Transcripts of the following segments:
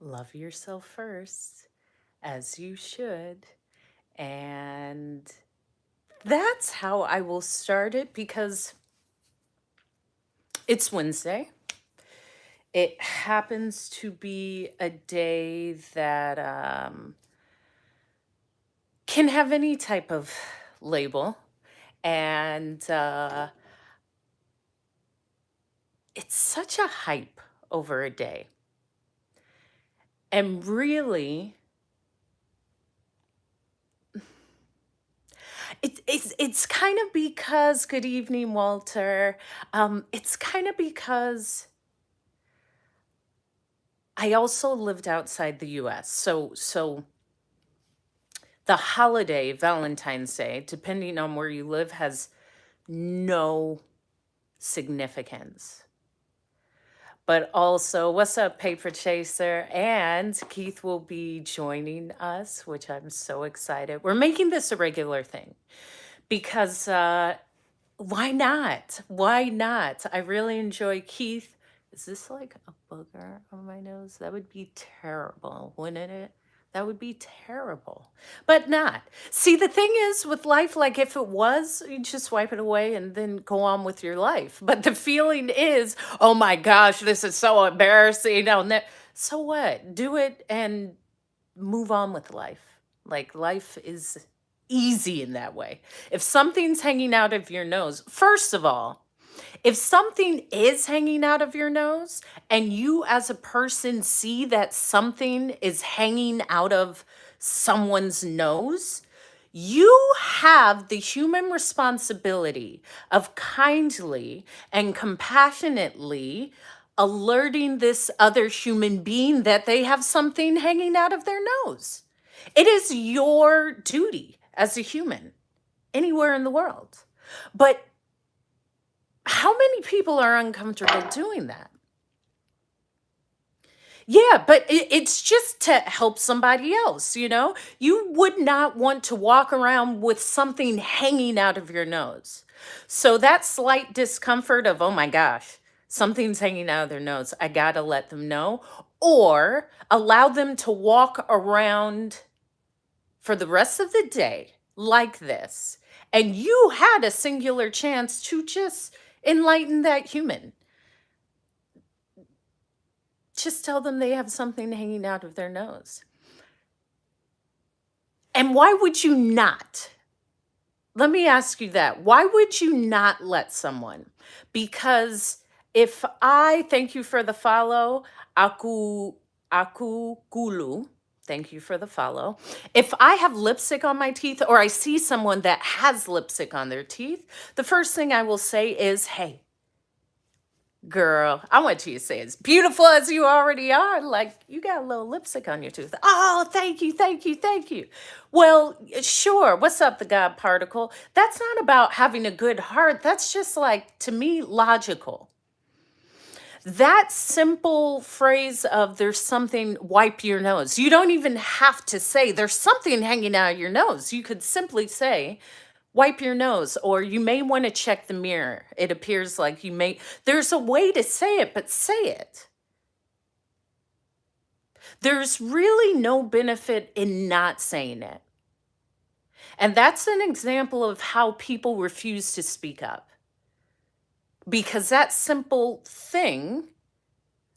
Love yourself first, as you should. And that's how I will start it because it's Wednesday. It happens to be a day that can have any type of label. And it's such a hype over a day. And really, it's kind of because, good evening, Walter. It's kind of because I also lived outside the US. So the holiday, Valentine's Day, depending on where you live, has no significance. But also, what's up, Paper Chaser? And Keith will be joining us, which I'm so excited. We're making this a regular thing because why not? Why not? I really enjoy Keith. Is this like a booger on my nose? That would be terrible, wouldn't it? That would be terrible, but not. See, the thing is with life, like if it was, you just wipe it away and then go on with your life. But the feeling is, oh my gosh, this is so embarrassing. So what? Do it and move on with life. Like life is easy in that way. If something's hanging out of your nose, first of all, if something is hanging out of your nose and you as a person see that something is hanging out of someone's nose, you have the human responsibility of kindly and compassionately alerting this other human being that they have something hanging out of their nose. It is your duty as a human anywhere in the world. But how many people are uncomfortable doing that? Yeah, but it's just to help somebody else, you know? You would not want to walk around with something hanging out of your nose. So that slight discomfort of, oh my gosh, something's hanging out of their nose, I gotta let them know, or allow them to walk around for the rest of the day like this. And you had a singular chance to just enlighten that human. Just tell them they have something hanging out of their nose. And why would you not? Let me ask you that. Why would you not let someone? Because if I thank you for the follow, Aku Kulu. Thank you for the follow. If I have lipstick on my teeth or I see someone that has lipstick on their teeth, the first thing I will say is, hey, girl, I want you to say as beautiful as you already are. Like you got a little lipstick on your tooth. Oh, thank you, thank you, thank you. Well, sure. What's up, the God particle? That's not about having a good heart. That's just like, to me, logical. That simple phrase of there's something, wipe your nose. You don't even have to say there's something hanging out of your nose. You could simply say, wipe your nose, or you may want to check the mirror. It appears like you may, there's a way to say it, but say it. There's really no benefit in not saying it. And that's an example of how people refuse to speak up. Because that simple thing,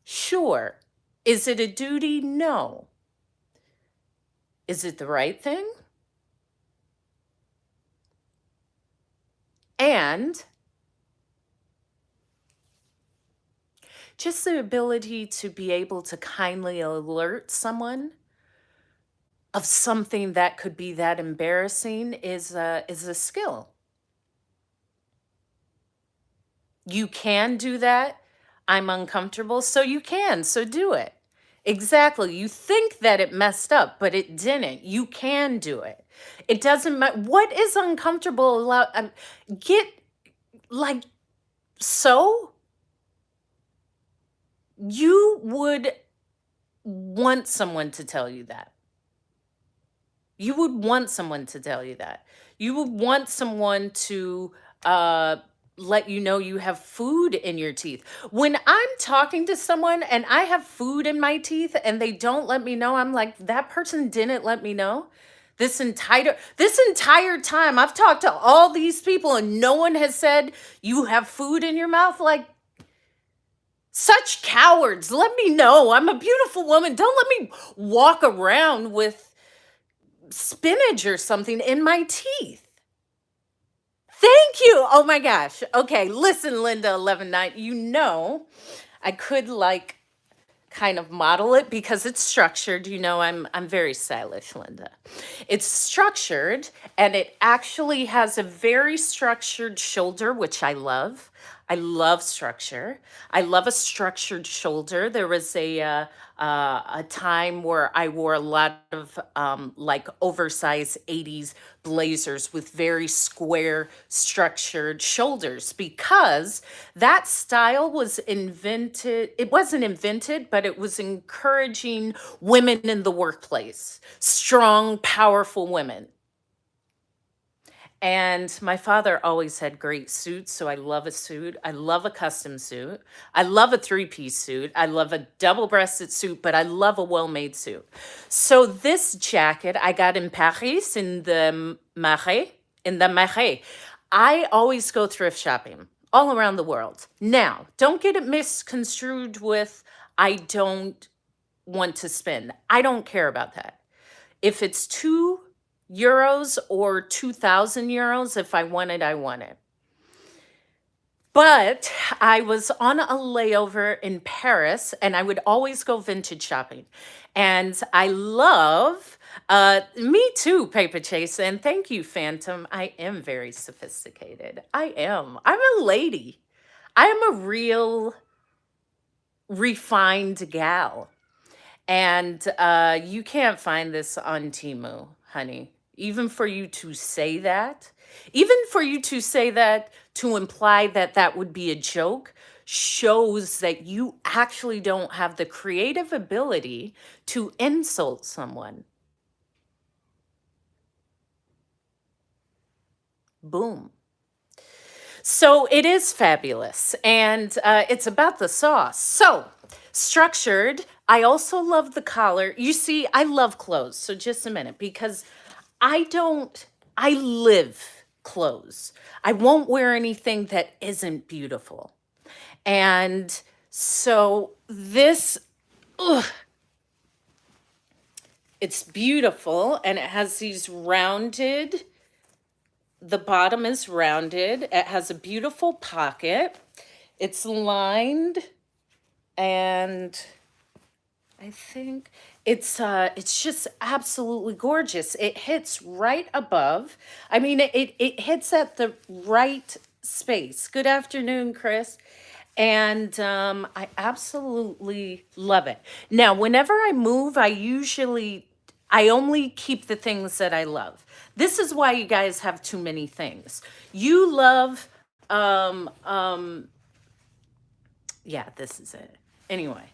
sure. Is it a duty? No. Is it the right thing? And just the ability to be able to kindly alert someone of something that could be that embarrassing is a skill. You can do that. I'm uncomfortable, so you can. So do it. Exactly. You think that it messed up, but it didn't. You can do it. It doesn't matter what is uncomfortable. Get like so you would want someone to tell you that. You would want someone to tell you that. You would want someone to let you know you have food in your teeth. When I'm talking to someone and I have food in my teeth and they don't let me know, I'm like, that person didn't let me know. This entire time I've talked to all these people and no one has said you have food in your mouth. Like, such cowards. Let me know. I'm a beautiful woman. Don't let me walk around with spinach or something in my teeth. Thank you. Oh my gosh. Okay, listen, Linda 119. I could like kind of model it because it's structured. I'm very stylish, Linda. It's structured and it actually has a very structured shoulder, which I love. I love structure. I love a structured shoulder. There was a time where I wore a lot of like oversized 80s blazers with very square structured shoulders because that style was invented. It wasn't invented, but it was encouraging women in the workplace, strong, powerful women. And my father always had great suits, so I love a suit. I love a custom suit. I love a three-piece suit. I love a double-breasted suit, but I love a well-made suit. So this jacket I got in Paris in the Marais, in the Marais. I always go thrift shopping all around the world. Now, don't get it misconstrued with I don't want to spend. I don't care about that. If it's €2 or 2,000 euros, if I want it, I want it. But I was on a layover in Paris and I would always go vintage shopping. And I love, me too, Paper Chase. And thank you, Phantom. I am very sophisticated. I am. I'm a lady. I am a real refined gal. And you can't find this on Timu, honey. Even for you to say that, even for you to say that to imply that that would be a joke shows that you actually don't have the creative ability to insult someone. Boom. So it is fabulous, and it's about the sauce. So structured. I also love the collar. You see, I love clothes. So just a minute, because I don't. I live clothes. I won't wear anything that isn't beautiful, and so this. Ugh, it's beautiful, and it has these rounded. The bottom is rounded. It has a beautiful pocket. It's lined and I think it's just absolutely gorgeous. It hits right above. I mean it hits at the right space. Good afternoon, Chris. And I absolutely love it. Now, whenever I move, I only keep the things that I love. This is why you guys have too many things. You love um um yeah, this is it. Anyway,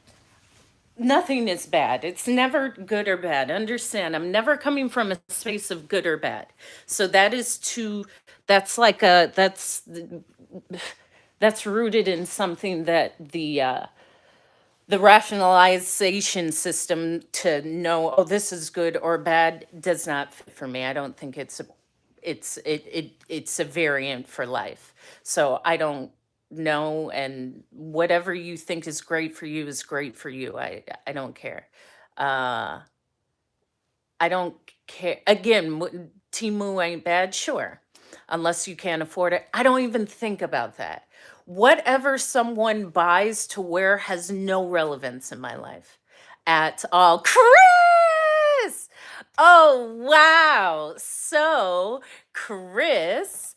nothing is bad. It's never good or bad. Understand, I'm never coming from a space of good or bad. So that's like that's rooted in something that the rationalization system to know, oh, this is good or bad does not fit for me. I don't think it's a variant for life. So I don't know, and whatever you think is great for you is great for you. I don't care. Uh I don't care. Again, Timu ain't bad, sure. Unless you can't afford it. I don't even think about that. Whatever someone buys to wear has no relevance in my life at all. Chris! Oh, wow. So, Chris,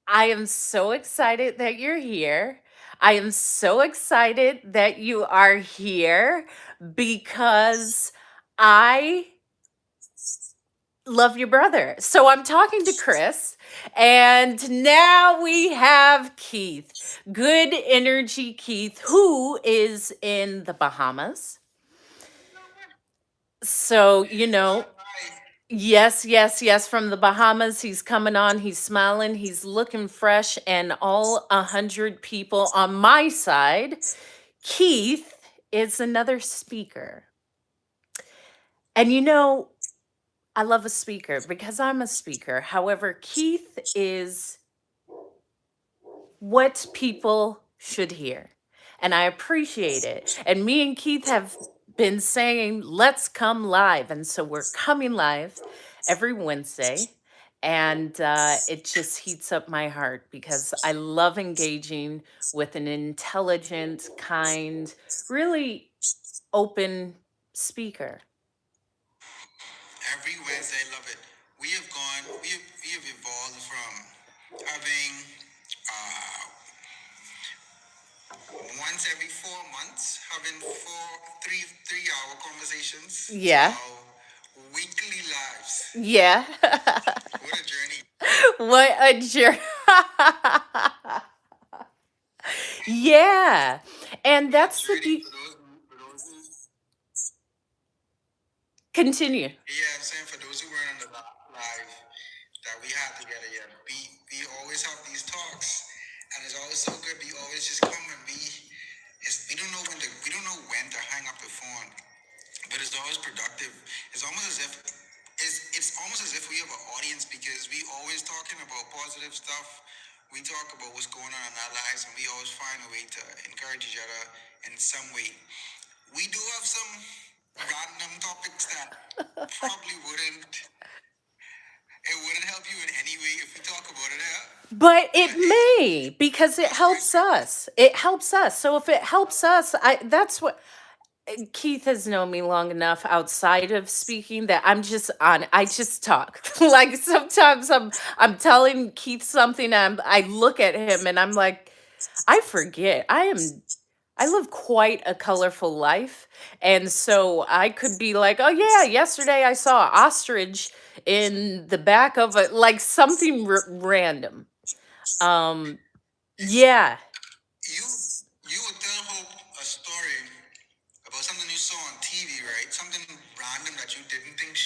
I am so excited that you're here. I am so excited that you are here because I love your brother. So I'm talking to Chris, and now we have Keith. Good energy, Keith, who is in the Bahamas. So, Yes, yes, yes, from the Bahamas. He's coming on. He's smiling. He's looking fresh. And all 100 people on my side, Keith is another speaker. And I love a speaker because I'm a speaker. However, Keith is what people should hear. And I appreciate it. And me and Keith have been saying, let's come live. And so we're coming live every Wednesday. And it just heats up my heart because I love engaging with an intelligent, kind, really open speaker. Every Wednesday, I love it. We have evolved from having uh, once every 4 months, having three-hour conversations to Yeah. now weekly lives. Yeah. What a journey! What a jerk. Yeah. And What a that's the journey be for those who continue. yeah, I'm saying for those who weren't on the live that we had together. Yeah, we always have these talks, and it's always so good. We always just come and we don't know when to hang up the phone, but it's always productive. It's almost as if it's almost as if we have an audience because we always talking about positive stuff. We talk about what's going on in our lives, and we always find a way to encourage each other in some way. We do have some random topics that probably wouldn't help you in any way if we talk about it, huh? But it But hey, may because it that's helps Christian. us. It helps us. So if it helps us, I that's what Keith has known me long enough outside of speaking that I just talk. Like sometimes I'm telling Keith something and I look at him and I'm like I forget. I live quite a colorful life. And so I could be like, oh, yeah, yesterday I saw an ostrich in the back of like something random. Um, yeah. You you would tell Hope a story about something you saw on TV, right? Something random that you didn't think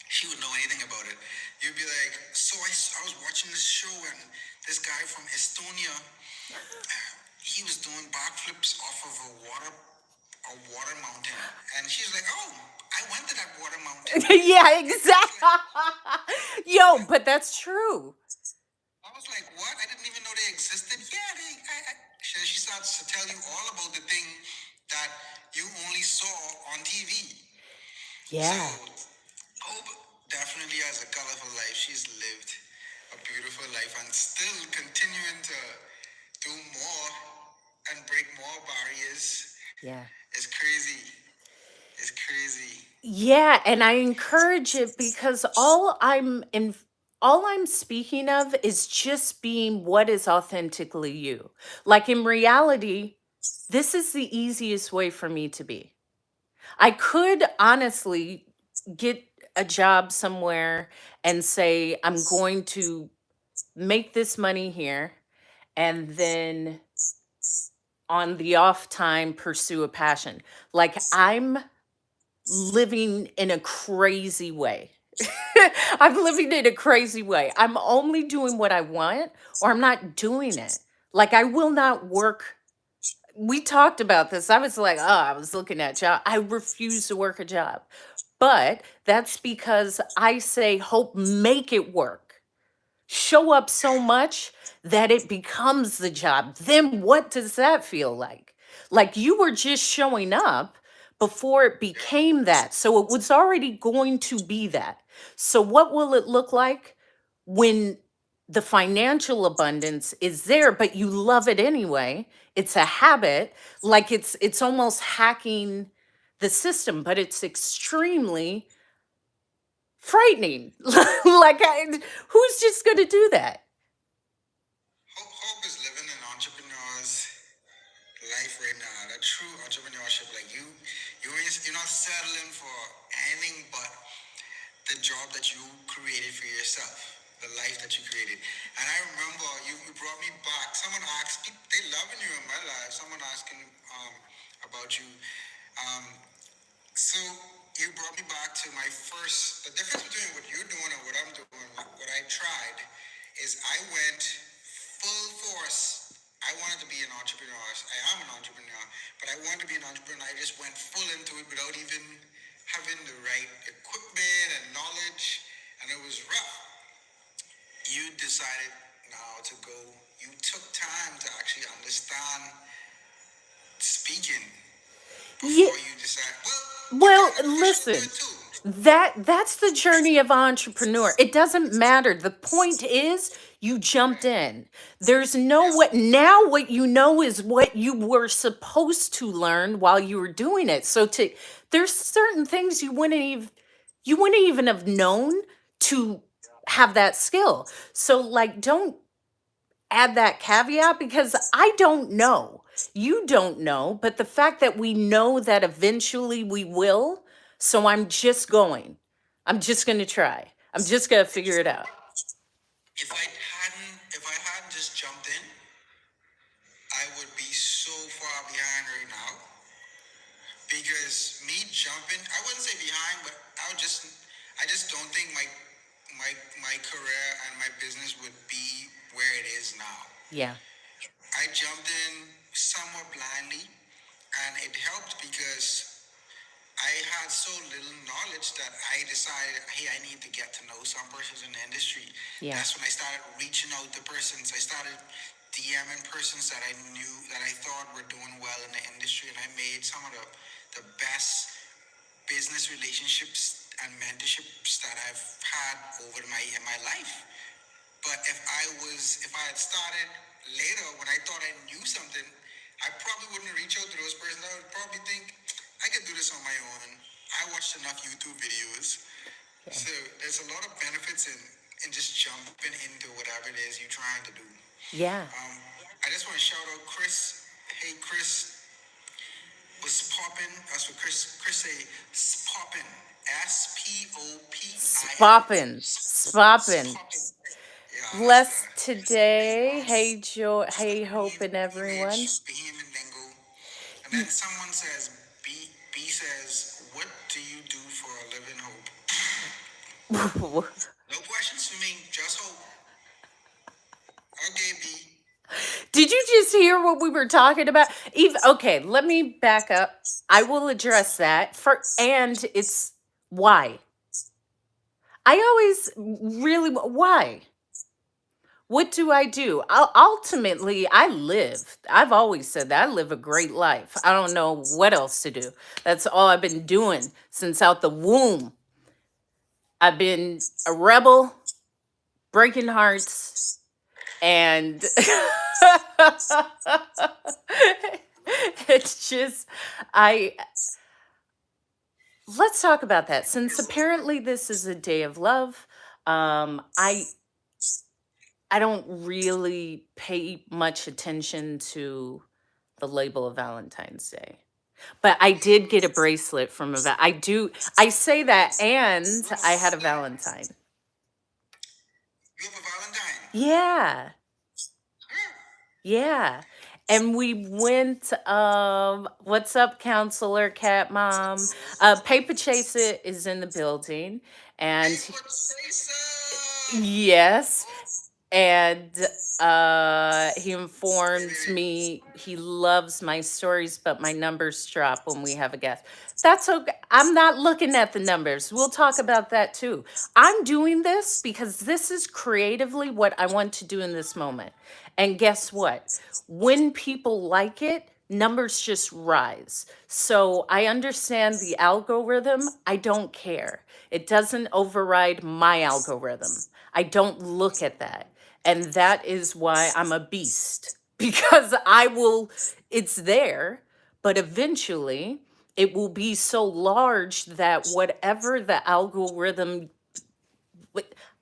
she would know anything about it. You'd be like, so I was watching this show and this guy from Estonia, he was doing backflips off of a water mountain, and she's like, oh, I went to that water mountain, Yeah, and it's exactly. like, Yo, but that's true. I was like, what? I didn't even know they existed. Yeah, she starts to tell you all about the thing that you only saw on TV. So Yeah. Hope definitely has a colorful life. She's lived a beautiful life and still continuing to do more and break more barriers. Yeah. It's crazy. It's crazy. Yeah, and I encourage it because all I'm speaking of is just being what is authentically you. Like in reality, this is the easiest way for me to be. I could honestly get a job somewhere and say I'm going to make this money here and then on the off time pursue a passion. Like I'm living in a crazy way. I'm living in a crazy way. I'm only doing what I want or I'm not doing it. Like I will not work. We talked about this. I was like, oh, I was looking at job. I refuse to work a job. But that's because I say, hope, make it work. Show up so much that it becomes the job. Then what does that feel like? Like you were just showing up before it became that. So it was already going to be that. So what will it look like when the financial abundance is there but you love it anyway? It's a habit, like it's almost hacking the system, but it's extremely frightening. Who's just going to do that? Hope is living an entrepreneur's life right now. That true entrepreneurship, like you're not settling for anything but the job that you created for yourself, the life that you created. And I remember you brought me back. Someone asked, they loving you in my life. Someone asking about you. Um, so you brought me back to my first. The difference between what you're doing and what I'm doing, what I tried, is I went full force. I wanted to be an entrepreneur. I am an entrepreneur, but I wanted to be an entrepreneur. I just went full into it without even having the right equipment and knowledge, and it was rough. You decided now to go. You took time to actually understand speaking Yeah, before you decide. Well, you well, got other professions do listen. it too. That's the journey of entrepreneur. It doesn't matter. The point is you jumped in. There's no Yes. what now what you know is what you were supposed to learn while you were doing it. So to there's certain things you wouldn't even have known to have that skill. So like don't add that caveat because I don't know. You don't know, but the fact that we know that eventually we will, so I'm just going. I'm just going to try. I'm just going to figure it out. If I hadn't just jumped in, I would be so far behind right now. Because me jumping, I wouldn't say behind, but I just don't think my my career and my business would be where it is now. Yeah. I jumped in somewhat blindly, and it helped because I had so little knowledge that I decided, hey, I need to get to know some persons in the industry. Yeah. That's when I started reaching out to persons. I started DMing persons that I knew that I thought were doing well in the industry, and I made some of the best business relationships and mentorships that I've had over in my life. But if I had started later when I thought I knew something, I probably wouldn't reach out to those persons. I would probably think I could do this on my own. I watched enough YouTube videos. Yeah. So there's a lot of benefits in just jumping into whatever it is you're trying to do. Yeah. I just want to shout out Chris. Hey Chris was popping. That's what Chris say. Popping. SPOPIN. Spoppin'. Spoppin'. Popping. Yeah, that's Blessed today. Hey Joy, hey Hope and everyone. Bahamian lingo. And then someone says, B says, what do you do for a living, Hope? No questions for me, just hope. Okay, B. Did you just hear what we were talking about? Okay, let me back up. I will address that. And it's why. I always really why? What do I do? Ultimately, I live. I've always said that I live a great life. I don't know what else to do. That's all I've been doing since out the womb. I've been a rebel, breaking hearts, and it's just I let's talk about that since apparently this is a day of love. I don't really pay much attention to the label of Valentine's Day. But I did get a bracelet from I do I say that and I had a Valentine. You have a Valentine? Yeah. Yeah. And we went, what's up, Counselor Cat Mom? Paper Chaser is in the building. And yes. And he informed me he loves my stories, but my numbers drop when we have a guest. That's okay. I'm not looking at the numbers. We'll talk about that too. I'm doing this because this is creatively what I want to do in this moment. And guess what? When people like it, numbers just rise. So I understand the algorithm. I don't care. It doesn't override my algorithm. I don't look at that. And that is why I'm a beast because it's there, but eventually it will be so large that whatever the algorithm,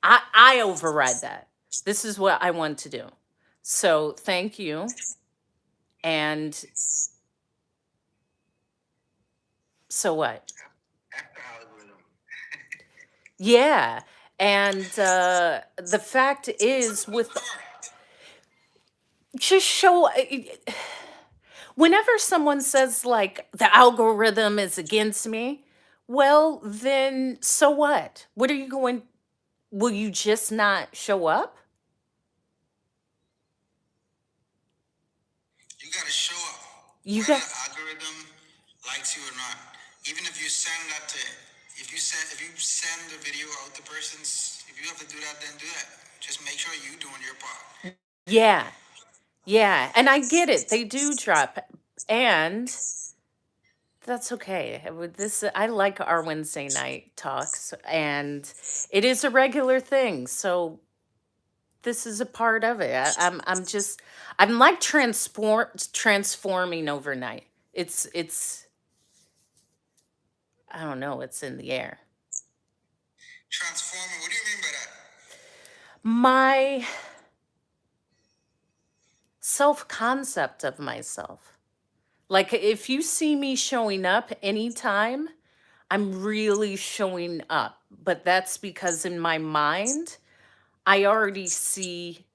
I override that. This is what I want to do. So thank you. And so what? Yeah. And the fact is, with just show whenever someone says like the algorithm is against me, Well, then so what? What are you going will you just not show up? You gotta show up, You whether got the algorithm likes you or not. Even if you send that to, if you send the video out to persons, if you have to do that, then do that. Just make sure you doing your part. yeah. Yeah, and I get it. They do drop and that's okay. I like our Wednesday night talks and it is a regular thing. So this is a part of it. I'm like transforming overnight. It's I don't know, it's in the air. Transforming. What do you mean by that? My self-concept of myself. Like if you see me showing up anytime, I'm really showing up. But that's because in my mind, I already see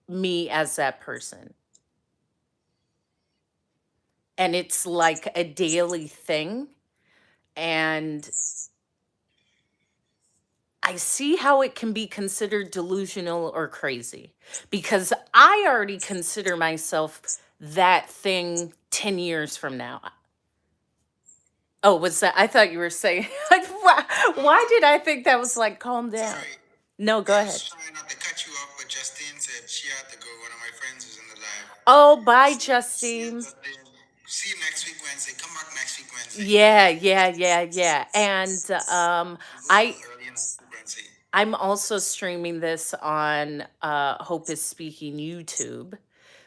me as that person. And it's like a daily thing. And I see how it can be considered delusional or crazy because I already consider myself that thing 10 years from now. Oh, was that? I thought you were saying, why did I think that was like, calm down? Sorry, No, go I ahead. was trying not to cut you off, but Justine said she had to go. One of my friends is in the live. Oh, bye, See you, Justine. Justine. See you next week Wednesday. Come back next week Wednesday. Yeah. And We go I early next week Wednesday. I'm also streaming this on Hope is Speaking YouTube.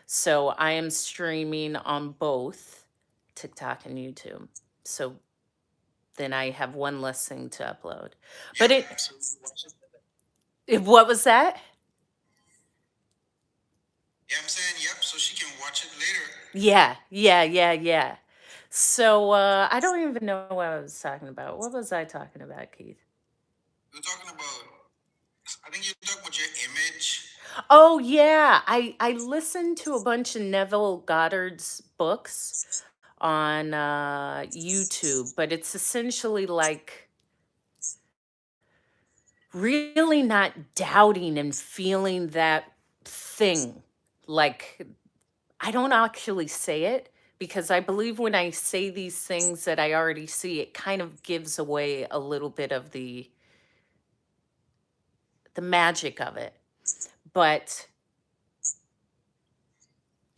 So I am streaming on both TikTok and YouTube. So then I have one less thing to upload. But Yep. So you watch it. what was that? Yeah, I'm saying yep. So she can watch it later. Yeah. So I don't even know what I was talking about. What was I talking about, Keith? We're talking about. I think you're talking about your image. Oh yeah, I listened to a bunch of Neville Goddard's books on YouTube, but it's essentially like really not doubting and feeling that thing. Like I don't actually say it because I believe when I say these things that I already see, it kind of gives away a little bit of the magic of it. But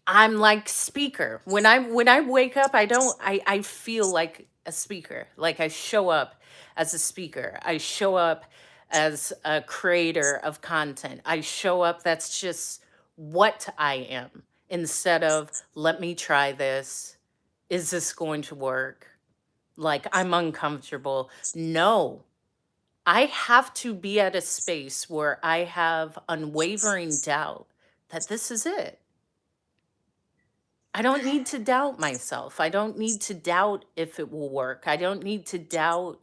I'm like speaker. When I wake up, I feel like a speaker. Like I show up as a speaker. I show up as a creator of content. I show up that's just what I am instead of let me try this. Is this going to work? Like I'm uncomfortable. No. I have to be at a space where I have unwavering doubt that this is it. I don't need to doubt myself. I don't need to doubt if it will work. I don't need to doubt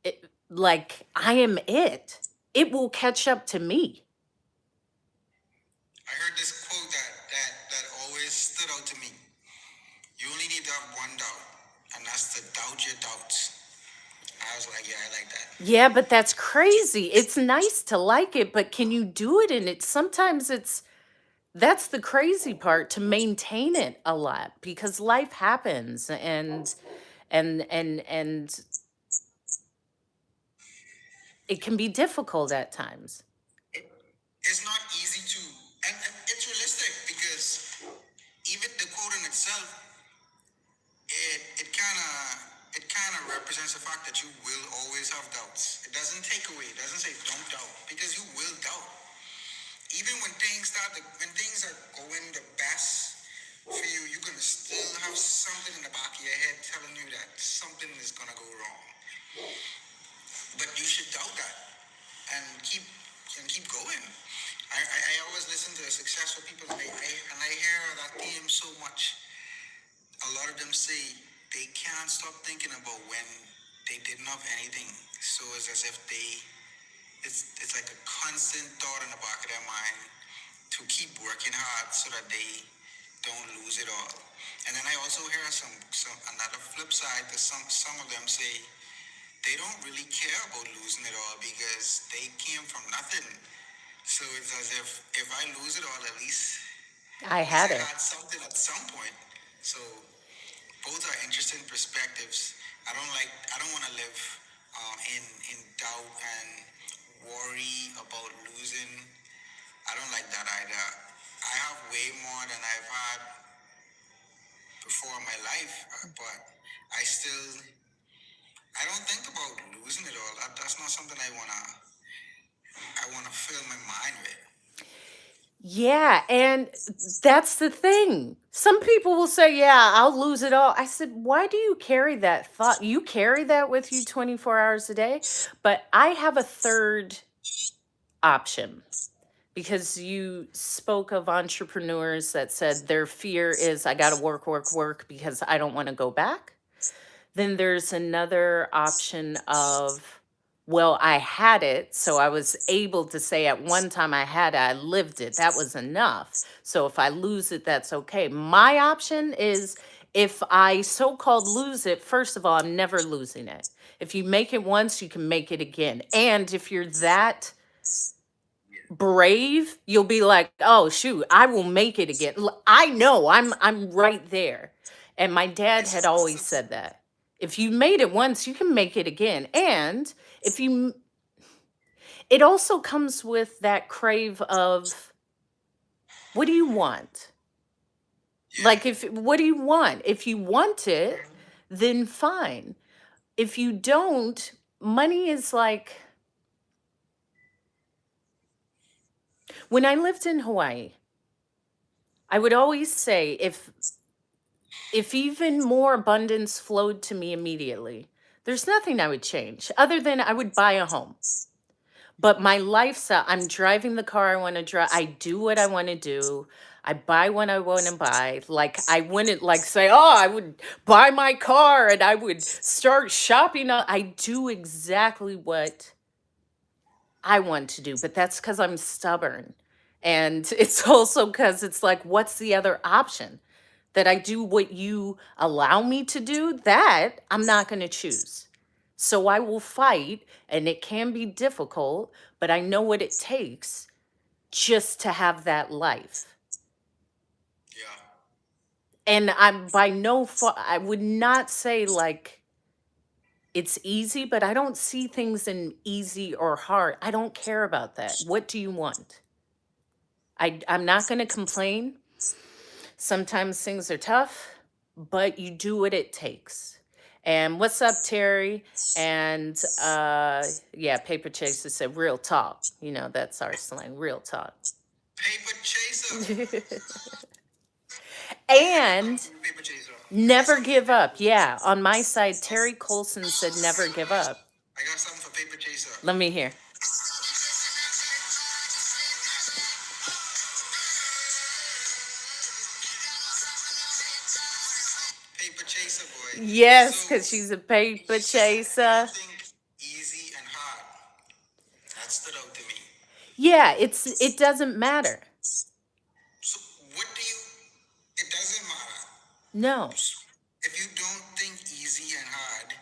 it. Like, I am it. It will catch up to me. I heard this quote that always stood out to me. You only need to have one doubt, and that's to doubt your doubts. I was like, yeah, I like that. Yeah, but that's crazy. It's nice to like it, but can you do it? And sometimes that's the crazy part to maintain it a lot because life happens and it can be difficult at times. It's not easy to, and it's realistic because even the quote in itself, it kind of represents the fact that you will always have doubts. It doesn't take away. It doesn't say don't doubt because you will doubt. Even when things are going the best for you, you're gonna still have something in the back of your head telling you that something is gonna go wrong. But you should doubt that and keep going. I always listen to the successful people and I hear that theme so much. A lot of them say they can't stop thinking about when they didn't have anything. So it's as if it's like a constant thought in the back of their mind to keep working hard so that they don't lose it all. And then I also hear some another flip side that some of them say they don't really care about losing it all because they came from nothing. So it's as if I lose it all, I at least had I it. had something at some point. So both are interesting perspectives. I don't want to live in doubt and worry about losing. I don't like that either. I have way more than I've had before in my life, but I don't think about losing it all. That's not something I wanna fill my mind with. Yeah, and that's the thing. Some people will say, "Yeah, I'll lose it all." I said, "Why do you carry that thought? You carry that with you 24 hours a day?" But I have a third option because you spoke of entrepreneurs that said their fear is I got to work, work, work because I don't want to go back. Then there's another option of, well, I had it. So I was able to say at one time I had it, I lived it. That was enough. So if I lose it, that's okay. My option is if I so called lose it, first of all, I'm never losing it. If you make it once, you can make it again. And if you're that brave, you'll be like, "Oh shoot, I will make it again." I know I'm right there. And my dad had always said that. If you made it once, you can make it again. And if you it also comes with that crave of what do you want? Yeah, Like if what do you want? If you want it, then fine. If you don't, money is like when I lived in Hawaii, I would always say if even more abundance flowed to me immediately, there's nothing I would change other than I would buy a home. But my lifestyle, I'm driving the car I want to drive. I do what I want to do. I buy what I want to buy. Like I wouldn't like say, "Oh, I would buy my car and I would start shopping." I do exactly what I want to do, but that's because I'm stubborn. And it's also because it's like, what's the other option? That I do what you allow me to do, that I'm not going to choose. So I will fight, and it can be difficult, but I know what it takes just to have that life. yeah, And I'm by no I would not say like it's easy, but I don't see things in easy or hard. I don't care about that. What do you want? I'm not going to complain. Sometimes things are tough, but you do what it takes. And what's up, Terry? And yeah, Paper Chaser said real talk. You know, that's our slang, real talk. paper chaser. Oh, I got And something for paper chaser. I got never something for give paper up. chaser. Yeah, on my side, Terry Colson said never give up. I got something for paper chaser. Let me hear. Paper chaser boy. Yes, So because she's a paper you said you chaser. don't think easy and hard. That stood out to me. Yeah, it doesn't matter. So what do you? It doesn't matter. No, If you don't think easy and hard,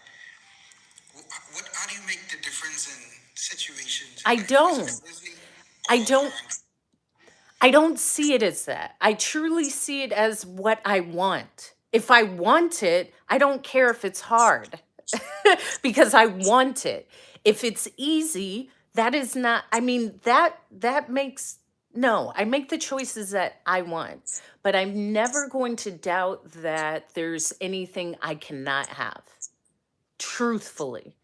what? How do you make the difference in situations in I life? Is it don't. really I all don't hard? I don't see it as that. I truly see it as what I want. If I want it, I don't care if it's hard because I want it. If it's easy, that is not I mean that makes no, I make the choices that I want, but I'm never going to doubt that there's anything I cannot have. Truthfully.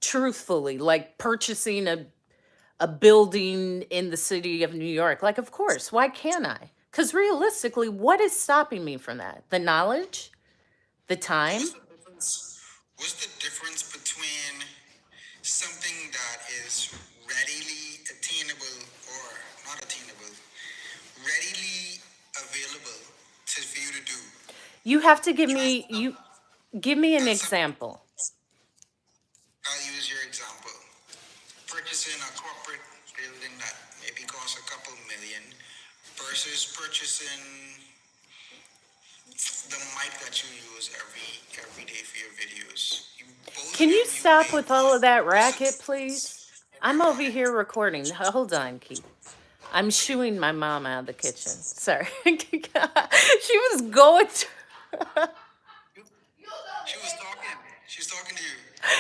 Truthfully, like purchasing a building in the city of New York. Like, of course, why can't I? Because realistically, what is stopping me from that? The knowledge, the What's time. the difference? What's the difference between something that is readily attainable or not attainable, readily available for you to do? You have to give me an That's something. example. I'll use your example. Purchasing a corporate building that maybe costs a couple million versus purchasing the mic that you use every day for your videos. You both Can of you your mute stop main with all of one. that What's the racket, please? I'm over here recording. Hold on, Keith. I'm shooing my mom out of the kitchen. Sorry. She was going to. she was talking. She's talking to you.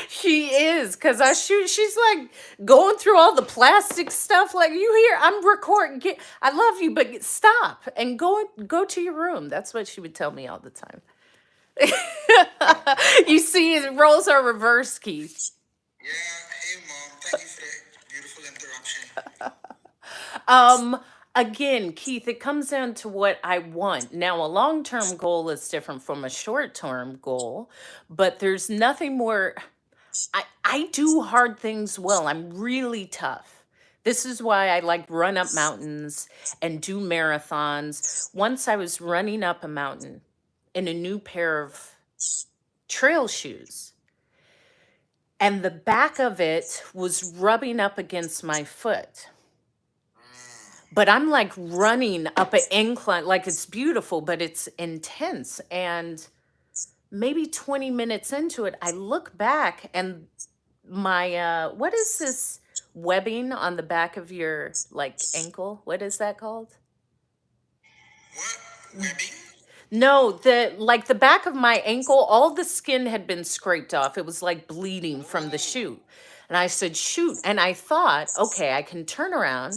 She is, because I shoot. She's like going through all the plastic stuff. Like, you hear, I'm recording. I love you, but stop and go to your room. That's what she would tell me all the time. You see, it roles are reversed, Keith. Yeah. Hey, mom. Thank you for the beautiful interruption. Um, Again, Keith, it comes down to what I want. Now, a long-term goal is different from a short-term goal, but there's nothing more. I do hard things well. I'm really tough. This is why I like run up mountains and do marathons. Once I was running up a mountain in a new pair of trail shoes, and the back of it was rubbing up against my foot. But I'm like running up an incline, like it's beautiful, but it's intense. And maybe 20 minutes into it, I look back and my what is this webbing on the back of your like ankle? What is that called? What? Webbing? No, the back of my ankle, all the skin had been scraped off. It was like bleeding from the shoot. And I said, shoot. And I thought, okay, I can turn around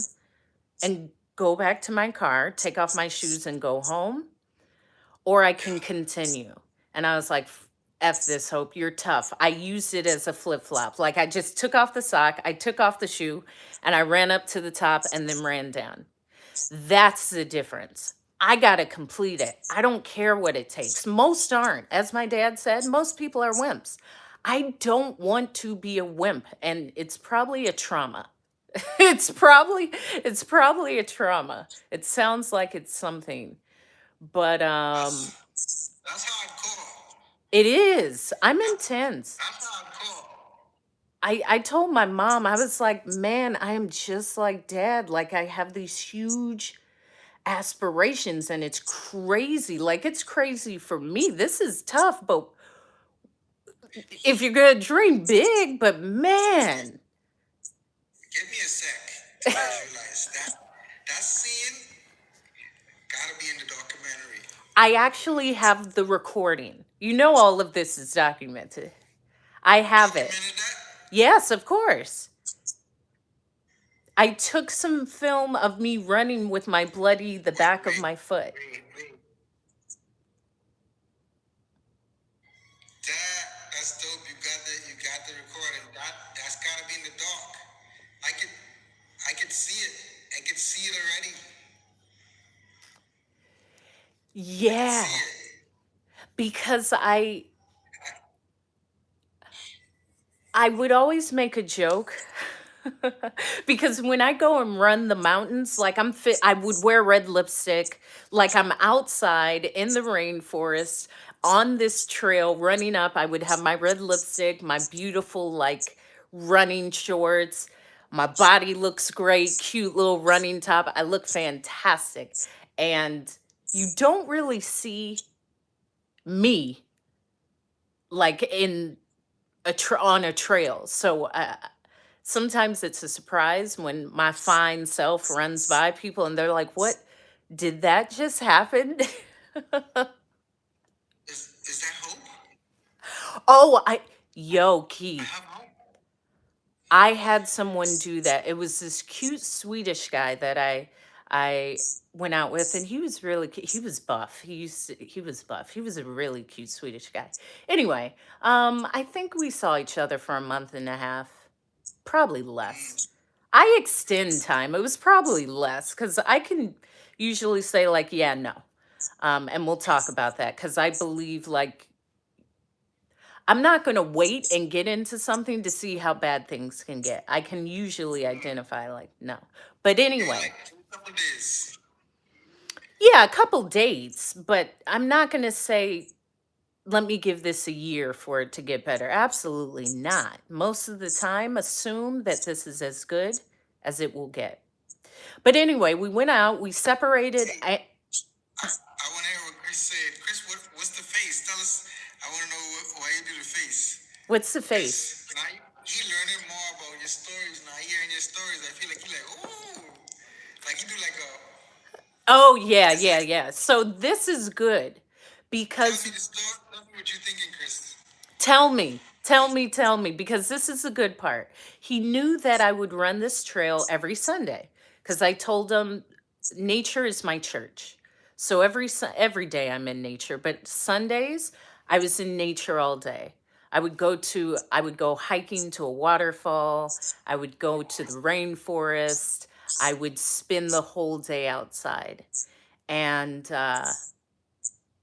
and go back to my car, take off my shoes and go home, or I can continue. And I was like, F this, Hope, you're tough. I used it as a flip flop. Like, I just took off the sock, I took off the shoe, and I ran up to the top and then ran down. That's the difference. I got to complete it. I don't care what it takes. Most aren't. As my dad said, most people are wimps. I don't want to be a wimp, and it's probably a trauma. It's probably a trauma. It sounds like it's something, but That's hardcore. it is. I'm intense. That's hardcore. I told my mom, I was like, man, I am just like dad. Like, I have these huge aspirations and it's crazy. Like, it's crazy for me. This is tough, but if you're gonna dream big, but man. Give me a sec to visualize that scene. Gotta be in the documentary. I actually have the recording. You know, all of this is documented. I have it. Documented that? Yes, of course. I took some film of me running with my the back of my foot. Wait. That's dope. You got the recording. That's gotta be in the doc. I could see it. I could see it already. Yeah, See it. because I would always make a joke. Because when I go and run the mountains, like I'm fit, I would wear red lipstick, like I'm outside in the rainforest on this trail running up. I would have my red lipstick, my beautiful, like running shorts. My body looks great, cute little running top. I look fantastic. And you don't really see me like in on a trail. So sometimes it's a surprise when my fine self runs by people and they're like, "What did that just happen?" Is that hope? Oh, I Keith, have hope. I had someone do that. It was this cute Swedish guy that I went out with, and he was really he was buff. He was buff. He was a really cute Swedish guy. Anyway, I think we saw each other for a month and a half, probably less. I extend time. It was probably less because I can usually say like, yeah, no, and we'll talk about that because I believe like I'm not going to wait and get into something to see how bad things can get. I can usually identify like, no. But anyway, Like a couple days. yeah, a couple dates, but I'm not going to say, let me give this a year for it to get better. Absolutely not. Most of the time, assume that this is as good as it will get. But anyway, we went out, we separated. I want to hear what Chris said. Chris, what I want to know why you do the face. What's the face? Cause now he learning more about your stories. Now he hearing your stories. I feel like he like, oh, like you do like a. Oh, yeah, It's yeah, like, yeah. So this is good tell me because the story. Tell me what you're thinking, Chris. tell me, because this is the good part. He knew that I would run this trail every Sunday because I told him nature is my church. So every day I'm in nature, but Sundays I was in nature all day. I would go hiking to a waterfall. I would go to the rainforest. I would spend the whole day outside. And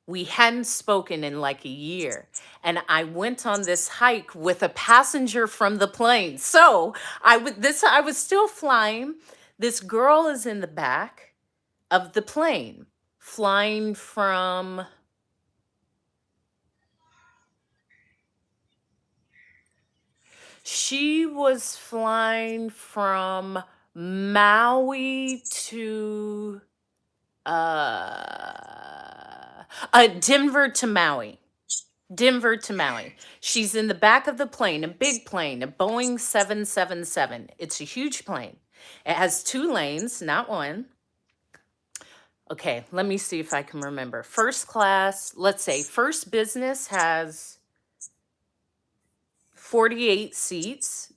we hadn't spoken in like a year. And I went on this hike with a passenger from the plane. So I was still flying. This girl is in the back of the plane, flying from, she was flying from Maui to Denver to Maui. Denver to Maui. She's in the back of the plane, a big plane, a Boeing 777. It's a huge plane. It has two lanes, not one. Okay, let me see if I can remember. First class, let's say first business has 48 seats.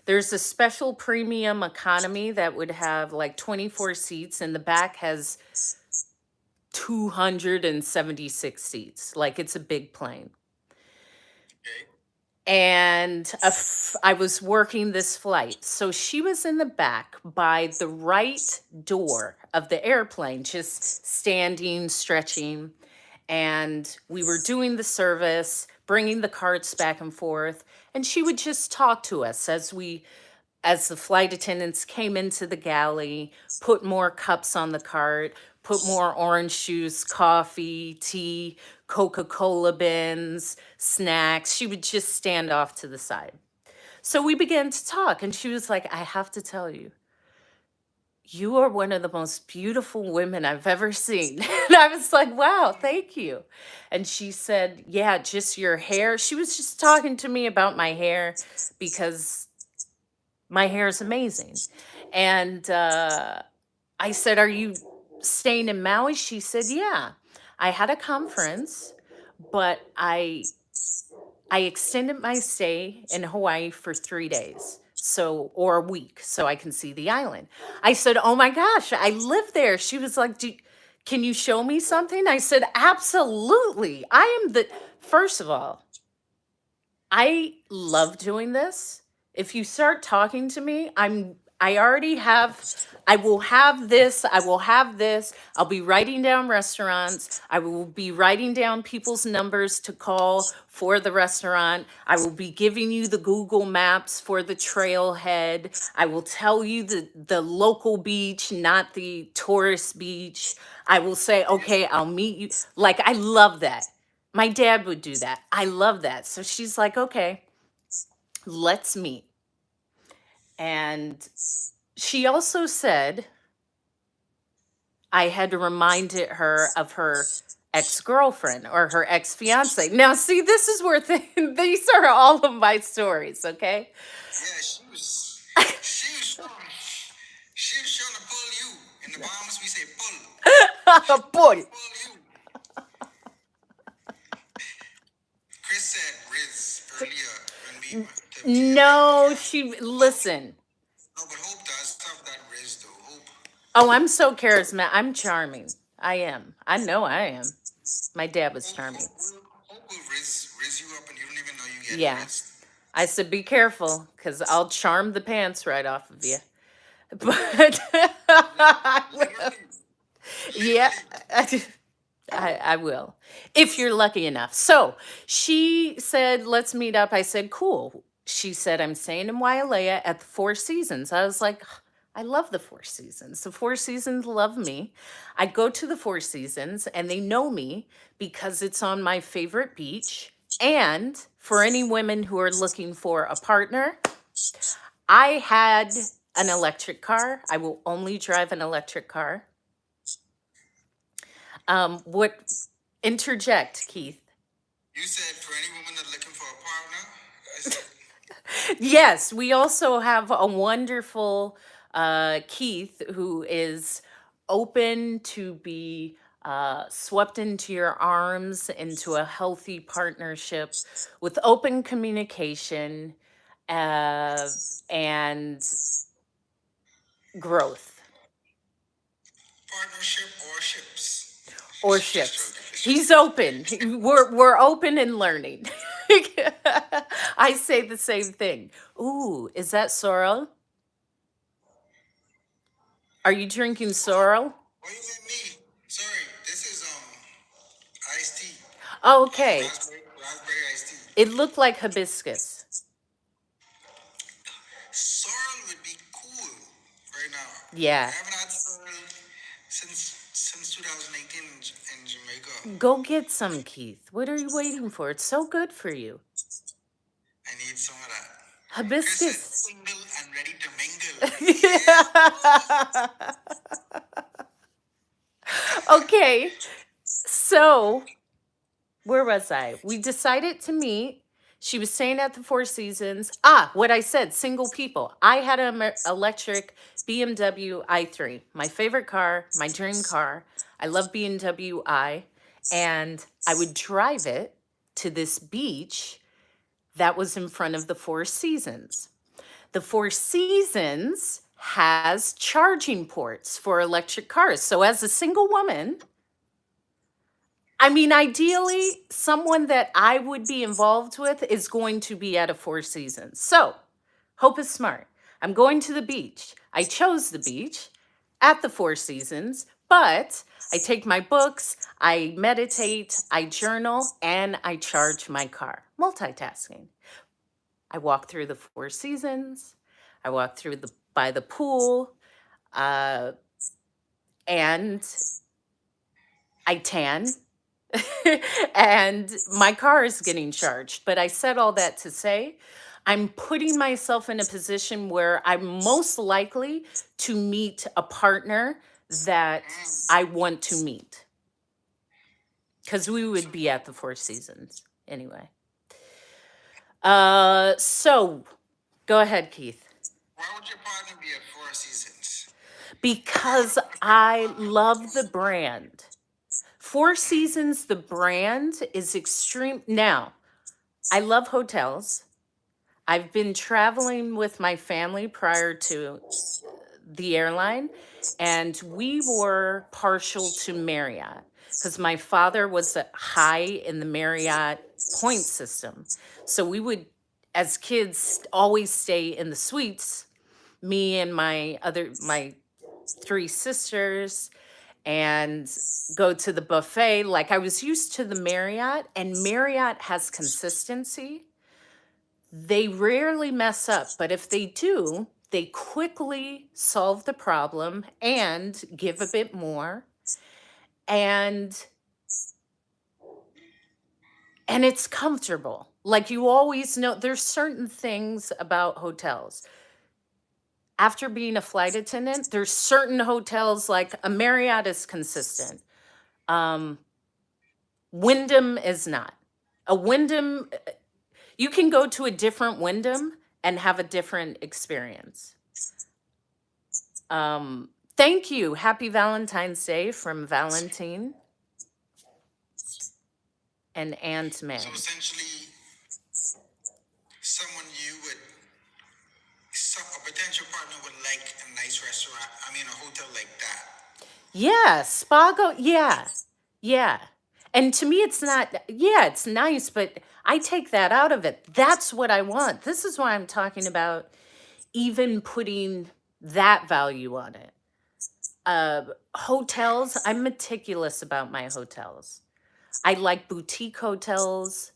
There's a special premium economy that would have like 24 seats, and the back has 276 seats. Like it's a big plane. Okay. And I was working this flight. So she was in the back by the right door of the airplane, just standing, stretching. And we were doing the service, bringing the carts back and forth. And she would just talk to us as the flight attendants came into the galley, put more cups on the cart, put more orange juice, coffee, tea, Coca-Cola bins, snacks. She would just stand off to the side. So we began to talk, and she was like, I have to tell you, you are one of the most beautiful women I've ever seen. And I was like, wow, thank you. And she said, yeah, just your hair. She was just talking to me about my hair because my hair is amazing. And I said, are you staying in Maui? She said, yeah. I had a conference, but I extended my stay in Hawaii for 3 days. So, or a week, so I can see the island. I said, oh my gosh, I live there. She was like, can you show me something? I said, absolutely. First of all, I love doing this. If you start talking to me, I already have, I will have this, I will have this. I'll be writing down restaurants. I will be writing down people's numbers to call for the restaurant. I will be giving you the Google Maps for the trailhead. I will tell you the local beach, not the tourist beach. I will say, okay, I'll meet you. Like, I love that. My dad would do that. I love that. So she's like, okay, let's meet. And she also said I had to remind her of her ex-girlfriend or her ex-fiance. Now, see, this is where these are all of my stories, okay? Yeah, she was trying, she was trying to pull you. In the Bahamas, we say pull. Boy. Pull you. Chris said Riz earlier when we No, listen. No, but Hope does have that Riz though. Hope. Oh, I'm so charismatic. I'm charming. I am. I know I am. My dad was charming. Hope will Riz you up and you don't even know you getting Yeah. rizzed. I said, be careful, because I'll charm the pants right off of you. But yeah, I will, if you're lucky enough. So she said, let's meet up. I said, cool. She said, I'm staying in Wailea at the Four Seasons. I was like, I love the Four Seasons. The Four Seasons love me. I go to the Four Seasons and they know me because it's on my favorite beach. And for any women who are looking for a partner, I had an electric car. I will only drive an electric car. What interject, Keith? You said for any woman that's looking for a partner, I said, Yes, we also have a wonderful Keith who is open to be swept into your arms, into a healthy partnership with open communication uh, and growth partnership or ships. or Just ships. joking. He's open. We're open and learning. I say the same thing. Ooh, is that sorrel? Are you drinking sorrel? What do you mean me? Sorry, this is iced tea. Okay. Raspberry iced tea. It looked like hibiscus. Sorrel would be cool right now. I Yeah. haven't had sorrel since 2018 in Jamaica. Go get some, Keith. What are you waiting for? It's so good for you. I need some of that. Chris said Hibiscus. single and ready to mingle. Yeah. Okay. So, where was I? We decided to meet. She was staying at the Four Seasons. Ah, what I said, single people. I had an electric BMW i3, my favorite car, my dream car. I love BMW i, and I would drive it to this beach that was in front of the Four Seasons. The Four Seasons has charging ports for electric cars. So, as a single woman, I mean, ideally, someone that I would be involved with is going to be at a Four Seasons. So, Hope is smart. I'm going to the beach. I chose the beach at the Four Seasons, but I take my books, I meditate, I journal, and I charge my car. Multitasking. I walk through the Four Seasons. I walk through the by the pool, uh, and I tan. And my car is getting charged. But I said all that to say I'm putting myself in a position where I'm most likely to meet a partner that I want to meet because we So would be at the Four Seasons anyway. So go ahead, Keith. why would your partner be at Four Seasons? Because I love the brand. Four Seasons, the brand is extreme. Now, I love hotels. I've been traveling with my family prior to the airline, and we were partial to Marriott because my father was high in the Marriott point system. So we would, as kids, always stay in the suites, me and my three sisters, and go to the buffet. Like I was used to the Marriott, and Marriott has consistency. They rarely mess up, but if they do, they quickly solve the problem and give a bit more. And it's comfortable. Like you always know there's certain things about hotels. After being a flight attendant, there's certain hotels like a Marriott is consistent. Um Wyndham is not. A Wyndham, you can go to a different Wyndham and have a different experience. Thank you. Happy Valentine's Day from Valentine and Ant So Man. essentially, someone you would, a potential partner would like a nice restaurant. I mean, a hotel like that. Yeah, Spago. Yeah, yeah. And to me, it's not, yeah, it's nice, but I take that out of it. That's what I want. This is why I'm talking about even putting that value on it. Hotels, I'm meticulous about my hotels. I like boutique hotels.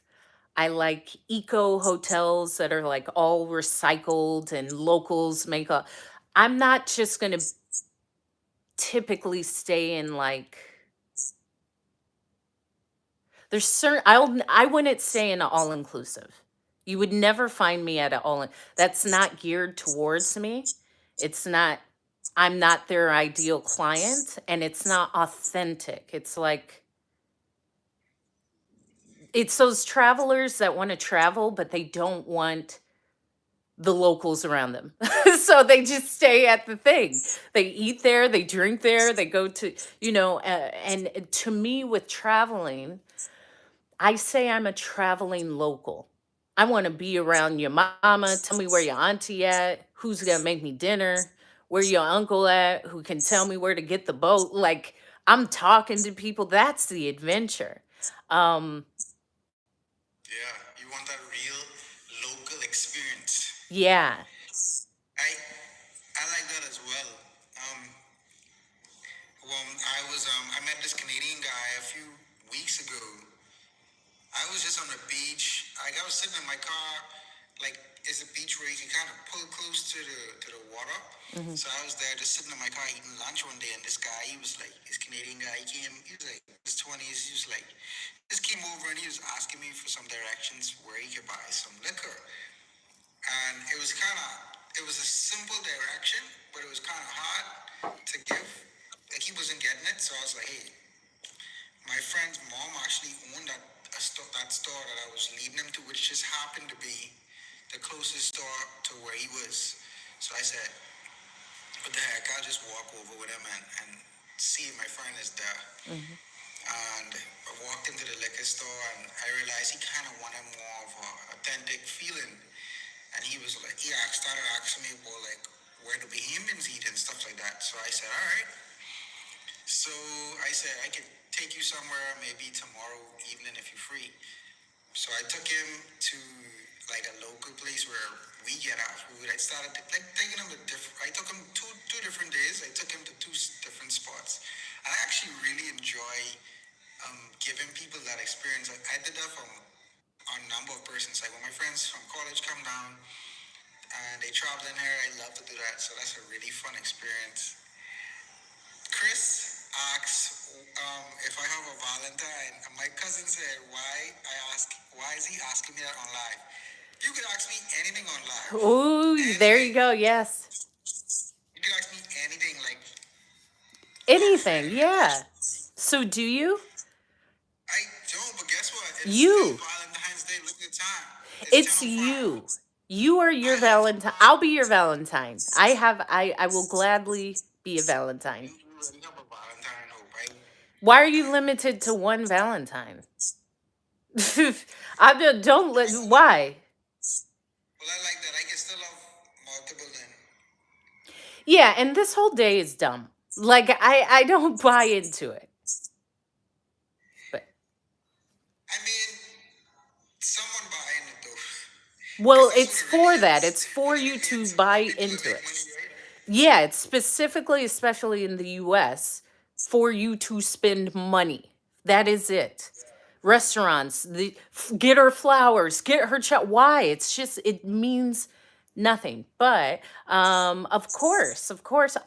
I like eco hotels that are like all recycled and locals make a. I'm not just going to typically stay in like there's certain I wouldn't stay in an all inclusive. You would never find me at an all that's not geared towards me. It's not I'm not their ideal client and it's not authentic. It's like It's those travelers that want to travel, but they don't want the locals around them. So they just stay at the thing. They eat there, they drink there, they go to, and to me with traveling, I say I'm a traveling local. I want to be around your mama. Tell me where your auntie at, who's going to make me dinner, where your uncle at, who can tell me where to get the boat. Like I'm talking to people. That's the adventure. Um, Yeah, you want that real local experience. yeah. I like that as well. Um, I met this Canadian guy a few weeks ago. I was just on the beach. Like I was sitting in my car, like it's a beach where you can kind of pull close to the water. Hmm. So I was there just sitting in my car eating lunch one day, and this guy, he was like, this Canadian guy, he came, he was like in his 20s, he was like, just came over and he was asking me for some directions where he could buy some liquor. And it was a simple direction, but it was kind of hard to give. Like he wasn't getting it, so I was like, hey, my friend's mom actually owned that store that I was leading him to, which just happened to be the closest store to where he was. So I said, what the heck, I'll just walk over with him and see if my friend is there. Hmm. And I walked into the liquor store and I realized he kind of wanted more of an authentic feeling. And he was like, started asking me about like where the Bahamians eat and stuff like that. So I said, all right. So I said I could take you somewhere maybe tomorrow evening if you're free. So I took him to like a local place where we get our food. I started like taking him to different. I took him two different days. I took him to two different spots. And I actually really enjoy giving people that experience. I did that from a number of persons. Like when my friends from college come down and they travel in here, I love to do that. So that's a really fun experience. Chris asks if I have a Valentine. And my cousin said, why is he asking me that on live? You could ask me anything on live. Ooh, there you Anything. go. Yes. You could ask me anything, like Anything. anything. Yeah. So do you? I don't, but guess what? It's still You. Valentine's Day. Look at the time. It's It's 10:05. you. You are I your have to Valentine. buy. I'll be your Valentine. I will gladly be a Valentine. You already have a Valentine, hope, right? Why are you limited to one Valentine? Don't let why? Well, I like that. I can still have multiple then. Yeah, and this whole day is dumb. Like I don't buy into it. But I mean, someone buying it though. Because well, that's what it's it really for that. is. It's for At the end you of the day, to it's buy for people to into make it. money, right? Yeah, it's specifically, especially in the US, for you to spend money. That is it. Restaurants, get her flowers, get her why? It's just it means nothing. But of course,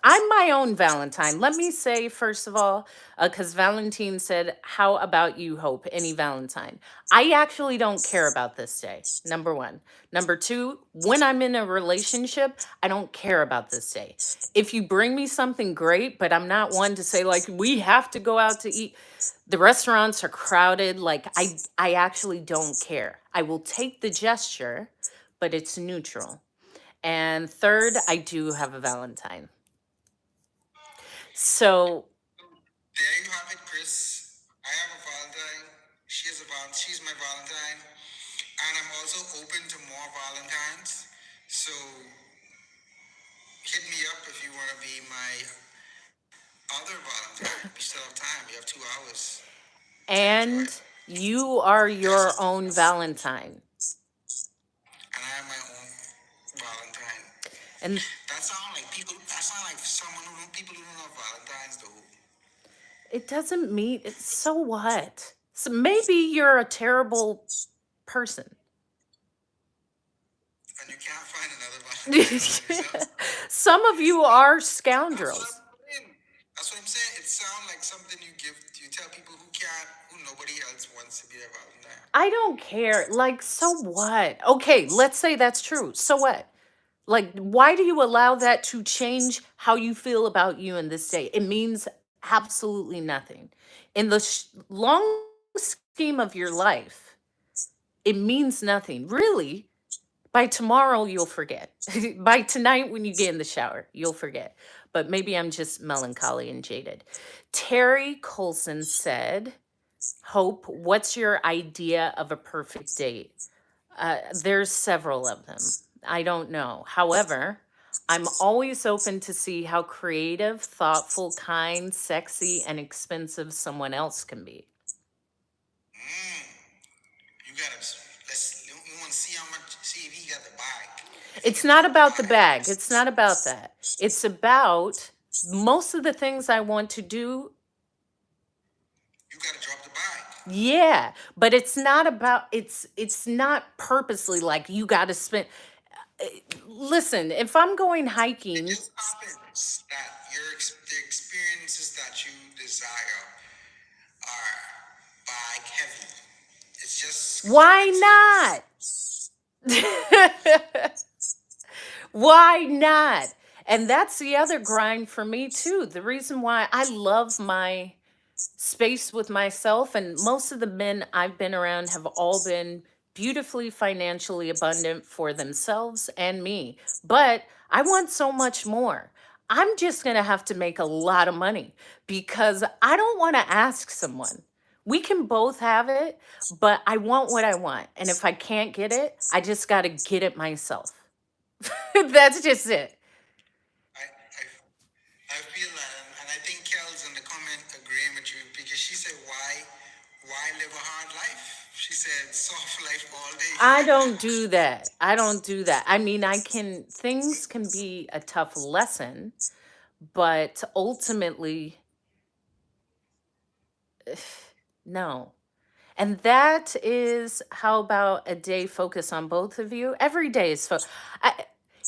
I'm my own Valentine. Let me say first of all, because Valentine said, "How about you, Hope? Any Valentine?" I actually don't care about this day. Number one. Number two, when I'm in a relationship, I don't care about this day. If you bring me something great, but I'm not one to say like we have to go out to eat. The restaurants are crowded. Like I actually don't care. I will take the gesture, but it's neutral. And third, I do have a Valentine. So, There you have it, Chris. I have a Valentine. She's my Valentine. And I'm also open to more Valentines. So hit me up if you want to be my other Valentine. We still have time. We have 2 hours to enjoy. and you are your own Valentine. And I have my own Valentine. And That sound like people. That sound like people who don't have Valentines though. it doesn't mean it's so what? So maybe you're a terrible person. And you can't find another Valentine like yourself. Some of you are That's what scoundrels. I'm saying. That's what I'm saying. It sounds like something you tell people who nobody else wants to be their Valentine. I don't care. Like, so what? Okay, let's say that's true. So what? Like, why do you allow that to change how you feel about you in this day? It means absolutely nothing. In the long scheme of your life, it means nothing. Really, by tomorrow, you'll forget. By tonight, when you get in the shower, you'll forget. But maybe I'm just melancholy and jaded. Terry Colson said, Hope, what's your idea of a perfect date? There's several of them. I don't know. However, I'm always open to see how creative, thoughtful, kind, sexy, and expensive someone else can be. Mm, you gotta we want to see how much. See if he got the bag. If he It's can not drop the about the bag, bag. It's not about that. It's about most of the things I want to do. you gotta drop the bag. Yeah, but it's not about it's not purposely like you got to spend listen, if I'm going It hiking, just happens that the experiences that you desire are bag heavy. It's just why coincidence. not? Why not? And that's the other grind for me too. The reason why I love my space with myself, and most of the men I've been around have all been beautifully financially abundant for themselves and me. But I want so much more. I'm just going to have to make a lot of money because I don't want to ask someone. We can both have it, but I want what I want. And if I can't get it, I just got to get it myself. That's just it. I feel that, and I think Kel's in the comment agreeing with you because she said, why live a hard life? She said, soft life all day. I don't do that. I don't do that. I mean, things can be a tough lesson, but ultimately, no. And that is how about a day focus on both of you? Every day is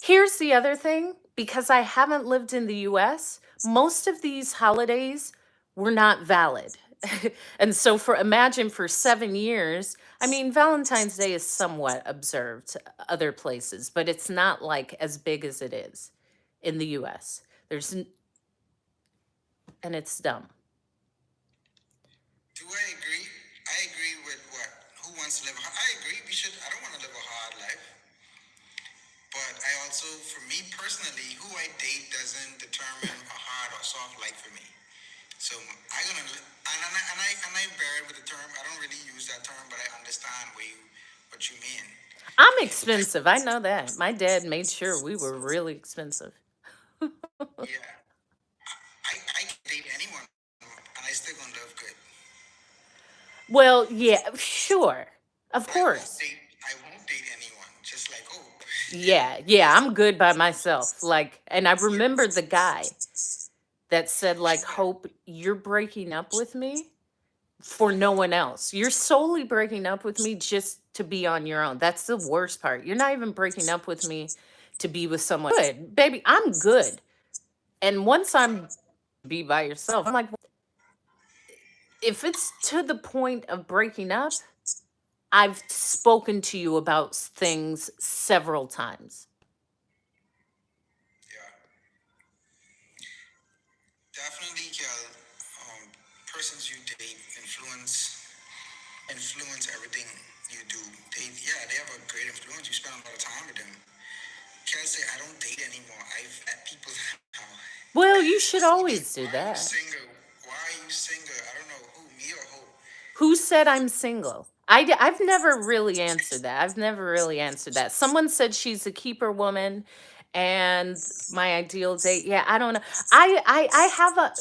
here's the other thing, because I haven't lived in the US, most of these holidays were not valid. And so imagine for 7 years, I mean Valentine's Day is somewhat observed other places, but it's not like as big as it is in the US. And it's dumb. Do I agree? I agree with what? Who wants to live? I agree. We should. I don't want to live a hard life, but I also, for me personally, who I date doesn't determine a hard or soft life for me. So I'm gonna, and I bear it with the term. I don't really use that term, but I understand what you mean. I'm And I, expensive. I know that. My dad made sure we were really expensive. yeah, I can date anyone, and I still gonna live good. Well, yeah, sure. Of But course. I won't date anyone. Just like oh, Yeah, yeah, I'm good by myself. Like, and I remember yeah, the guy that said, like, Hope, you're breaking up with me for no one else. You're solely breaking up with me just to be on your own. That's the worst part. You're not even breaking up with me to be with someone good. Baby, I'm good. And once I'm be by yourself, I'm like, if it's to the point of breaking up, I've spoken to you about things several times. yeah. Definitely, persons you date influence everything you do. They have a great influence. You spend a lot of time with them. Can't say I don't date anymore. I've met people now. Well, you should Why always do are you that. single? Why are you single? I don't know who, me or who. Who said I'm single? I've never really answered that. I've never really answered that. Someone said she's a keeper woman and my ideal date. Yeah, I don't know. I have a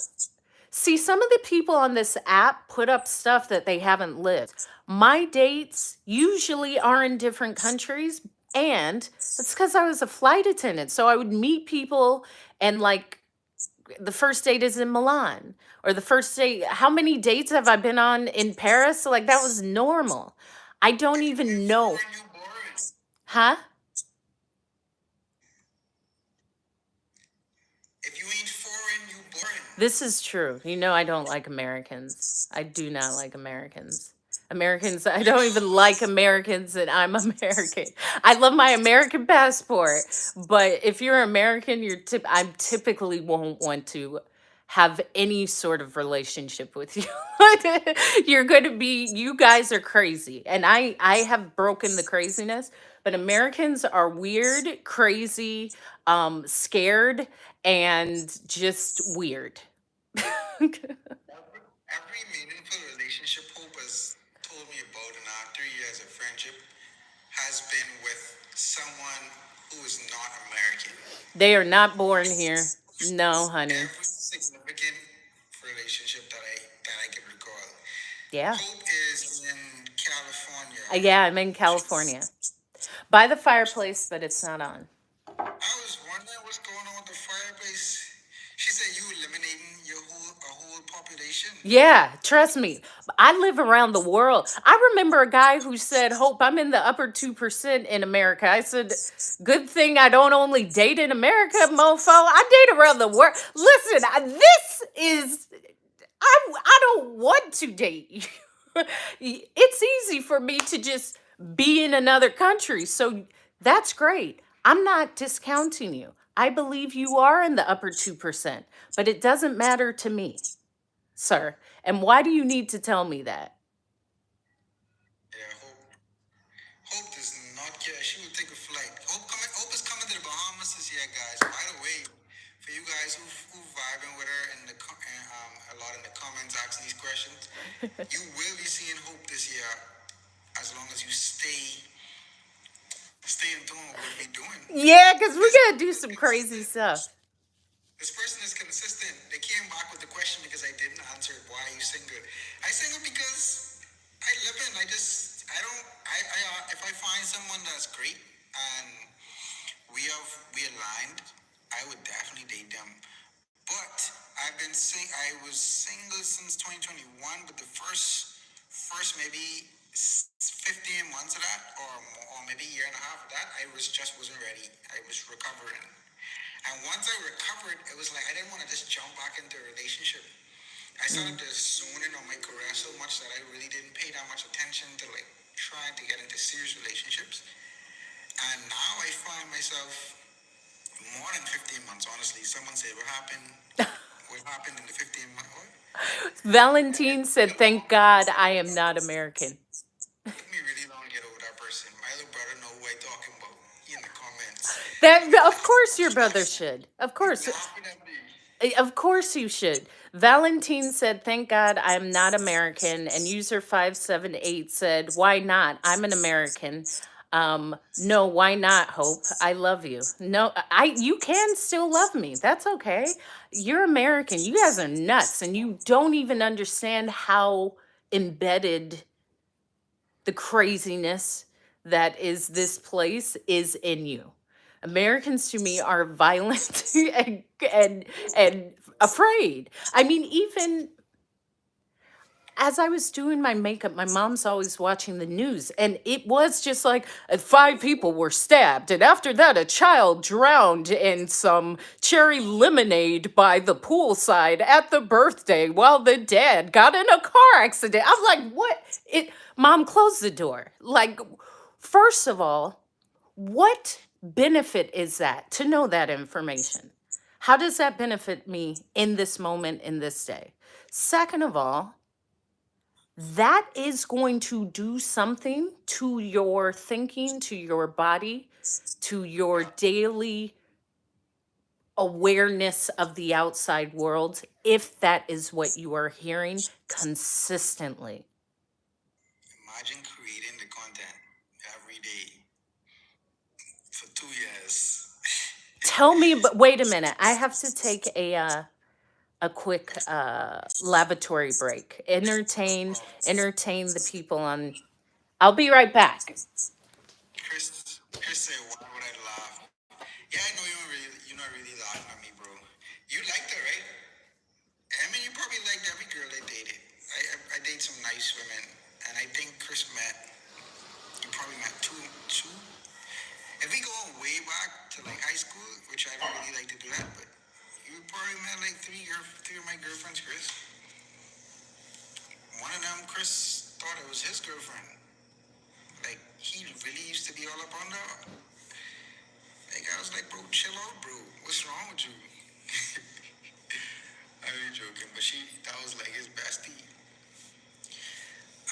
see some of the people on this app put up stuff that they haven't lived. My dates usually are in different countries, and it's because I was a flight attendant. So I would meet people, and like the first date is in Milan, or the first date, how many dates have I been on in Paris? Like that was normal. I don't If you even ain't know. foreign, you boring. Huh? If you ain't foreign, you boring. This is true. You know, I don't like Americans. I do not like Americans. Americans, I don't even like Americans, and I'm American. I love my American passport, but if you're American, I typically won't want to have any sort of relationship with you. You guys are crazy. And I have broken the craziness, but Americans are weird, crazy, scared, and just weird. Every meaningful relationship Hope has told me about in our 3 years of friendship has been with someone who is not American. They are not born here. No, honey. Every significant relationship that I can recall. Yeah. Hope is in California. Yeah, I'm in California. By the fireplace, but it's not on. I was wondering what's going on with the fireplace. She said you eliminating a whole population. Yeah, trust me. I live around the world. I remember a guy who said, Hope, I'm in the upper 2% in America. I said, good thing I don't only date in America, mofo. I date around the world. Listen, this is, I don't want to date you. It's easy for me to just be in another country. So that's great. I'm not discounting you. I believe you are in the upper 2%, but it doesn't matter to me, sir. And why do you need to tell me that? Yeah, Hope does not care. She will take a flight. Hope is coming to the Bahamas this year, guys. By the way, for you guys who vibing with her in a lot in the comments asking these questions, you will be seeing Hope this year as long as you stay in tune with what we're doing. Yeah, because we're going to do some crazy stuff. This person is consistent. They came back with the question because I didn't answer it. Why are you single? I single because I live in. I don't. If I find someone that's great and we aligned, I would definitely date them. But I was single since 2021, but the first maybe 15 months of that, or maybe a year and a half of that, I wasn't ready. I was recovering. And once I recovered, it was like I didn't want to just jump back into a relationship. I started to zone in on my career so much that I really didn't pay that much attention to like trying to get into serious relationships. And now I find myself more than 15 months, honestly. Someone said, what happened? What happened in the 15 months? What? Valentine said, thank God I am not American. It took me really long to get over that person. My little brother know who I talking about. He in the comments. Of course your brother should. Of course. Laughing at me. Of course you should. Valentine said, thank God I'm not American. And user 578 said, why not? I'm an American. No, why not, Hope? I love you. No, you can still love me. That's okay. You're American. You guys are nuts, and you don't even understand how embedded the craziness that is this place is in you. Americans to me are violent and afraid. I mean, even as I was doing my makeup, my mom's always watching the news, and it was just like 5 people were stabbed, and after that, a child drowned in some cherry lemonade by the poolside at the birthday while the dad got in a car accident. I'm like, what? Mom, close the door. Like, first of all, what benefit is that to know that information? How does that benefit me in this moment, in this day? Second of all, that is going to do something to your thinking, to your body, to your daily awareness of the outside world, if that is what you are hearing consistently. Imagine creating the content every day for 2 years. Tell me, but wait a minute. I have to take a quick lavatory break. Entertain the people on. I'll be right back. Chris said, why would I laugh? Yeah, I know you're not really laughing at me, bro. You liked her, right? I mean, you probably liked every girl I dated. I date some nice women, and I think you probably met two. If we go way back to like high school, which I don't really like to do that, but you probably met like three of my girlfriends, Chris. One of them, Chris thought it was his girlfriend. Like, he really used to be all up on her. Like, I was like, bro, chill out, bro. What's wrong with you? I'm only joking, but that was like his bestie.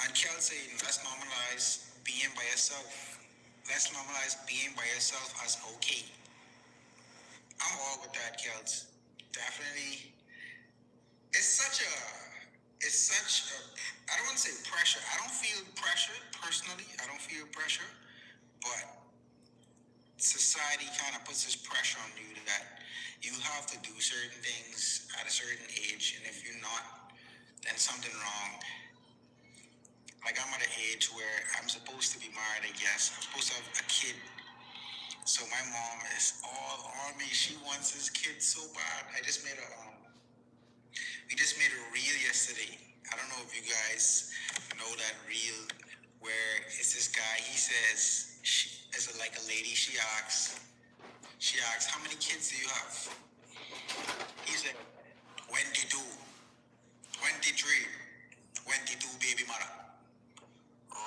And Kel saying, let's normalize being by yourself. Let's normalize being by yourself as okay. I'm all with that, Kels. Definitely. It's such a, it's such a, I don't want to say pressure. I don't feel pressure personally. I don't feel pressure, but society kind of puts this pressure on you that you have to do certain things at a certain age, and if you're not, then something wrong. Like I'm at an age where I'm supposed to be married, I guess. I'm supposed to have a kid. So my mom is all on me. She wants this kid so bad. We just made a reel yesterday. I don't know if you guys know that reel where it's this guy. He says, it's like a lady. She asks, how many kids do you have? He said, 22, 23, 22 baby mother.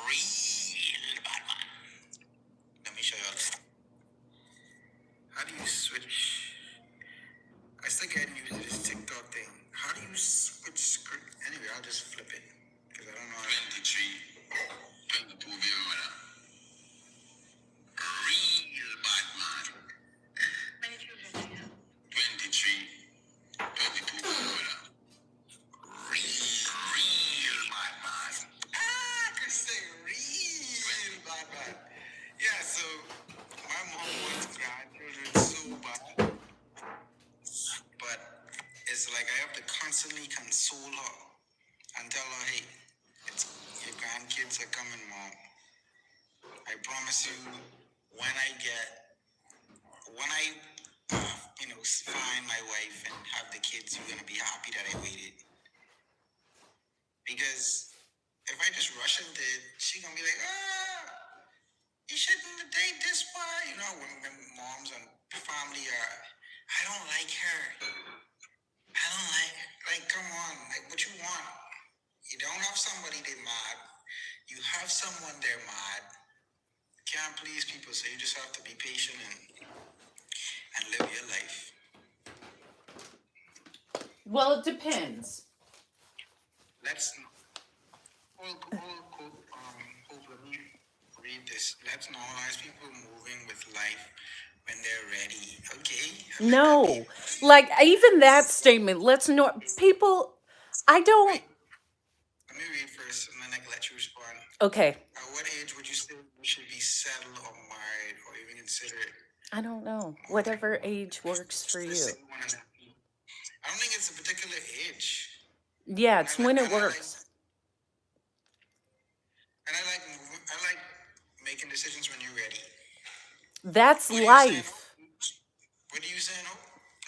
Real bad man. Let me show you all. How do you switch? I still getting used to this TikTok thing. How do you switch screen? Anyway, I'll just flip it because I don't know. 23, 22 baby mother. Real bad man. 23, 22 baby mother. Real bad man. I could say real bad man. Yeah, so my mom wants grandchildren so bad, but it's like I have to constantly console her and tell her, hey, it's your grandkids are coming, mom. I promise you, when I find my wife and have the kids, you're gonna be happy that I waited. Because if I just rush into it, she gonna be like, you shouldn't date this boy. You know, when moms and family are, I don't like her. I don't like, come on, like what you want? You don't have somebody they're mad. You have someone they're mad. Can't please people, so you just have to be patient and live your life. Well, it depends. Let's hope let me read this. Let's normalize people moving with life when they're ready. Okay. No, like even that statement, let's not people, I don't, Wait, let me read first and then I can let you respond. okay, At what age would you say you should be settled or married or even considered? I don't know. Whatever age works for Let's say you. you want to. I don't think it's a particular age. Yeah, And it's when it I like works. I like making decisions when you're ready. That's What are you saying? life. What are you saying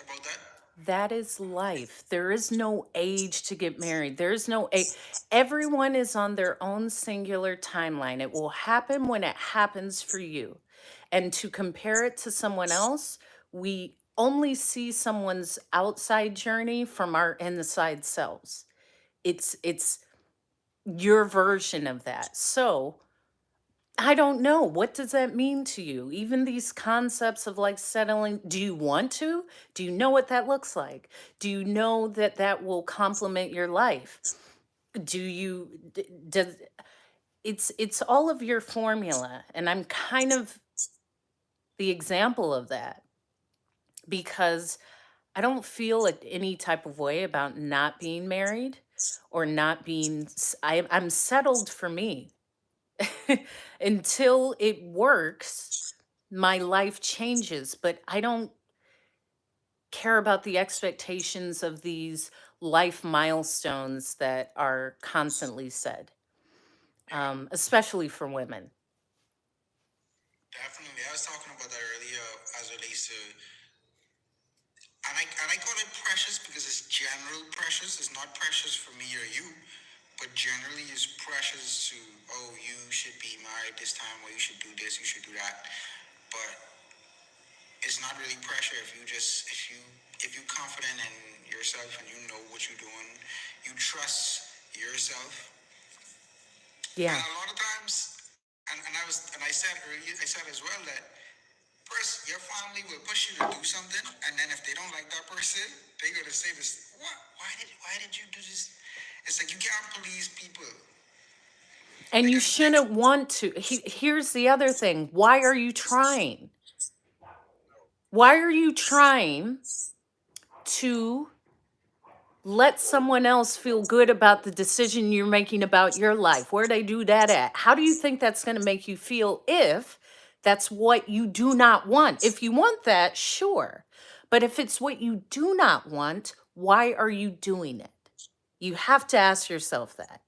about that? That is life. There is no age to get married. There is no age. Everyone is on their own singular timeline. It will happen when it happens for you. And to compare it to someone else, we only see someone's outside journey from our inside selves. It's your version of that. So, I don't know. What does that mean to you? Even these concepts of like settling, do you want to? Do you know what that looks like? Do you know that that will complement your life? Do you does it's all of your formula, and I'm kind of the example of that because I don't feel any type of way about not being married or not being I'm settled for me. Until it works, my life changes, but I don't care about the expectations of these life milestones that are constantly said, especially for women. Definitely. I was talking about that earlier as it relates to, and I call it precious because it's general precious. It's not precious for me or you, but generally it's precious to, oh, you should be married this time, or you should do this, you should do that. But it's not really pressure if you're confident in yourself and you know what you're doing, you trust yourself. And Yeah. a lot of times, and I said earlier, I said as well that your family will push you to do something, and then if they don't like that person, they're gonna say this. What? Why did you do this? It's like you can't please people. And They're you gonna say, shouldn't want to. Here's the other thing. Why are you trying? Why are you trying to let someone else feel good about the decision you're making about your life? Where they do that at? How do you think that's going to make you feel if that's what you do not want? If you want that, sure. But if it's what you do not want, why are you doing it? You have to ask yourself that.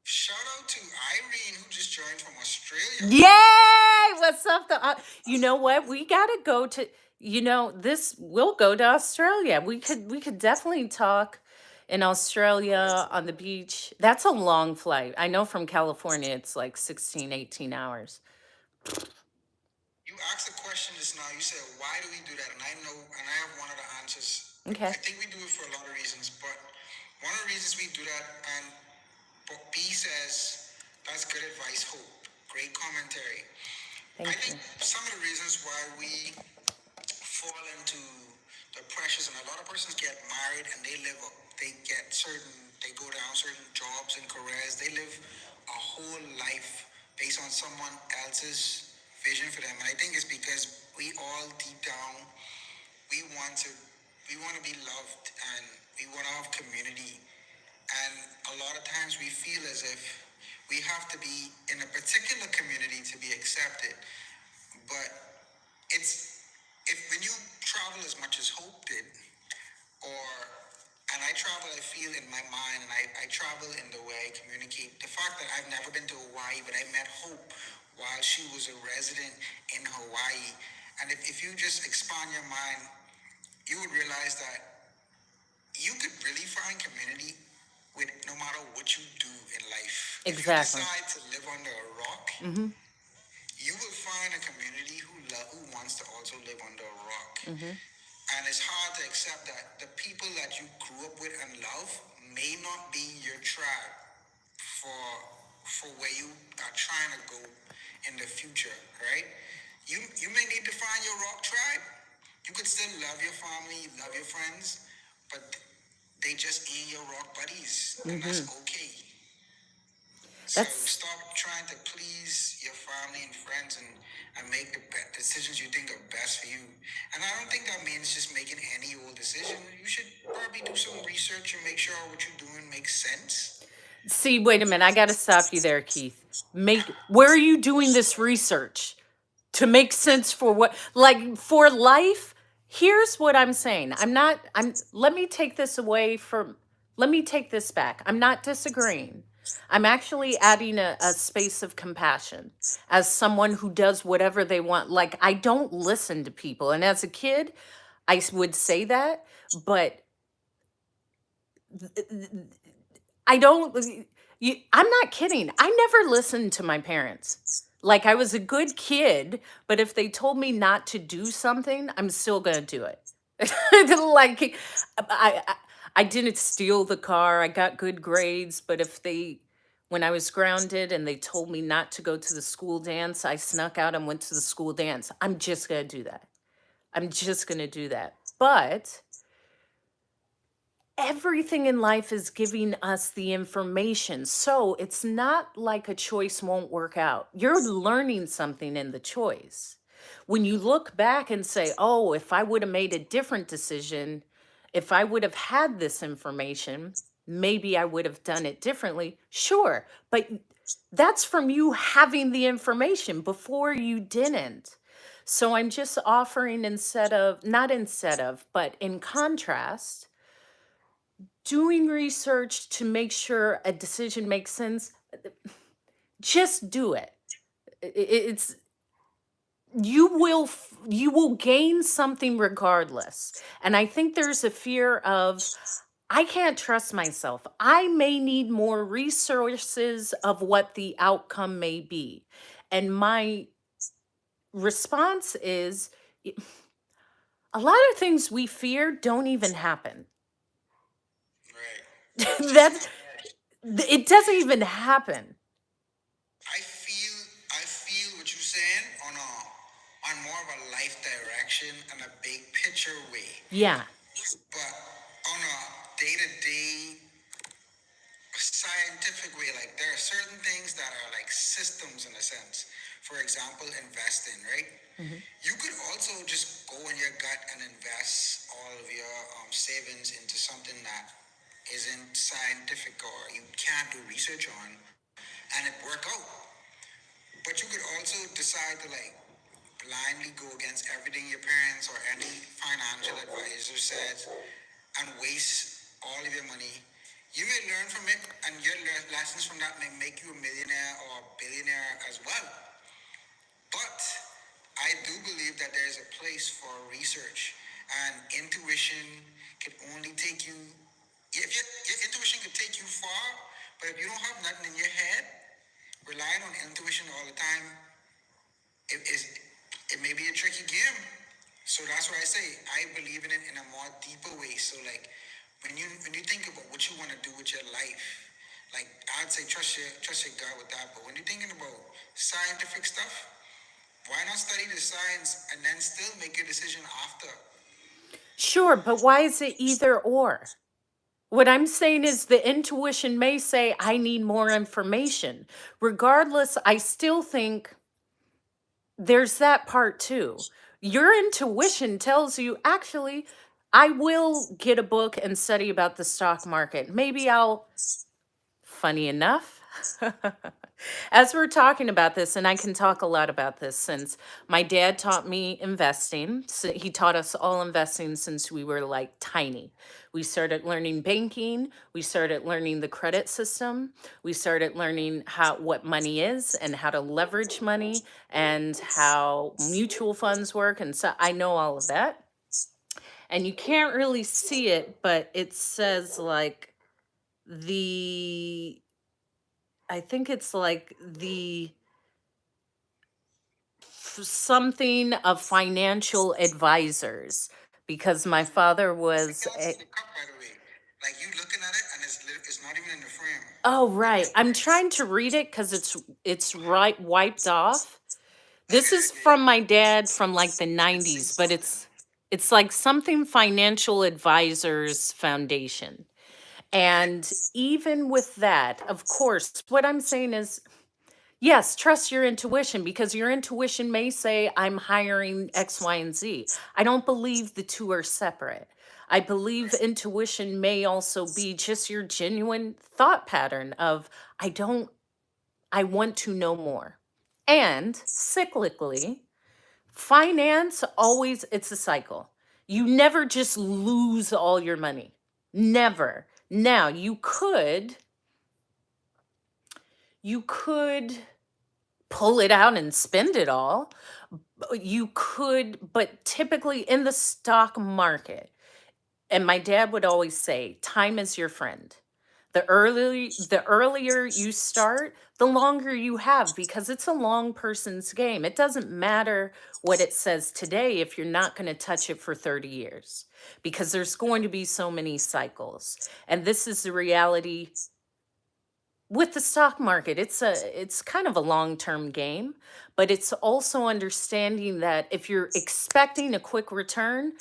shout out to Irene who just joined from Australia. Yay! What's up? You know what? We gotta go to. This. We'll go to Australia. We could definitely talk in Australia on the beach. That's a long flight. I know from California it's like 16, 18 hours. You asked a question just now. You said, why do we do that? And I know, and I have one of the answers. Okay. I think we do it for a lot of reasons, but one of the reasons we do that, and B says, that's good advice, Hope. Great commentary. I Thank think you. some of the reasons why we fall into the pressures, and a lot of persons get married and they go down certain jobs and careers. They live a whole life based on someone else's vision for them. And I think it's because we all deep down, we want to, we want to be loved and we want to have community. And a lot of times we feel as if we have to be in a particular community to be accepted. But it's if when you travel as much as Hope did, or and I travel, I feel in my mind, and I travel in the way I communicate. The fact that I've never been to Hawaii, but I met Hope while she was a resident in Hawaii. And if you just expand your mind, you would realize that you could really find community with no matter what you do in life. If you Exactly. decide to live under a rock, Mm-hmm. you will find a community who wants to also live under a rock. Mm-hmm. And it's hard to accept that the people that you grew up with and love may not be your tribe for where you are trying to go in the future, right? You may need to find your rock tribe. You could still love your family, love your friends, but they just ain't your rock buddies, and that's Mm-hmm. okay. So That's stop trying to please your family and friends and make the decisions you think are best for you. And I don't think that means just making any old decision. You should probably do some research and make sure what you're doing makes sense. See, wait a minute. I got to stop you there, Keith. Where are you doing this research to make sense for what? Like for life? Here's what I'm saying. Let me take this away from, let me take this back. I'm not disagreeing. I'm actually adding a space of compassion as someone who does whatever they want. Like, I don't listen to people. And as a kid, would say that, but I don't. I'm not kidding. I never listened to my parents. Like I was a good kid, but if they told me not to do something, I'm still gonna do it. Like I, I, I didn't steal the car. I got good grades, but when I was grounded and they told me not to go to the school dance, I snuck out and went to the school dance. I'm just gonna do that. I'm just gonna do that. But everything in life is giving us the information. So it's not like a choice won't work out. You're learning something in the choice. When you look back and say, oh, if I would have made a different decision, if I would have had this information, maybe I would have done it differently. Sure. But that's from you having the information before you didn't. So I'm just offering but in contrast, doing research to make sure a decision makes sense. Just do it. It's you will gain something regardless. And I think there's a fear of, I can't trust myself. I may need more resources of what the outcome may be. And my response is, a lot of things we fear don't even happen. Right. That's It doesn't even happen. I feel direction and a big picture way. Yeah. But on a day to day scientific way, like there are certain things that are like systems in a sense. For example, investing, right? Hmm. You could also just go in your gut and invest all of your savings into something that isn't scientific or you can't do research on and it work out. But you could also decide to like blindly go against everything your parents or any financial advisor says and waste all of your money. You may learn from it, and your lessons from that may make you a millionaire or a billionaire as well. But I do believe that there is a place for research, and intuition can only take you. If your intuition can take you far, but if you don't have nothing in your head, relying on intuition all the time, it may be a tricky game. So that's why I say I believe in it in a more deeper way. So like when you think about what you want to do with your life, like I'd say trust your God with that. But when you're thinking about scientific stuff, why not study the science and then still make your decision after? Sure, but why is it either or? What I'm saying is the intuition may say, I need more information. Regardless, I still think there's that part too. Your intuition tells you, actually, I will get a book and study about the stock market. Maybe I'll, funny enough, as we're talking about this, and I can talk a lot about this since my dad taught me investing. So he taught us all investing since we were like tiny. We started learning banking, we started learning the credit system, we started learning how what money is and how to leverage money and how mutual funds work. And so I know all of that. And you can't really see it, but it says like the I think it's like the something of financial advisors because my father I was can't see the cup by the way. Like you looking at it and it's not even in the frame. oh right, I'm trying to read it because it's right wiped off. This is Okay, from my dad from like the 90s, but it's like something financial advisors foundation. And even with that, of course, what I'm saying is yes, trust your intuition because your intuition may say, I'm hiring X, Y, and Z. I don't believe the two are separate. I believe intuition may also be just your genuine thought pattern of, I don't, I want to know more. And cyclically, finance always, it's a cycle. You never just lose all your money. Never. Now, you could pull it out and spend it all. You could, but typically in the stock market, and my dad would always say, time is your friend. The earlier you start, the longer you have because it's a long person's game. It doesn't matter what it says today if you're not going to touch it for 30 years because there's going to be so many cycles. And this is the reality with the stock market. It's kind of a long-term game, but it's also understanding that if you're expecting a quick return,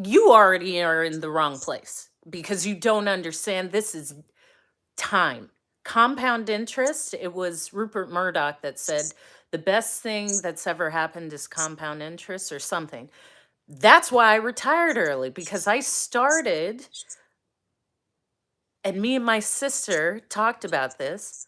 you already are in the wrong place because you don't understand this is time. Compound interest, it was Rupert Murdoch that said the best thing that's ever happened is compound interest or something. That's why I retired early because I started, and me and my sister talked about this.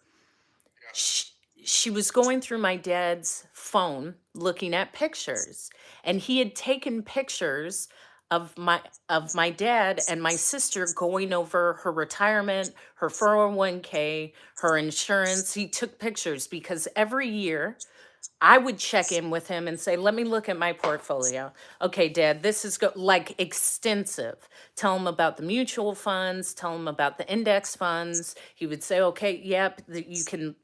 she, she was going through my dad's phone looking at pictures, and he had taken pictures of my dad and my sister going over her retirement, her 401k, her insurance. He took pictures because every year I would check in with him and say, let me look at my portfolio. Okay, Dad, this is like extensive. Tell him about the mutual funds, tell him about the index funds. He would say, okay, yep, you can,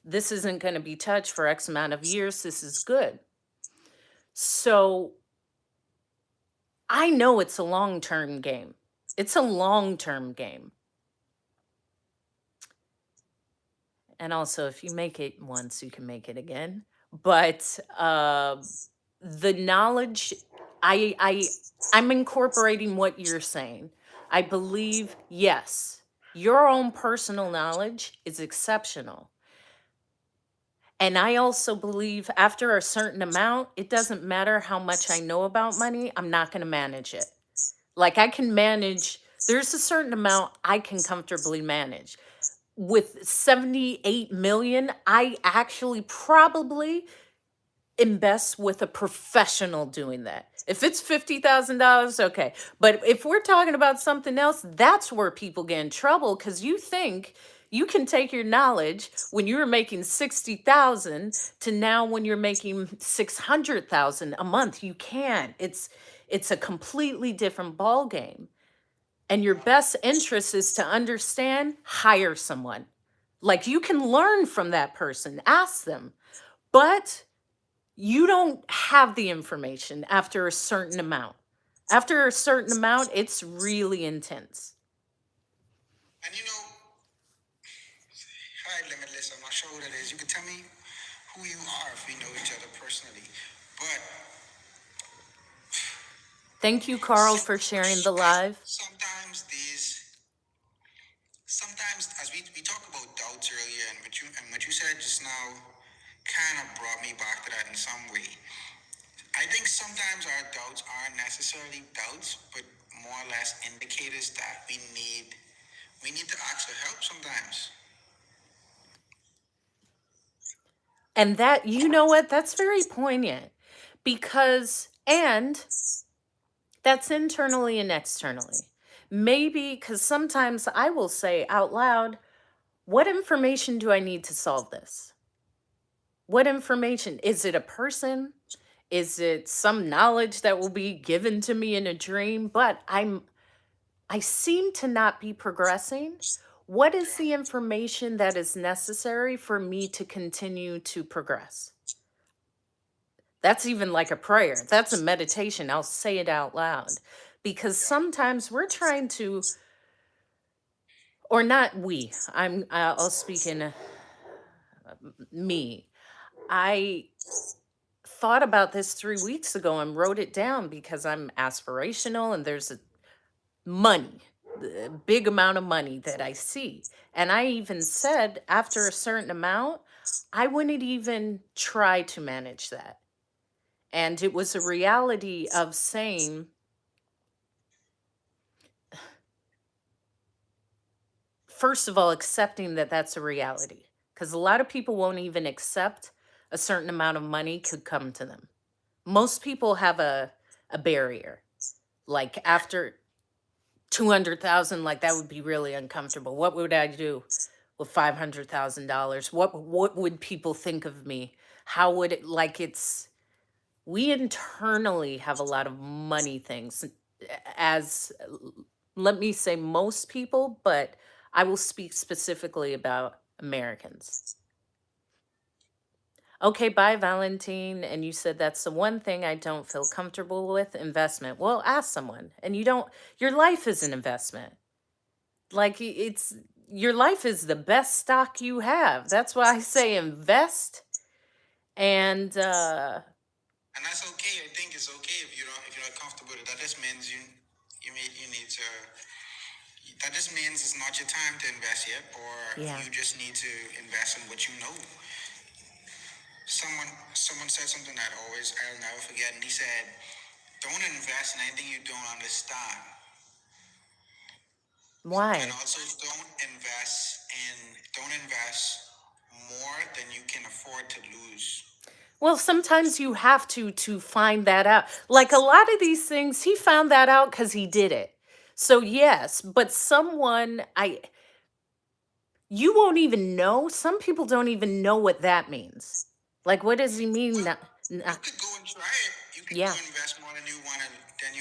this isn't going to be touched for X amount of years. This is good. So I know it's a long term game. It's a long term game. And also, if you make it once, you can make it again. But the knowledge, I'm incorporating what you're saying. I believe, yes, your own personal knowledge is exceptional. And I also believe after a certain amount, it doesn't matter how much I know about money, I'm not going to manage it. Like I can manage, there's a certain amount I can comfortably manage. With 78 million, I actually probably invest with a professional doing that. If it's $50,000, okay. But if we're talking about something else, that's where people get in trouble because you think you can take your knowledge when you were making 60,000 to now when you're making 600,000 a month. You can't. It's a completely different ball game. And your best interest is to understand, hire someone. Like you can learn from that person, ask them. But you don't have the information after a certain amount. After a certain amount, it's really intense. And hi, Limitless. I'm not sure who that is. You can tell me who you are if we know each other personally. But Thank you, Carl, for sharing the live. sometimes as we talked about doubts earlier, and what you said just now kind of brought me back to that in some way. I think sometimes our doubts aren't necessarily doubts, but more or less indicators that we need to ask for help sometimes. And that, you know what? That's very poignant because, and that's internally and externally. Maybe because sometimes I will say out loud, what information do I need to solve this? What information? Is it a person? Is it some knowledge that will be given to me in a dream? But I seem to not be progressing. What is the information that is necessary for me to continue to progress? That's even like a prayer. That's a meditation. I'll say it out loud because sometimes we're trying to, or not we. I'll speak in me. I thought about this 3 weeks ago and wrote it down because I'm aspirational and there's a money, a big amount of money that I see. And I even said after a certain amount, I wouldn't even try to manage that. And it was a reality of saying, first of all, accepting that that's a reality. Because a lot of people won't even accept a certain amount of money could come to them. Most people have a barrier. Like after 200,000, like that would be really uncomfortable. What would I do with $500,000? What would people think of me? How would it, like it's, we internally have a lot of money things as, let me say most people, but I will speak specifically about Americans. Okay, bye, Valentine. And you said that's the one thing I don't feel comfortable with, investment. Well, ask someone. And you don't, your life is an investment. Like it's, your life is the best stock you have. That's why I say invest. And And that's okay. I think it's okay if you're not comfortable with it. That just means you need to. That just means it's not your time to invest yet, or yeah. you just need to invest in what you know. Someone said something that I'll never forget, and he said, "Don't invest in anything you don't understand, and Why? also don't invest more than you can afford to lose." Well, sometimes you have to find that out. Like a lot of these things, he found that out because he did it. So yes, but someone you won't even know. Some people don't even know what that means. Like, what does he mean? Well, N- you could go and try it. You could go yeah. invest more than you're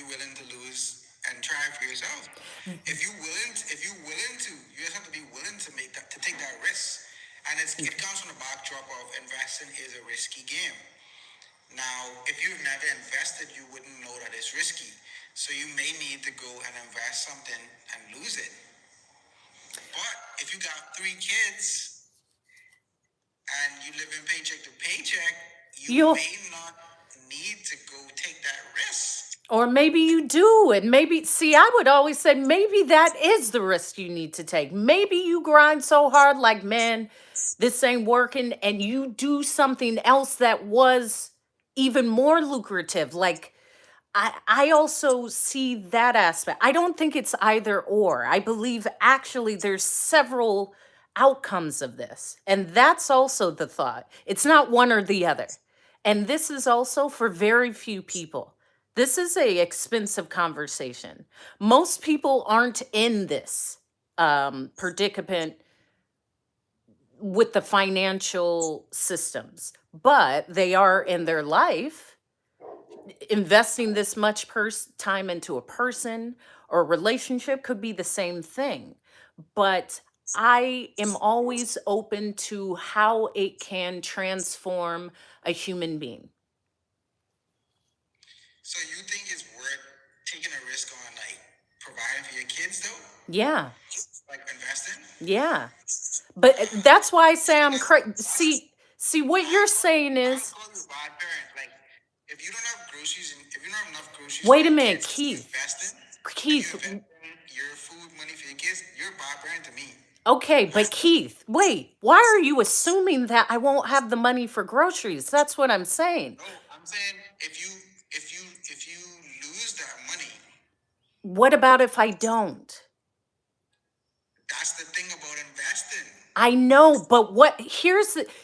willing to lose, and try it for yourself. You just have to be willing to take that risk. And it comes from the backdrop of investing is a risky game. Now, if you've never invested, you wouldn't know that it's risky. So you may need to go and invest something and lose it. But if you got 3 kids and you live in paycheck to paycheck, you You'll may not need to Or maybe you do. And maybe, see, I would always say maybe that is the risk you need to take. Maybe you grind so hard, like, man, this ain't working, and you do something else that was even more lucrative. Like, I also see that aspect. I don't think it's either or. I believe actually there's several outcomes of this. And that's also the thought. It's not one or the other. And this is also for very few people. This is a expensive conversation. Most people aren't in this predicament with the financial systems, but they are in their life investing this much time into a person or a relationship could be the same thing. But I am always open to how it can transform a human being. So you think it's worth taking a risk on like providing for your kids though? Yeah, Like investing? yeah. But that's why I say I'm crazy. Honestly, See what you're saying I is, don't call you a bad parent. Like, if you don't have groceries, and if you don't have enough groceries for wait a your minute, kids to Keith. invest in, and you Keith, invest in your food money for your kids, you're a bad parent to me. okay, but Keith, wait, why are you assuming that I won't have the money for groceries? That's what I'm saying. No, I'm saying if you lose that money, What about if I don't? that's the thing about investing. I know, but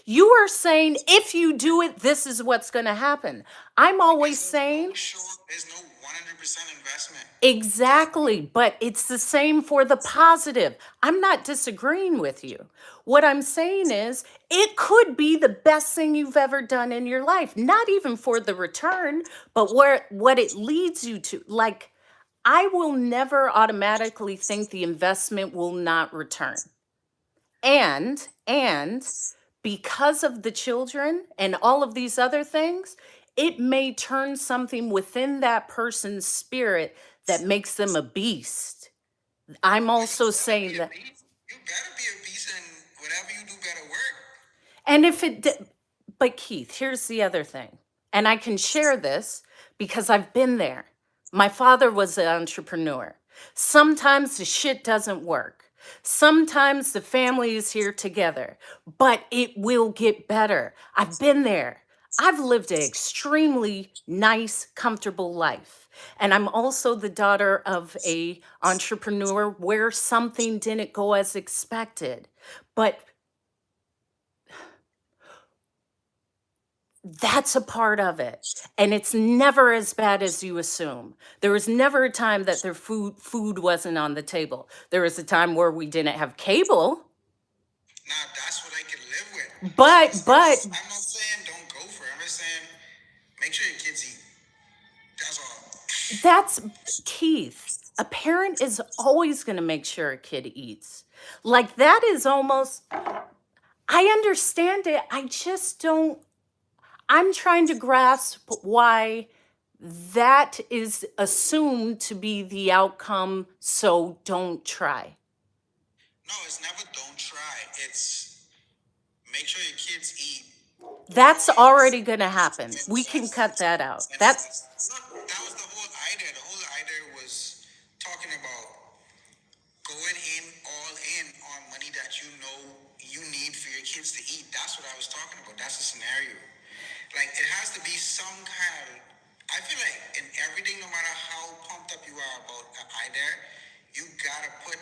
you are saying if you do it, this is what's going to happen. I'm always saying There's no 100% investment. exactly, but it's the same for the positive. I'm not disagreeing with you. What I'm saying is it could be the best thing you've ever done in your life, not even for the return, but what it leads you to. Like, I will never automatically think the investment will not return. And because of the children and all of these other things, it may turn something within that person's spirit that makes them a beast. I'm also saying that. You better be a beast, and whatever you do better work. And if but Keith, here's the other thing. And I can share this because I've been there. My father was an entrepreneur. Sometimes the shit doesn't work. Sometimes the family is here together, but it will get better. I've been there. I've lived an extremely nice, comfortable life. And I'm also the daughter of a entrepreneur where something didn't go as expected. But that's a part of it. And it's never as bad as you assume. There was never a time that their food wasn't on the table. There was a time where we didn't have cable. Now that's what I can live with. But I'm not saying don't go for it. I'm just saying make sure your kids eat. That's all. that's Keith. A parent is always going to make sure a kid eats. Like, that is almost, I understand it. I just don't, I'm trying to grasp why that is assumed to be the outcome, so don't try. No, it's never don't try. It's make sure your kids eat. That's already going to happen. We can cut that out. That's That was the whole idea. The whole idea was talking about going in all in on money that you know you need for your kids to eat. That's what I was talking about. That's the scenario. Like, it has to be some kind of. I feel like in everything, no matter how pumped up you are about an idea, you gotta put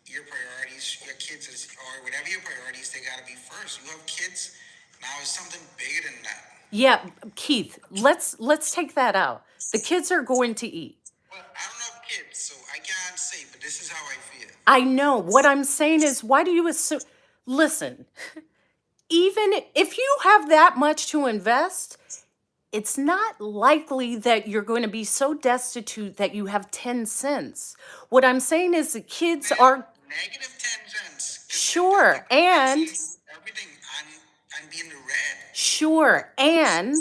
your priorities, your kids, or whatever your priorities, they gotta be first. You have kids, now it's something bigger than that. Yeah, Keith, let's take that out. The kids are going to eat. Well, I don't have kids, so I can't say, but this is how I feel. I know. What I'm saying is, why do you assume? Listen, even if you have that much to invest, it's not likely that you're going to be so destitute that you have 10 cents. What I'm saying is the kids are Negative 10 cents. sure, and Everything and be in the red. sure, and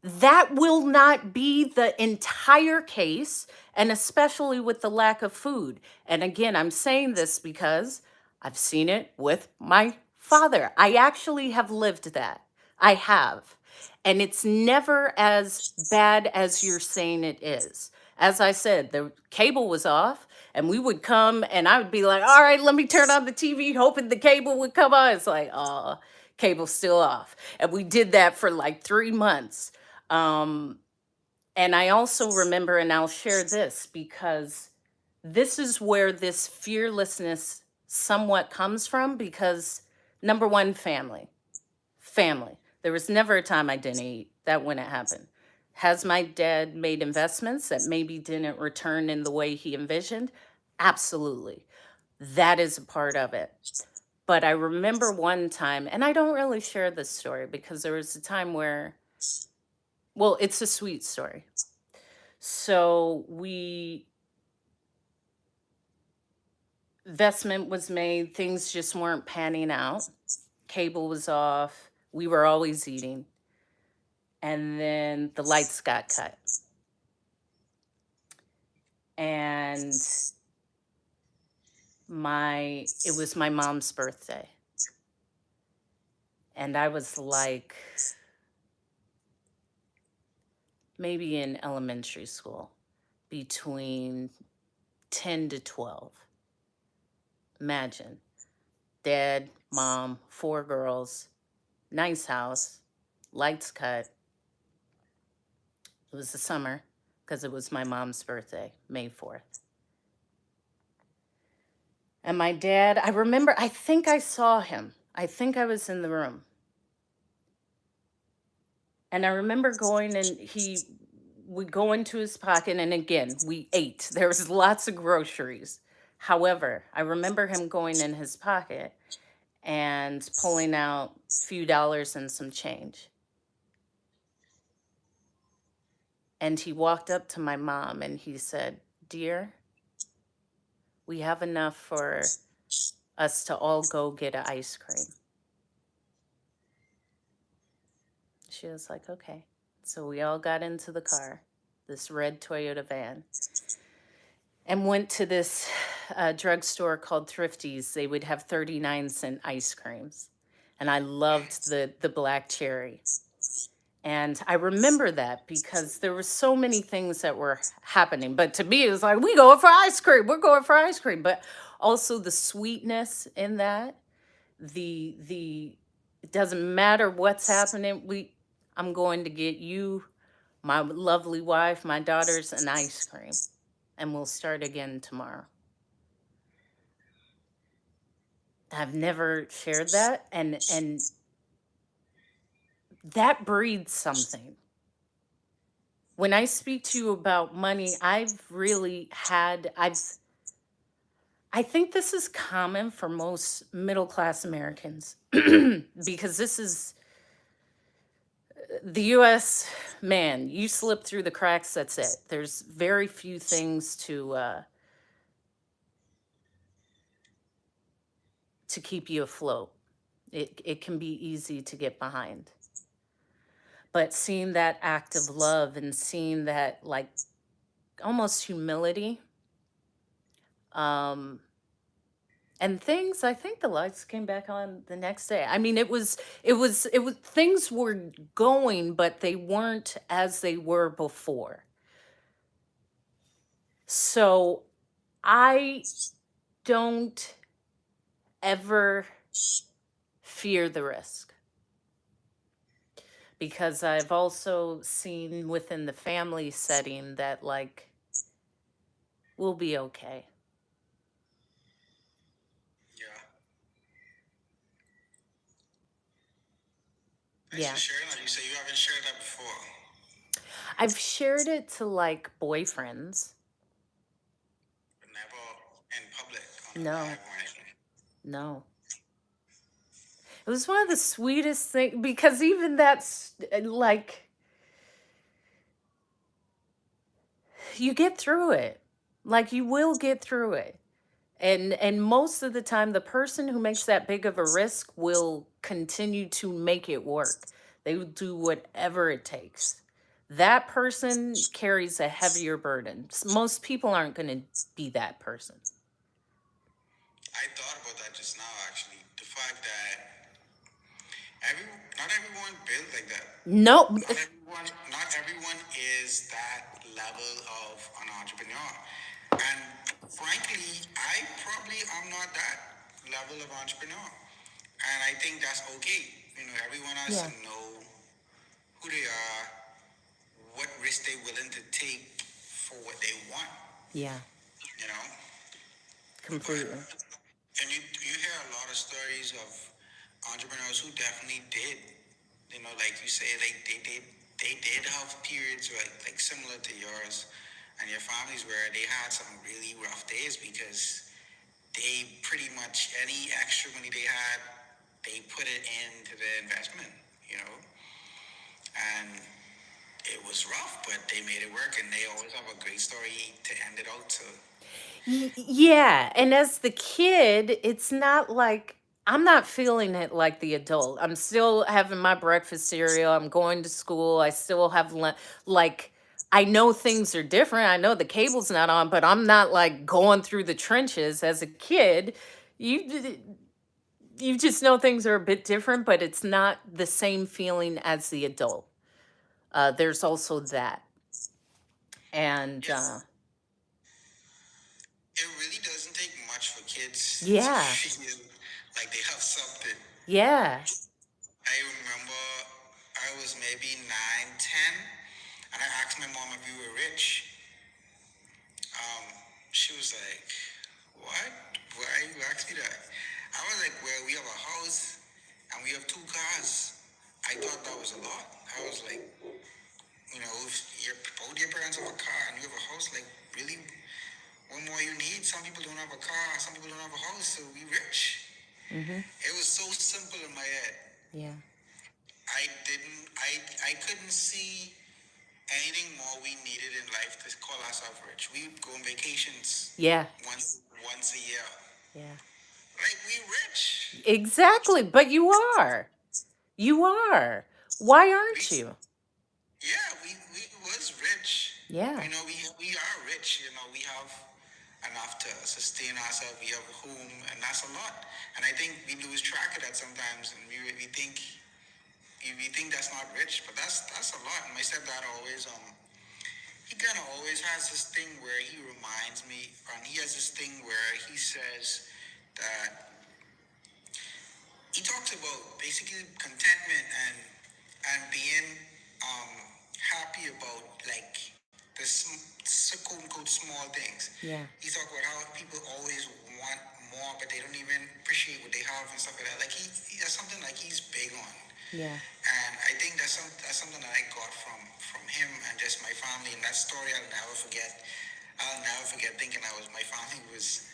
that will not be the entire case, and especially with the lack of food. And again, I'm saying this because I've seen it with my father. I actually have lived that. I have. And it's never as bad as you're saying it is. As I said, the cable was off, and we would come, and I would be like, all right, let me turn on the TV, hoping the cable would come on. It's like, oh, cable's still off. And we did that for like 3 months. Um, and I also remember, and I'll share this because this is where this fearlessness somewhat comes from, because number one, family. There was never a time I didn't eat. That wouldn't happen. Has my dad made investments that maybe didn't return in the way he envisioned? Absolutely. That is a part of it. But I remember one time, and I don't really share this story because there was a time where, well, it's a sweet story. So investment was made, things just weren't panning out. Cable was off. We were always eating. And then the lights got cut. And it was my mom's birthday. And I was like maybe in elementary school, between 10 to 12. Imagine, dad, mom, 4 girls, nice house, lights cut. It was the summer because it was my mom's birthday, May 4th. And my dad, I remember, I think I saw him. I think I was in the room. And I remember going, and he would go into his pocket, and again, we ate. There was lots of groceries. However, I remember him going in his pocket and pulling out a few dollars and some change. And he walked up to my mom and he said, "Dear, we have enough for us to all go get an ice cream." She was like, "Okay." So we all got into the car, this red Toyota van, and went to this drugstore called Thrifty's. They would have 39-cent ice creams. And I loved the black cherry. And I remember that because there were so many things that were happening. But to me, it was like, we going for ice cream. We're going for ice cream. But also the sweetness in that, it doesn't matter what's happening. I'm going to get you, my lovely wife, my daughters, an ice cream. And we'll start again tomorrow. I've never shared that. And that breeds something. When I speak to you about money, I think this is common for most middle class Americans because this is the US, man, you slip through the cracks, that's it. There's very few things to keep you afloat. It can be easy to get behind. But seeing that act of love and seeing that like almost humility, and things, I think the lights came back on the next day. I mean, it was things were going, but they weren't as they were before. So I don't ever fear the risk, because I've also seen within the family setting that like we'll be okay. Yeah. Thanks Yeah. for sharing that. You say you haven't shared that before. I've shared it to like boyfriends. But never in public on a No, live or anything. no. It was one of the sweetest things because even that's like you get through it. Like you will get through it. And most of the time the person who makes that big of a risk will continue to make it work. They will do whatever it takes. That person carries a heavier burden. Most people aren't going to be that person. I thought about that just now, actually. The fact that not everyone built like that. No, Not everyone not everyone is that level of an entrepreneur. And frankly, I probably am not that level of entrepreneur. And I think that's okay. Everyone has to Yeah. know who they are, what risk they're willing to take for what they want, Yeah. you know? But Completely. and you hear a lot of stories of entrepreneurs who definitely did, like you say, they did have periods like similar to yours and your families where they had some really rough days because they pretty much any extra money they had, they put it into the investment, you know, and it was rough, but they made it work, and they always have a great story to end it out. So Yeah, and as the kid, it's not like I'm not feeling it like the adult. I'm still having my breakfast cereal. I'm going to school. I still have like I know things are different. I know the cable's not on, but I'm not like going through the trenches as a kid. You you just know things are a bit different, but it's not the same feeling as the adult. There's also that. And yes, it really doesn't take much for kids to yeah, feel like they have something. yeah, I remember I was maybe 9, 10, and I asked my mom if we were rich. Um, she was like, "What? Why you ask me that?" I was like, "Well, we have a house and we have 2 cars." I thought that was a lot. I was like, if both your parents have a car and you have a house, like really, what more you need? Some people don't have a car, some people don't have a house, so we rich. mm-hmm, It was so simple in my head. yeah, I couldn't see anything more we needed in life to call ourselves rich. We would go on vacations yeah, once a year. yeah. Like we rich. Exactly, but you are. You are. Why We aren't you? yeah, we was rich. Yeah. We are rich. We have enough to sustain ourselves. We have a home, and that's a lot. And I think we lose track of that sometimes, and we think that's not rich, but that's a lot. And my stepdad always he kind of always has this thing where he reminds me, and he has this thing where he says that he talks about basically contentment and being um, happy about like the quote unquote small things. Yeah. He talks about how people always want more, but they don't even appreciate what they have and stuff like that. Like that's something like he's big on. Yeah. And I think that's something that I got from him and just my family. And that story I'll never forget. I'll never forget thinking my family was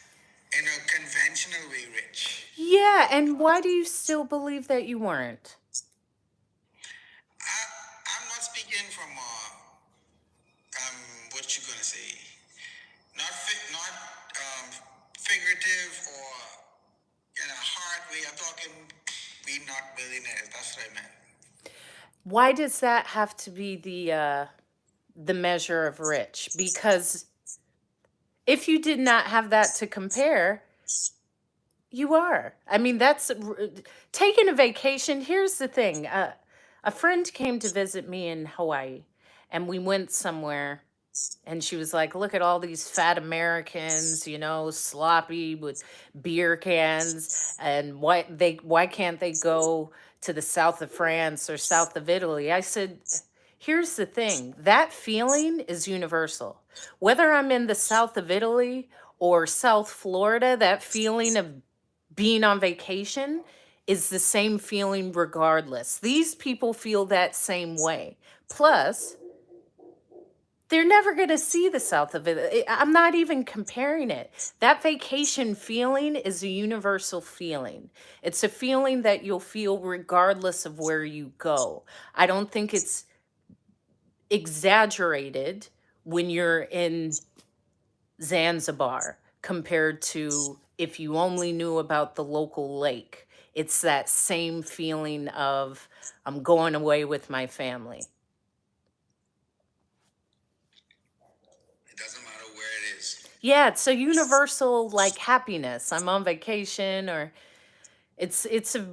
in a conventional way rich. Yeah, and why do you still believe that you weren't? I'm not speaking from what you gonna say, not figurative or in a hard way. I'm talking we not billionaires. That's what I meant. Why does that have to be the measure of rich? Because if you did not have that to compare, you are. I mean, taking a vacation. Here's the thing. A friend came to visit me in Hawaii, and we went somewhere. And she was like, "Look at all these fat Americans, sloppy with beer cans, and why can't they go to the south of France or south of Italy?" I said, "Here's the thing. That feeling is universal. Whether I'm in the south of Italy or South Florida, that feeling of being on vacation is the same feeling regardless. These people feel that same way. Plus, they're never going to see the south of it. I'm not even comparing it. That vacation feeling is a universal feeling. It's a feeling that you'll feel regardless of where you go. I don't think it's exaggerated when you're in Zanzibar compared to if you only knew about the local lake. It's that same feeling of I'm going away with my family. It doesn't matter where it is. Yeah, it's a universal like happiness. I'm on vacation or it's a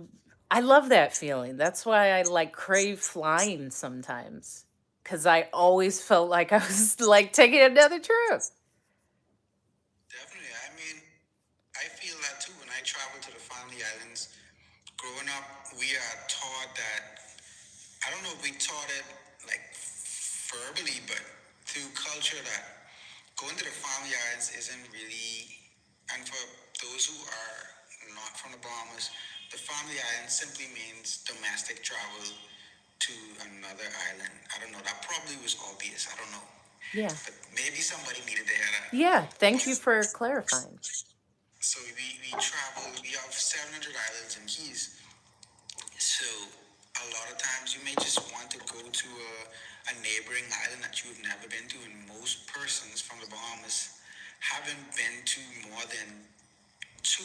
I love that feeling. That's why I like crave flying sometimes. because I always felt like I was like taking another trip. Definitely. I mean, I feel that too when I travel to the Family Islands. Growing up, we are taught that, I don't know if we taught it like verbally, but through culture, that going to the Family Islands isn't really, and for those who are not from the Bahamas, the Family Islands simply means domestic travel to another island. I don't know. That probably was obvious. I don't know. Yeah. But maybe somebody needed to hear that. Yeah. Thank But you for clarifying. so we travel, we have 700 islands and keys. So a lot of times you may just want to go to a neighboring island that you've never been to, and most persons from the Bahamas haven't been to more than two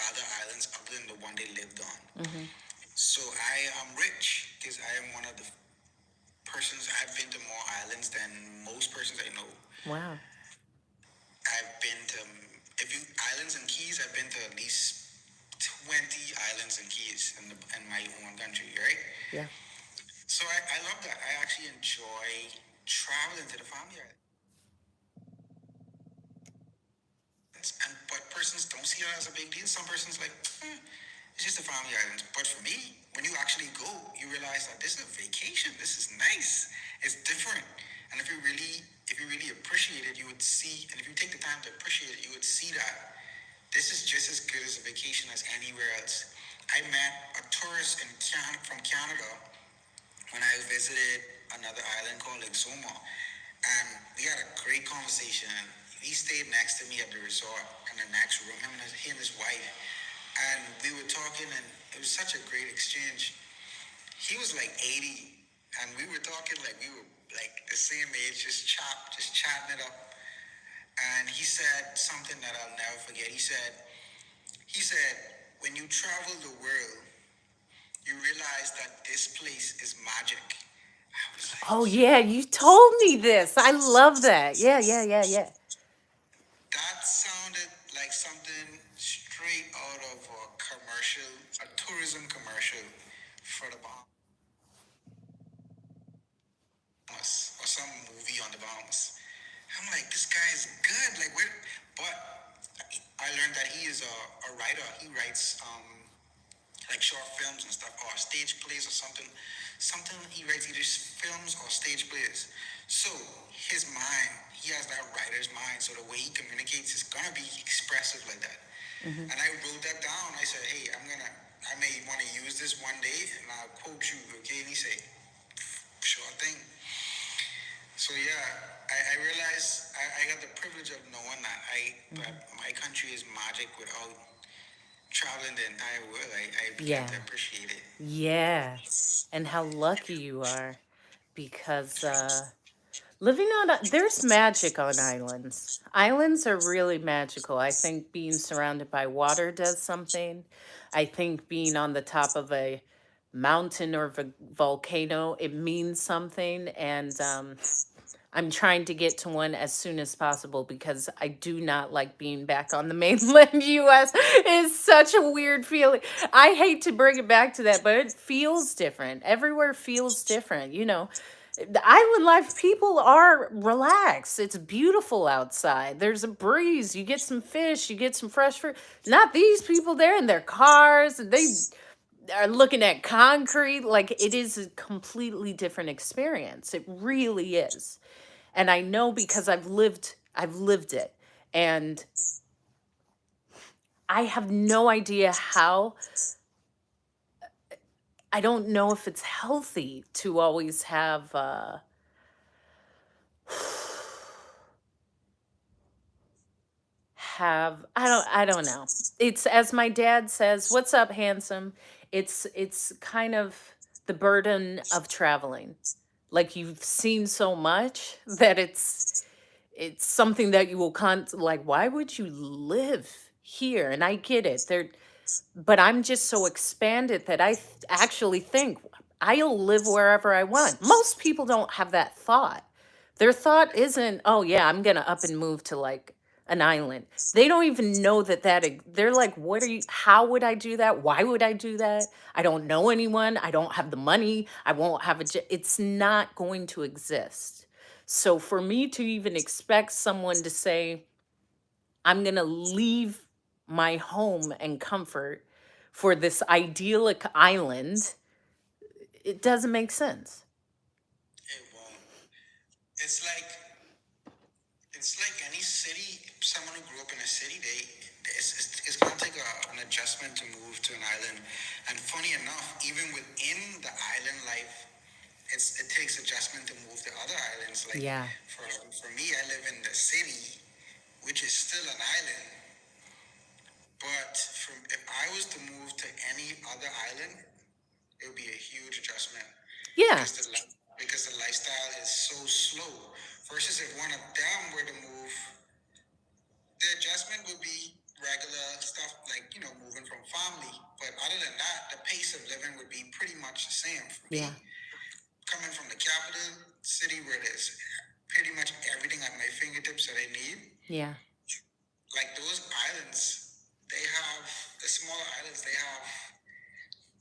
other islands other than the one they lived on. Hmm. So I am rich because I am one of the persons. I've been to more islands than most persons I know. Wow. I've been to, if you islands and keys, I've been to at least 20 islands and keys in my own country, right? Yeah. So I love that. I actually enjoy traveling to the Family Islands. And but persons don't see that as a big deal. Some persons like, it's just the Family Islands. But for me, when you actually go, you realize that this is a vacation. This is nice. It's different. And if you really appreciate it, you would see. And if you take the time to appreciate it, you would see that this is just as good as a vacation as anywhere else. I met a tourist from Canada when I visited another island called Exuma, and we had a great conversation. He stayed next to me at the resort in the next room, he and his wife, and we were talking, and it was such a great exchange. He was like 80, and we were talking like we were like the same age, just chatting it up. And he said something that I'll never forget. He said, when you travel the world, you realize that this place is magic. I was like, Oh, yo, yeah. You told me this. I love that. Yeah. Yeah. Yeah. Yeah. that sounded like something straight out of a commercial, a tourism commercial for the Bahamas or some movie on the Bahamas. I'm like, this guy is good. Like, where? But I learned that he is a writer. He writes like short films and stuff, or stage plays or something. Something he writes either films or stage plays. So his mind, he has that writer's mind. So the way he communicates is gonna be expressive like that. Hmm. And I wrote that down. I said, hey, I may want to use this one day, and I'll quote you, okay? And he said, sure thing. So yeah, I realized I got the privilege of knowing that Hmm. my country is magic without traveling the entire world. I began Yeah. to appreciate it. Yeah. And how lucky you are because living on there's magic on islands. Islands are really magical. I think being surrounded by water does something. I think being on the top of a mountain or volcano, it means something. And I'm trying to get to one as soon as possible because I do not like being back on the mainland US. It's such a weird feeling. I hate to bring it back to that, but it feels different. Everywhere feels different. The island life, people are relaxed. It's beautiful outside. There's a breeze. You get some fish, you get some fresh fruit. Not these people there in their cars. They are looking at concrete. Like it is a completely different experience. It really is. And I know because I've lived it. And I have no idea how. I don't know if it's healthy to always have I don't know. It's as my dad says, "What's up, handsome?" It's kind of the burden of traveling. Like you've seen so much that it's something that you will like why would you live here? And I get it. But I'm just so expanded that actually think I'll live wherever I want. Most people don't have that thought. Their thought isn't, oh, yeah, I'm going to up and move to like an island. They don't even know that they're like, what are you, how would I do that? Why would I do that? I don't know anyone. I don't have the money. I won't have it's not going to exist. So for me to even expect someone to say, I'm going to leave my home and comfort for this idyllic island, it doesn't make sense. It won't. It's like it's like any city. Someone who grew up in a city, it's gonna take an adjustment to move to an island. And funny enough, even within the island life, it takes adjustment to move to other islands. Like Yeah. for me, I live in the city, which is still an island. But if I was to move to any other island, it would be a huge adjustment Yeah. because because the lifestyle is so slow. Versus if one of them were to move, the adjustment would be regular stuff like moving from family. But other than that, the pace of living would be pretty much the same for Yeah. me. Coming from the capital city where there's pretty much everything at my fingertips that I need, Yeah. like those islands, they have the smaller islands. They have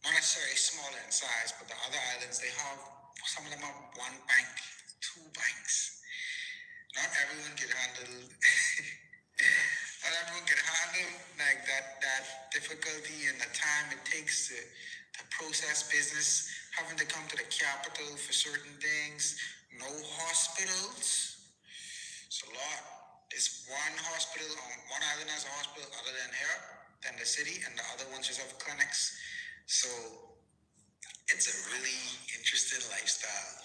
not necessarily smaller in size, but the other islands they have some of them have one bank, two banks. Not everyone can handle. Not everyone can handle like that difficulty and the time it takes to process business. Having to come to the capital for certain things. No hospitals. It's a lot. There's one hospital on one island has a hospital other than here, than the city, and the other ones just have clinics. So it's a really interesting lifestyle.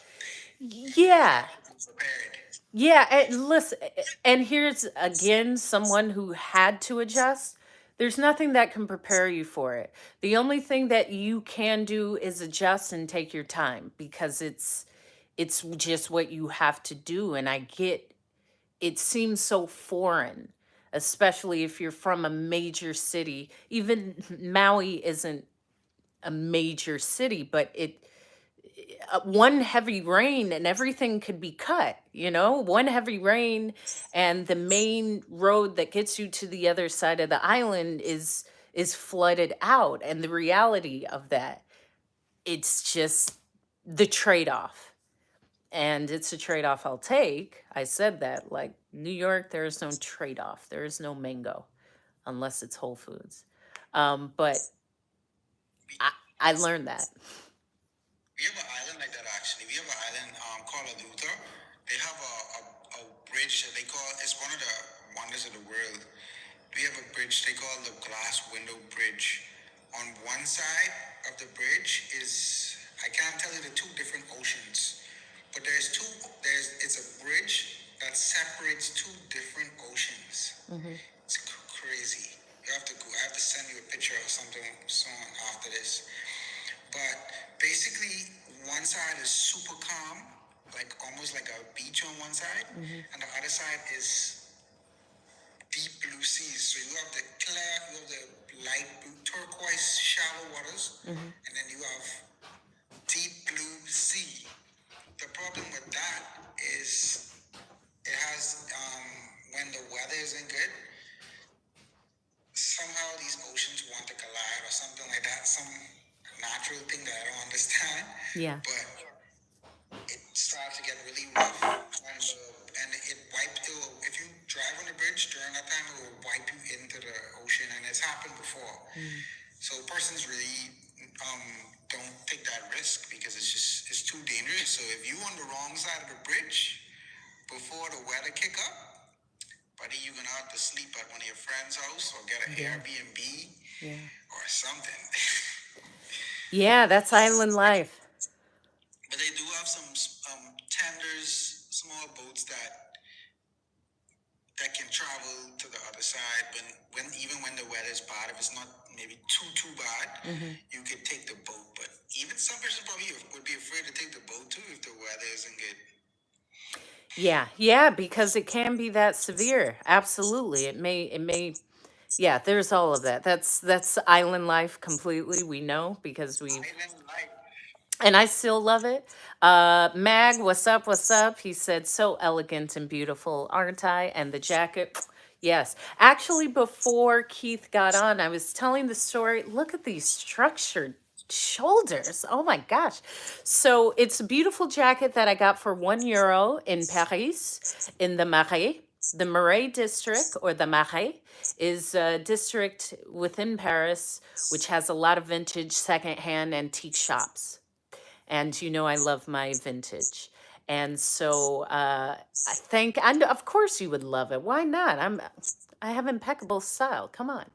You Yeah. have to be prepared. Yeah, and listen, and here's again someone who had to adjust. There's nothing that can prepare you for it. The only thing that you can do is adjust and take your time because it's just what you have to do. And I get it seems so foreign, especially if you're from a major city. Even Maui isn't a major city, but one heavy rain and everything could be cut, one heavy rain and the main road that gets you to the other side of the island is flooded out, and the reality of that, it's just the trade-off, and it's a trade-off I'll take. I said that, like, New York, there is no trade-off, there is no mango unless it's Whole Foods. But I learned that. We have an island like that actually. We have an island called Aluta. They have a bridge that they call, it's one of the wonders of the world. We have a bridge they call the Glass Window Bridge. On one side of the bridge is, I can't tell you the two different oceans, but it's a bridge that separates two different oceans. Hmm. It's crazy. You have to go, I have to send you a picture or something soon after this. But basically, one side is super calm, like almost like a beach on one side, Hmm. and the other side is deep blue seas. So you have the light blue, turquoise, shallow waters, Hmm. and then you have deep blue sea. The problem with that is it has when the weather isn't good, somehow these oceans want to collide or something like that. Some natural thing that I don't understand, Yeah. but it starts to get really rough, and if you drive on the bridge during that time, it will wipe you into the ocean, and it's happened before. Mm. So persons really don't take that risk because it's too dangerous. So if you on the wrong side of the bridge before the weather kick up, buddy, you're gonna have to sleep at one of your friend's house or get an Yeah. Airbnb Yeah. or something. Yeah, that's island life. But they do have some tenders, small boats that can travel to the other side when even when the weather is bad. If it's not maybe too bad, Hmm. you could take the boat. But even some persons probably would be afraid to take the boat too if the weather isn't good. Yeah, yeah, because it can be that severe. Absolutely. Yeah, there's all of that. That's island life completely. We know because we've Island life. and I still love it. Mag, what's up? What's up? He said, so elegant and beautiful, aren't I? And the jacket, Yes. Actually, before Keith got on, I was telling the story. Look at these structured shoulders. Oh my gosh. So it's a beautiful jacket that I got for €1 in Paris, in the Marais. The Marais district, or the Marais, is a district within Paris which has a lot of vintage secondhand antique shops. And you know I love my vintage. And so I think, and of course you would love it. Why not? I have impeccable style. Come on.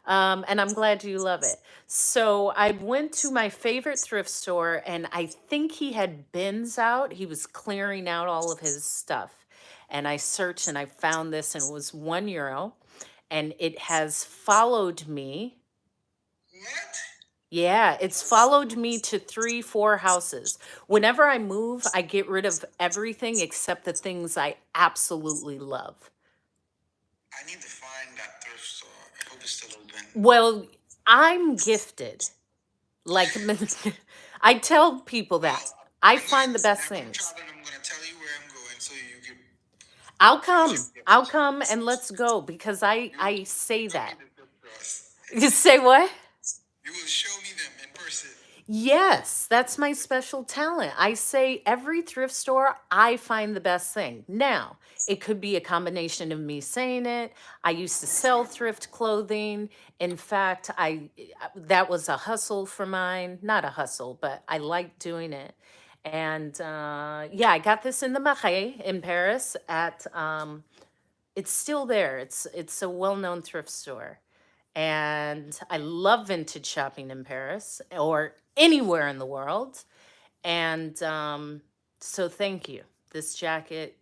And I'm glad you love it. So I went to my favorite thrift store, and I think he had bins out. He was clearing out all of his stuff. And I searched and I found this, and it was €1. And it has followed me. What? Yeah, it's followed me to 3, 4 houses. Whenever I move, I get rid of everything except the things I absolutely love. I need to find that thrift store. I hope it's still open. Well, I'm gifted. Like, I tell people that. Well, I I'm gonna find the best whenever I'm things. traveling, I'm gonna tell you where I'm going so you can I'll use your come. I'll gift. come and let's go because I You will I say show me that. the thrift stores. You say what? You will show me them in person. Yes, that's my special talent. I say every thrift store, I find the best thing. Now, it could be a combination of me saying it. I used to sell thrift clothing. In fact, that was a hustle for mine. Not a hustle, but I liked doing it. And yeah, I got this in the Marais in Paris at it's still there. It's a well-known thrift store. And I love vintage shopping in Paris or anywhere in the world. And so thank you. This jacket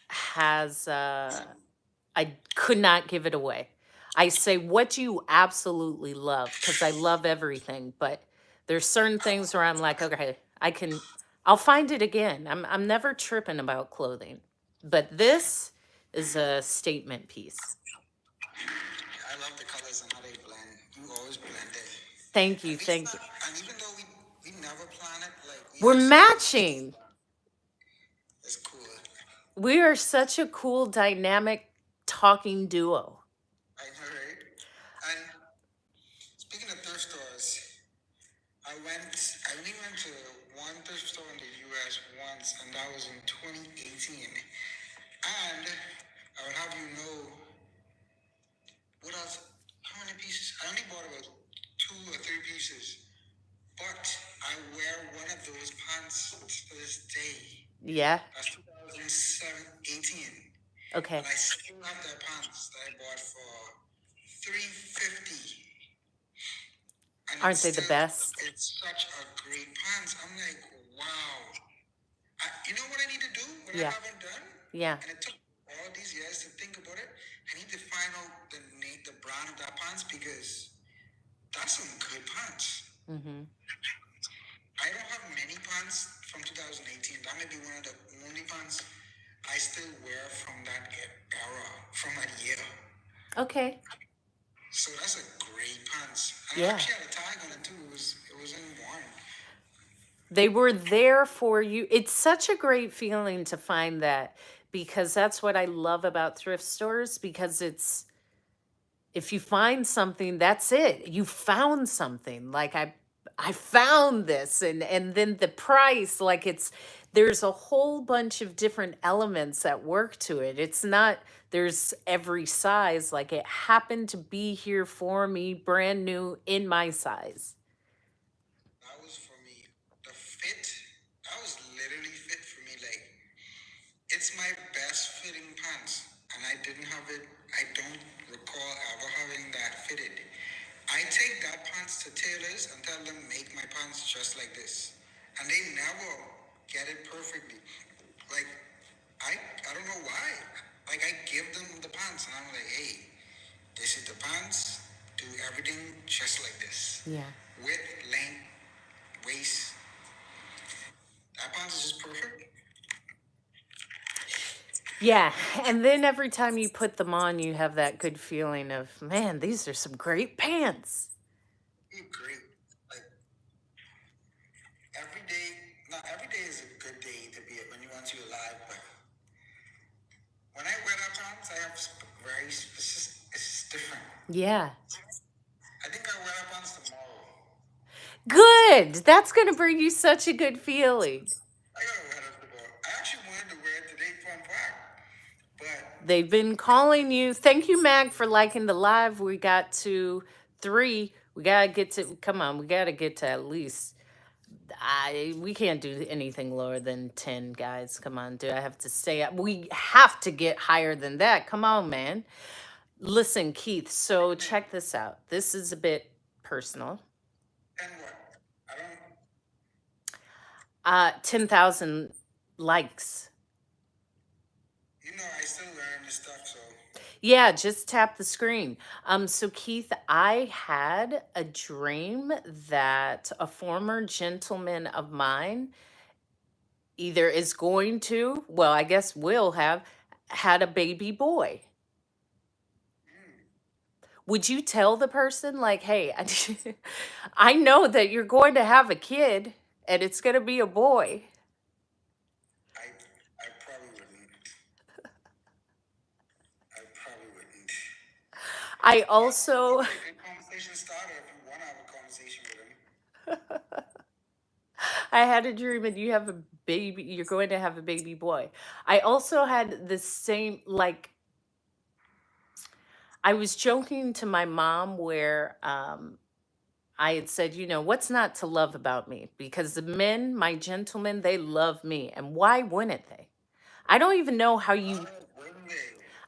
has I could not give it away. I say, what do you absolutely love? Because I love everything, but there's certain things where I'm like, okay, I'll find it again. I'm never tripping about clothing. But this is a statement piece. I love the colors and how they blend. You always blend it. Thank And you, even, thank you. and even though we never plan it, like we We're have something else. matching. It's cool. We are such a cool, dynamic talking duo. I know, right? And speaking of thrift stores, I only went to one thrift store in the US once, and that was in 2018. And I would have you know, what else? How many pieces? I only bought about 2 or 3 pieces. But I wear one of those pants to this day. Yeah. That's 2018. Okay. And I still have that pants that I bought for $350. And Aren't they the best? it's such a great pants. I'm like, wow. You know what I need to do? What I Yeah. haven't done? Yeah. And it took all these years to think about it. I need to find out the brand of that pants because that's some good pants. Mm-hmm. I don't have many pants from 2018. That may be one of the only pants I still wear from that era, from that year. Okay. So that's a great pants. And I Yeah. actually had a tag on it too. It was in worn. They were there for you. It's such a great feeling to find that because that's what I love about thrift stores because it's if you find something, that's it. You found something. Like I found this and then the price like there's a whole bunch of different elements that work to it. It's not there's every size like it happened to be here for me brand new in my size. That was for me. The fit, that was literally fit for me. Like, it's my best fitting pants. And I didn't have it, I don't recall ever having that fitted. I take that pants to tailors and tell them, make my pants just like this. And they never get it perfectly. Like, I don't know why. Like, I give them the pants and I'm like, hey, this is the pants. Do everything just like this. Yeah. Width, length, waist. That pants is just perfect. Yeah, and then every time you put them on, you have that good feeling of, man, these are some great pants. You're great. Like every day, not every day is a good day to be when you want to be alive, but when I wear that pants, Yeah. I think I wear up on tomorrow. Good. That's going to bring you such a good feeling. I gotta wear up tomorrow. I actually wanted to wear it today from back, but They've been calling you. Thank you, Mag, for liking the live. We got to 3. We got to get to, come on, we got to get to at least, we can't do anything lower than 10, guys. Come on, do I have to stay up? We have to get higher than that. Come on, man. Listen, Keith, so check this out. This is a bit personal. and what? I don't. 10,000 likes. I still learn this stuff, so Yeah, just tap the screen. So Keith, I had a dream that a former gentleman of mine either is going to, well, I guess will have had a baby boy. Would you tell the person like, "Hey, I know that you're going to have a kid and it's going to be a boy." I probably wouldn't. I probably wouldn't. I But also a conversation starter if you want to have a conversation with him. I had a dream and you have a baby, you're going to have a baby boy. I also had the same, like, I was joking to my mom where I had said, what's not to love about me? Because the men, my gentlemen, they love me. And why wouldn't they? I don't even know how you, Wouldn't they?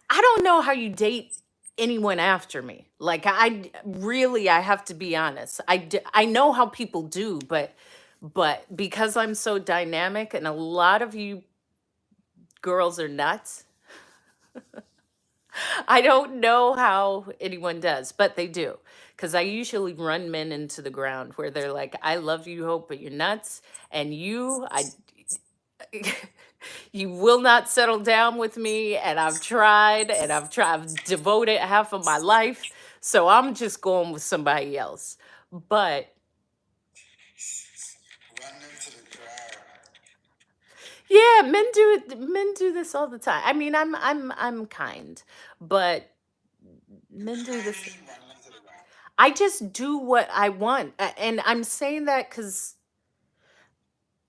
I don't know how you date anyone after me. Like, I have to be honest. I know how people do, but because I'm so dynamic and a lot of you girls are nuts, I don't know how anyone does, but they do. Because I usually run men into the ground where they're like, I love you, Hope, but you're nuts. And you will not settle down with me. And I've devoted half of my life. So I'm just going with somebody else. But Run into the crowd. yeah, men do this all the time. I mean, I'm kind, but men do I this. mean, run into the crowd. I just do what I want. And I'm saying that because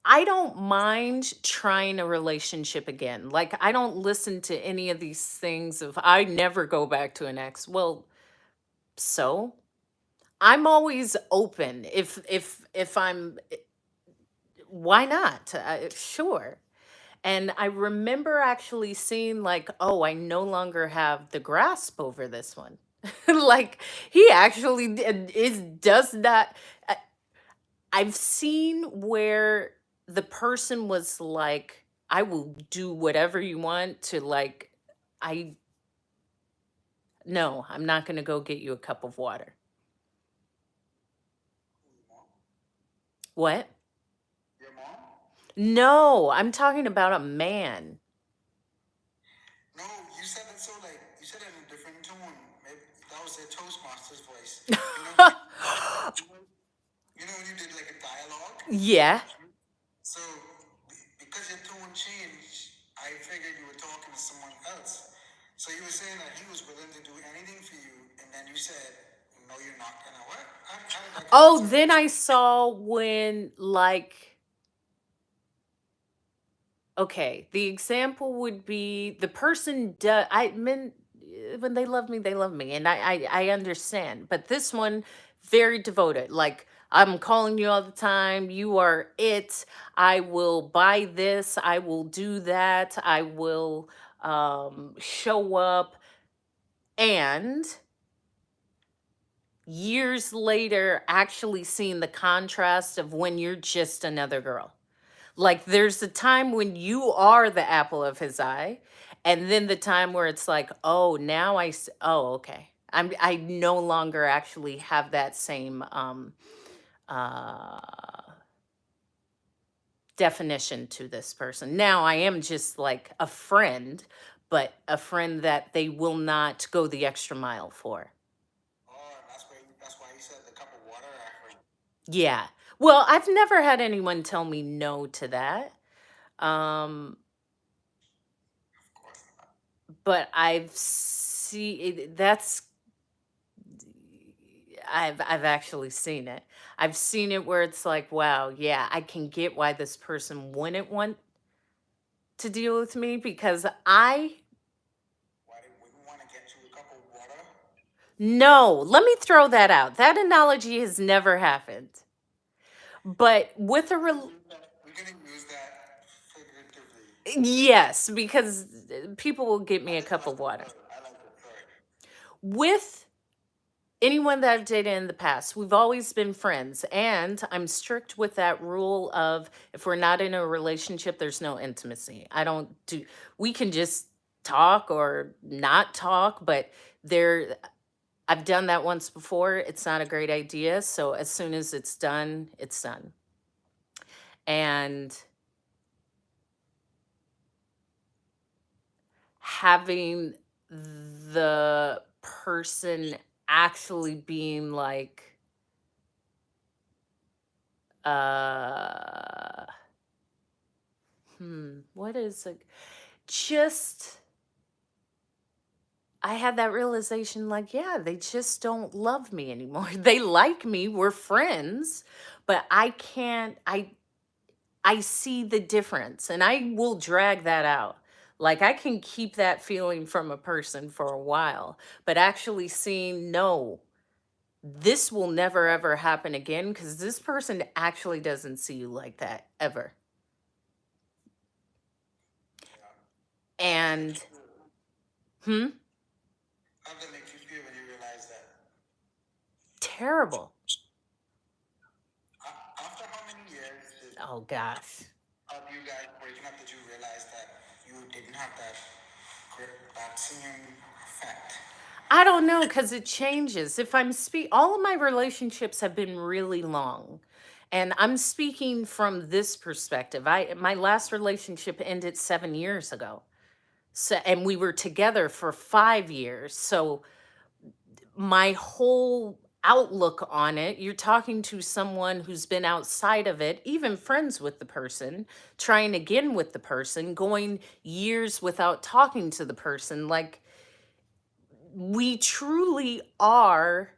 I don't mind trying a relationship again. Like, I don't listen to any of these things of I never go back to an ex. Well, so I'm always open. If I'm, why not? Sure. And I remember actually seeing like, oh, I no longer have the grasp over this one. Like he actually does not. I've seen where the person was like, I will do whatever you want to like, I, no, I'm not going to go get you a cup of water. What? Your mom? No, I'm talking about a man. No, you said it so like you said it in a different tone. Maybe that was their Toastmasters voice. When you did like a dialogue. Yeah. So because your tone changed, I figured you were talking to someone else. So you were saying that he was willing to do anything for you, and then you said, "No, you're not gonna what? How did that Oh, conversation? then I saw when like, okay, the example would be the person I men when they love me, they love me, and I understand. But this one, very devoted. Like I'm calling you all the time. You are it. I will buy this. I will do that. I will show up. And years later, actually seeing the contrast of when you're just another girl. Like there's the time when you are the apple of his eye, and then the time where it's like, oh, now oh, okay. I no longer actually have that same uh definition to this person. Now I am just like a friend, but a friend that they will not go the extra mile for. Oh, that's why you said the cup of water after. Yeah. Well, I've never had anyone tell me no to that. Um Of course not. but I've see that's I've actually seen it. I've seen it where it's like, wow, yeah, I can get why this person wouldn't want to deal with me because I Why they wouldn't want to get you a cup of water? no, let me throw that out. That analogy has never happened. But with a We're gonna use that figuratively. yes, because people will get me a cup of water. I like the third. With anyone that I've dated in the past, we've always been friends. And I'm strict with that rule of if we're not in a relationship, there's no intimacy. I don't do, we can just talk or not talk, but there, I've done that once before. It's not a great idea. So as soon as it's done, it's done. And having the person actually being like, uh what is it, just I had that realization like, yeah, they just don't love me anymore. They like me, we're friends, but I see the difference and I will drag that out. Like I can keep that feeling from a person for a while, but actually seeing no, this will never ever happen again because this person actually doesn't see you like that ever. And hmm, How does it make you feel when you realize that? terrible. After how many years Oh gosh. of you guys breaking up did you realize that you didn't have that grip, that same effect? I don't know because it changes. If I'm all of my relationships have been really long. And I'm speaking from this perspective. My last relationship ended 7 years ago. So and we were together for 5 years. So my whole outlook on it, you're talking to someone who's been outside of it, even friends with the person, trying again with the person, going years without talking to the person. Like we truly are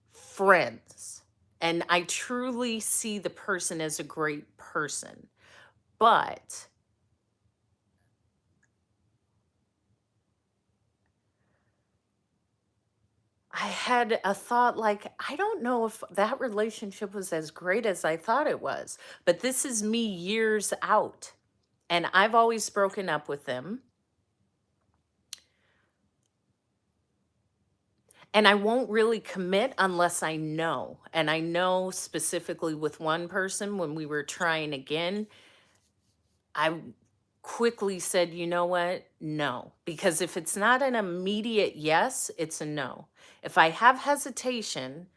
friends. And I truly see the person as a great person. But I had a thought like, I don't know if that relationship was as great as I thought it was. But this is me years out. And I've always broken up with them. And I won't really commit unless I know. And I know specifically with one person when we were trying again, I quickly said, you know what? No. Because if it's not an immediate yes, it's a no. If I have hesitation,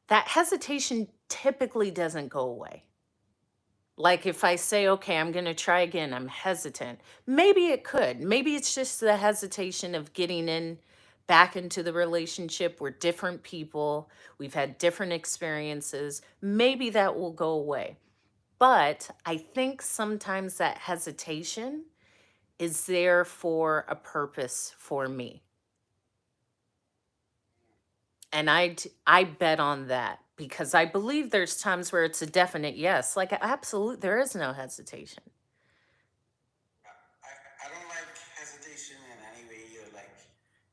that hesitation typically doesn't go away. Like if I say, okay, I'm going to try again, I'm hesitant. Maybe it could. Maybe it's just the hesitation of getting in back into the relationship. We're different people. We've had different experiences. Maybe that will go away. But I think sometimes that hesitation is there for a purpose for me. And I bet on that because I believe there's times where it's a definite yes. Like absolute there is no hesitation. I don't like hesitation in any way. You're like,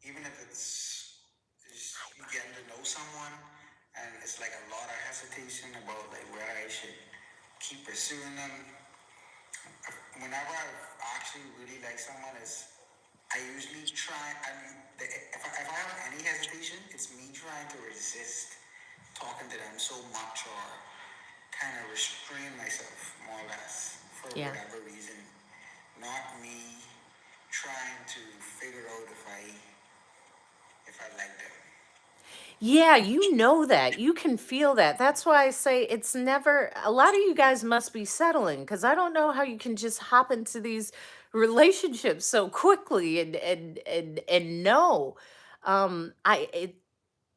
even if it's just you getting to know someone, and it's like a lot of hesitation about like where I should keep pursuing them. Whenever I actually really like someone, is I usually try. I mean, if I have any hesitation, it's me trying to resist talking to them so much or kind of restrain myself more or less for Yeah. whatever reason. Not me trying to figure out if I like them. Yeah, you know that. You can feel that. That's why I say it's never a lot of you guys must be settling because I don't know how you can just hop into these relationships so quickly and know. I it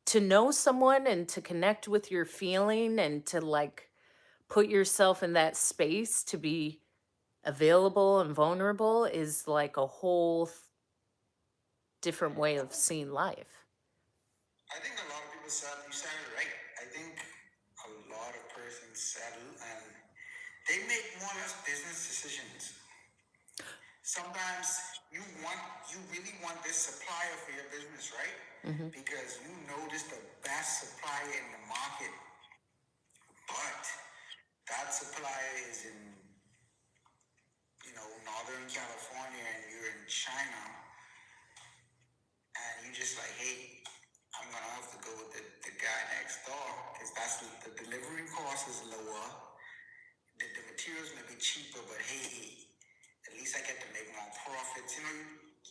to know someone and to connect with your feeling and to like put yourself in that space to be available and vulnerable is like a whole different way of seeing life. I think a lot of people You said it right. I think a lot of persons settle and they make more or less business decisions. Sometimes you really want this supplier for your business, right? Hmm. Because you notice the best supplier in the market, but that supplier is in, Northern California and you're in China, and you just like, hey, I'm gonna have to go with the guy next door because that's the delivery cost is lower. The materials may be cheaper, but hey, at least I get to make more profits.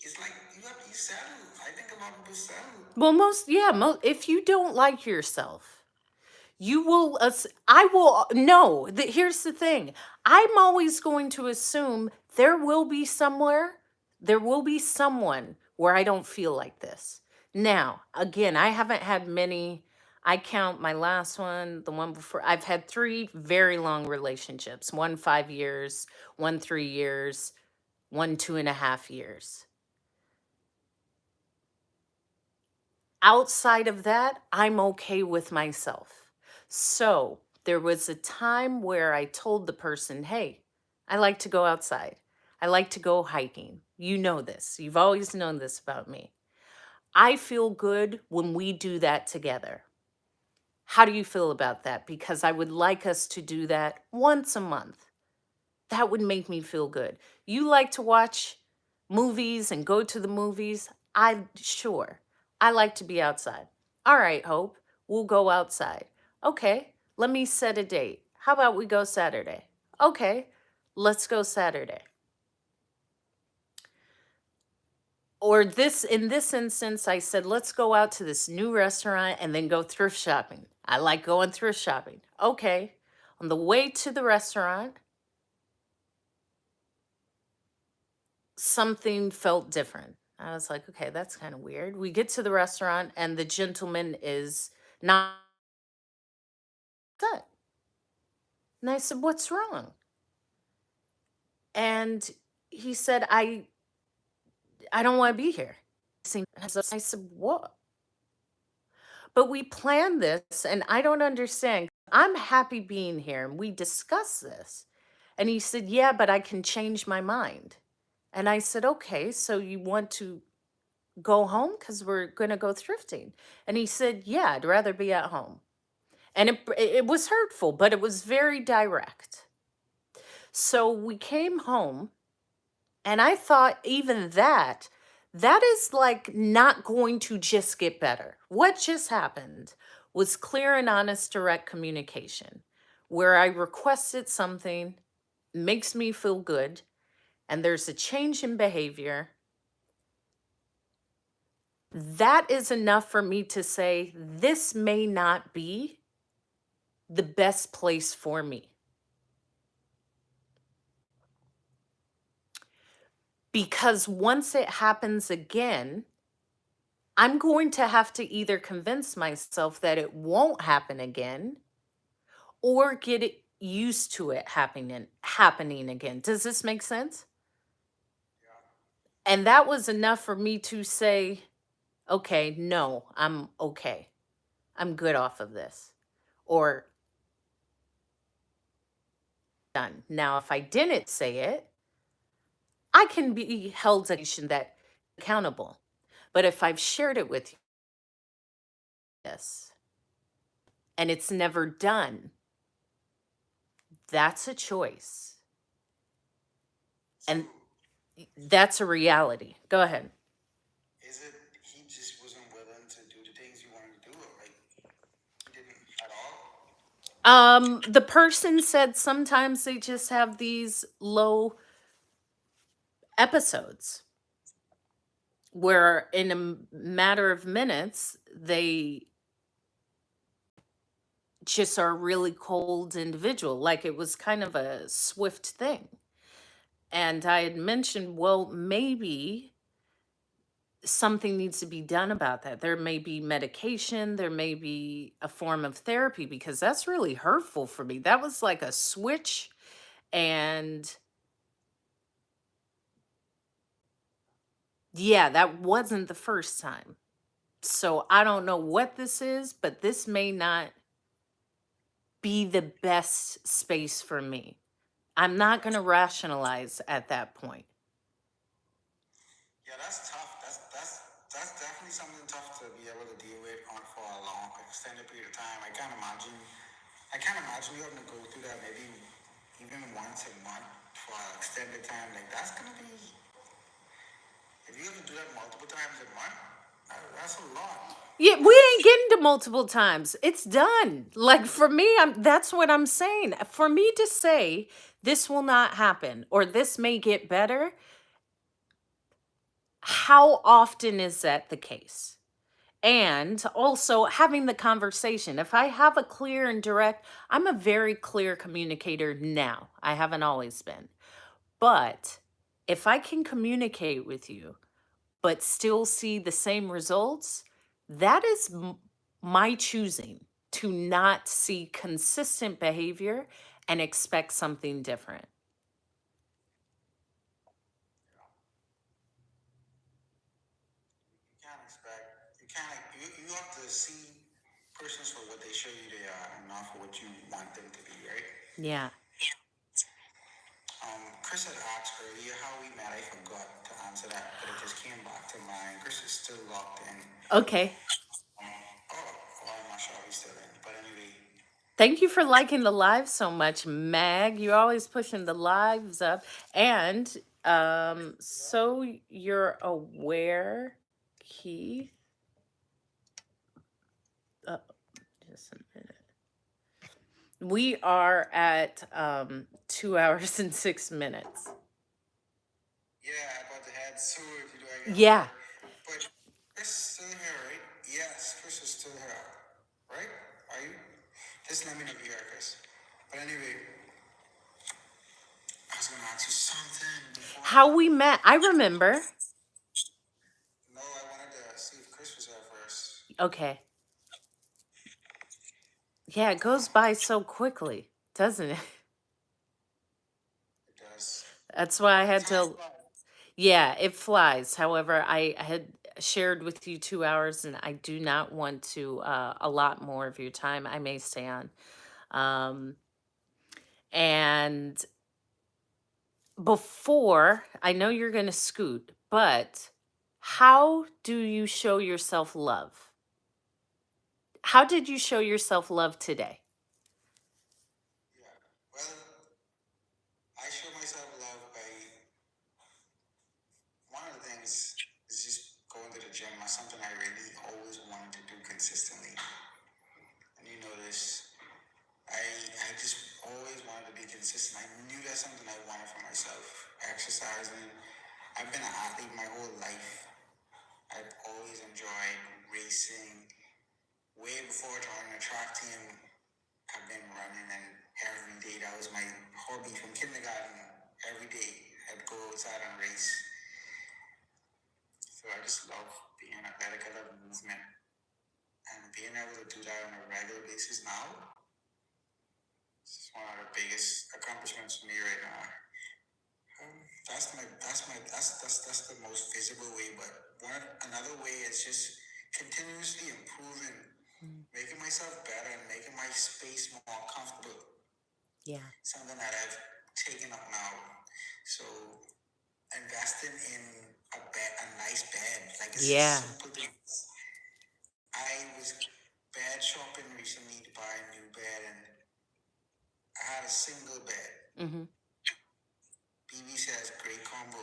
It's like you settle. I think a lot of people settle. Well, if you don't like yourself, you will, I will, no, here's the thing. I'm always going to assume there will be someone where I don't feel like this. Now, again, I haven't had many. I count my last one, the one before. I've had 3 very long relationships, one 5 years, one 3 years, one 2.5 years. Outside of that, I'm okay with myself. So there was a time where I told the person, hey, I like to go outside. I like to go hiking. You know this. You've always known this about me. I feel good when we do that together. How do you feel about that? Because I would like us to do that once a month. That would make me feel good. You like to watch movies and go to the movies? Sure. I like to be outside. All right, Hope, we'll go outside. Okay, let me set a date. How about we go Saturday? Okay, let's go Saturday. Or in this instance, I said, let's go out to this new restaurant and then go thrift shopping. I like going thrift shopping. Okay, on the way to the restaurant, something felt different. I was like, okay, that's kind of weird. We get to the restaurant and the gentleman is not good. And I said, what's wrong? And he said, I don't want to be here. I said, what? But we planned this and I don't understand. I'm happy being here and we discussed this. And he said, yeah, but I can change my mind. And I said, okay, so you want to go home because we're going to go thrifting? And he said, yeah, I'd rather be at home. And it was hurtful, but it was very direct. So we came home and I thought even that is like not going to just get better. What just happened was clear and honest direct communication where I requested something, makes me feel good, and there's a change in behavior. That is enough for me to say, this may not be the best place for me. Because once it happens again, I'm going to have to either convince myself that it won't happen again or get it used to it happening again. Does this make sense? And that was enough for me to say, okay, no, I'm okay. I'm good off of this. Or done. Now, if I didn't say it, I can be held that accountable. But if I've shared it with you, yes, and it's never done, that's a choice. And that's a reality. Go ahead. Is it he just wasn't willing to do the things you wanted to do, or like he didn't at all? The person said sometimes they just have these low episodes where in a matter of minutes they just are a really cold individual. Like it was kind of a swift thing. And I had mentioned, well, maybe something needs to be done about that. There may be medication, there may be a form of therapy because that's really hurtful for me. That was like a switch. And yeah, that wasn't the first time. So I don't know what this is, but this may not be the best space for me. I'm not going to rationalize at that point. Yeah, that's tough. That's definitely something tough to be able to deal with on for a long extended period of time. I can't imagine you having to go through that maybe even once a month for an extended time. Like that's gonna be if you have to do that multiple times a month, that's a lot. Yeah, And we ain't getting to multiple times. It's done. Like for me, that's what I'm saying. For me to say this will not happen or this may get better, how often is that the case? And also having the conversation. If I have a clear and direct, I'm a very clear communicator now. I haven't always been. But if I can communicate with you, but still see the same results, that is my choosing to not see consistent behavior and expect something different. you can't expect you can't you have to see persons for what they show you they are and not for what you want them to be, right? Yeah. Chris had asked earlier how we met. I forgot to answer that, but it just came back to mind. Chris is still locked in. Okay. I'm not sure he's still in. But anyway, Thank you for liking the live so much, Mag. You're always pushing the lives up. And so you're aware, Keith. Uh, just a minute. We are at 2 hours and 6 minutes. yeah, about to head soon if you do I get Yeah. But Chris is still here, right? Yes, Chris is still here. Right? Are you? Just let me know if you are, Chris. But anyway, I was gonna ask you something before. How we met, I remember. No, I wanted to see if Chris was here first. Okay. Yeah, it goes by so quickly, doesn't it? It does. That's why I had Time to. flies. Yeah, it flies. However, I had shared with you 2 hours, and I do not want to allot more of your time. I may stay on. Um, and before, I know you're going to scoot, but how do you show yourself love? How did you show yourself love today? Yeah. Well, I show myself love by one of the things is just going to the gym. That's something I really always wanted to do consistently. And you know this, I just always wanted to be consistent. I knew that's something I wanted for myself. Exercising. I've been an athlete my whole life. I've always enjoyed racing. Way before joining a track team, I've been running, and every day that was my hobby from kindergarten. Every day I'd go outside and race. So I just love being athletic. I love movement, and being able to do that on a regular basis now is one of the biggest accomplishments for me right now. That's the most visible way. But another way is just continuously improving, making myself better, and making my space more comfortable. Yeah. Something that I've taken up now. So investing in a nice bed, like it's Yeah. simple things. I was bed shopping recently to buy a new bed, and I had a single bed. Hmm. BB says great combo.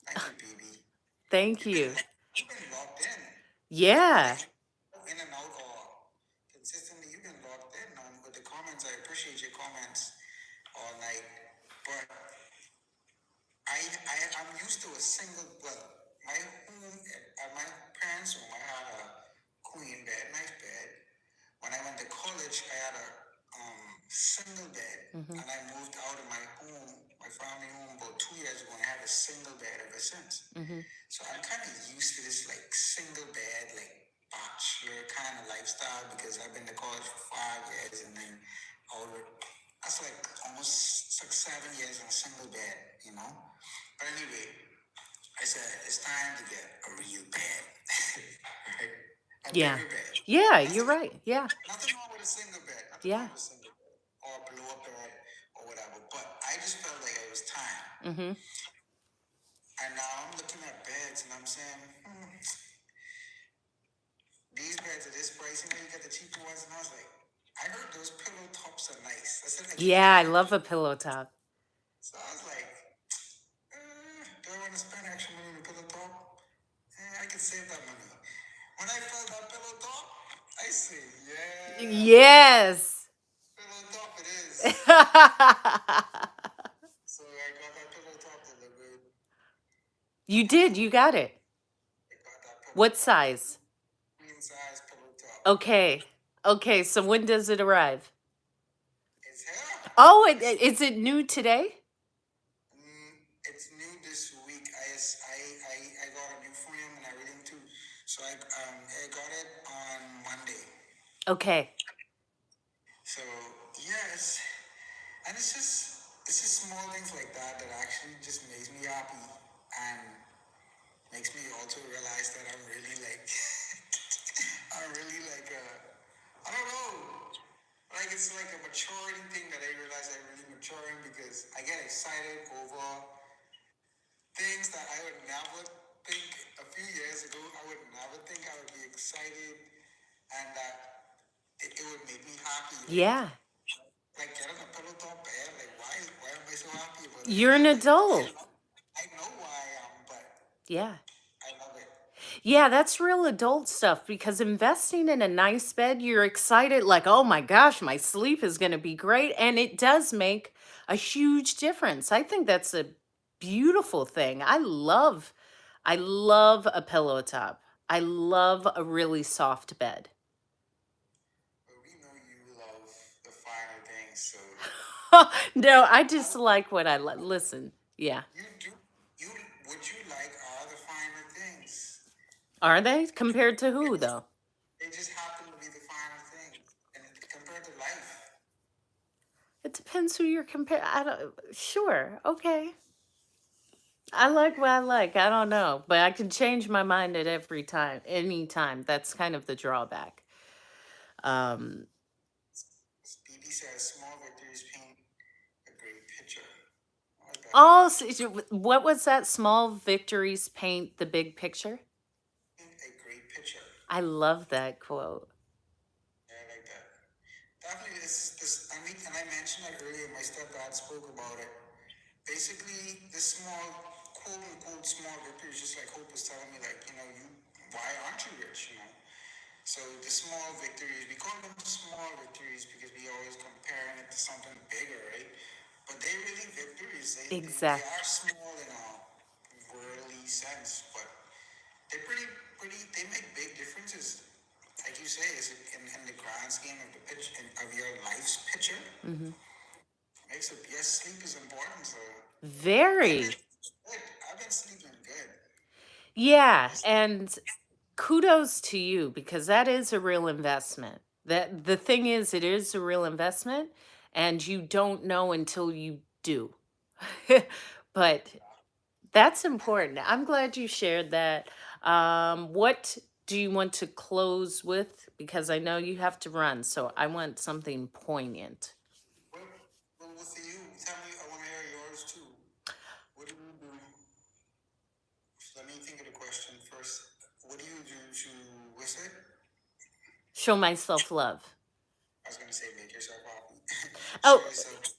Thank you, BB. Thank you. You've been locked in. Yeah. Like in and out or consistently. You've been locked in on with the comments. I appreciate your comments all night, but I'm used to a single. Well, my home at my parents' home, I had a queen bed, nice bed. When I went to college, I had a single bed, Hmm. and I moved out of my home, my family home, about 2 years ago, and I had a single bed ever since. Hmm. So I'm kind of used to this like single bed, like bachelor kind of lifestyle because I've been to college for 5 years, and then over that's like almost 7 years in a single bed, you know. But anyway, I said it's time to get a real bed. Right? a Yeah. bigger bed. Yeah, you're Nothing, right. Yeah. nothing wrong with a single bed. Nothing Yeah. wrong with a single bed or a blow up bed or whatever. But I just felt like it was time. Mhm. And now I'm looking at beds and I'm saying, these beds are this price. You know, you get the cheaper ones. And I was like, I heard those pillow tops are nice. I said, I keep Yeah, looking I at love pillow. a pillow top. So I was like, do I want to spend extra money on a pillow top? I could save that money. When I felt that pillow top, I said, yeah, Yes. pillow top it is. So I got that pillow top delivered. You did. You got it. I got that pillow What top, size? queen size pillow top. Okay. Okay, so when does it arrive? It's here. Oh, is it new today? It's new this week. I got a new frame and everything too. So I got it on Monday. Okay. So yes, and it's just small things like that that actually just makes me happy and makes me also realize that I'm really like I'm really like I don't know. Like it's like a maturity thing that I realize I'm really maturing because I get excited over things that I would never think a few years ago. I would never think I would be excited and that it would make me happy. Yeah. Like getting a pillow top bed. Like why am I so happy about it? You're an adult. I know why I am, but Yeah. I love it. Yeah, that's real adult stuff because investing in a nice bed, you're excited, like, oh my gosh, my sleep is going to be great. And it does make a huge difference. I think that's a beautiful thing. I love a pillow top. I love a really soft bed. But we know you love the finer things, so No, I just like what I like. Listen, yeah. you do you what you like are the finer things. Are they? Compared to who, though? They just happen to be the finer things, and compared to life. It depends who you're comparing. I don't, sure. Okay. I like what I like. I don't know, but I can change my mind at every time, any time. That's kind of the drawback. Um, BB says small victories paint a great picture. I like that. oh, what was that? Small victories paint the big picture. Paint a great picture. I love that quote. Yeah, I like that. Definitely, this. And I mentioned it earlier. My stepdad spoke about it. Basically, this small, quote unquote, small victories, just like Hope was telling me, like why aren't you rich? So the small victories, we call them small victories because we always comparing it to something bigger, right? But they really victories. They Exact. are small in a worldly sense, but they're pretty. They make big differences. Like you say, is in the grand scheme of the pitch of your life's picture. Hmm. Makes it yes, sleep is important. So I've been Very. good. I've been sleeping good. Yeah, and kudos to you because that is a real investment. That the thing is, it is a real investment, and you don't know until you do. But that's important. I'm glad you shared that. What do you want to close with? Because I know you have to run, so I want something poignant. Well, with you, tell me. I want to hear yours too. What do you do? Let me think of the question first. What do you do to what's it? Show myself love. I was gonna say make yourself happy. Show Oh, yourself.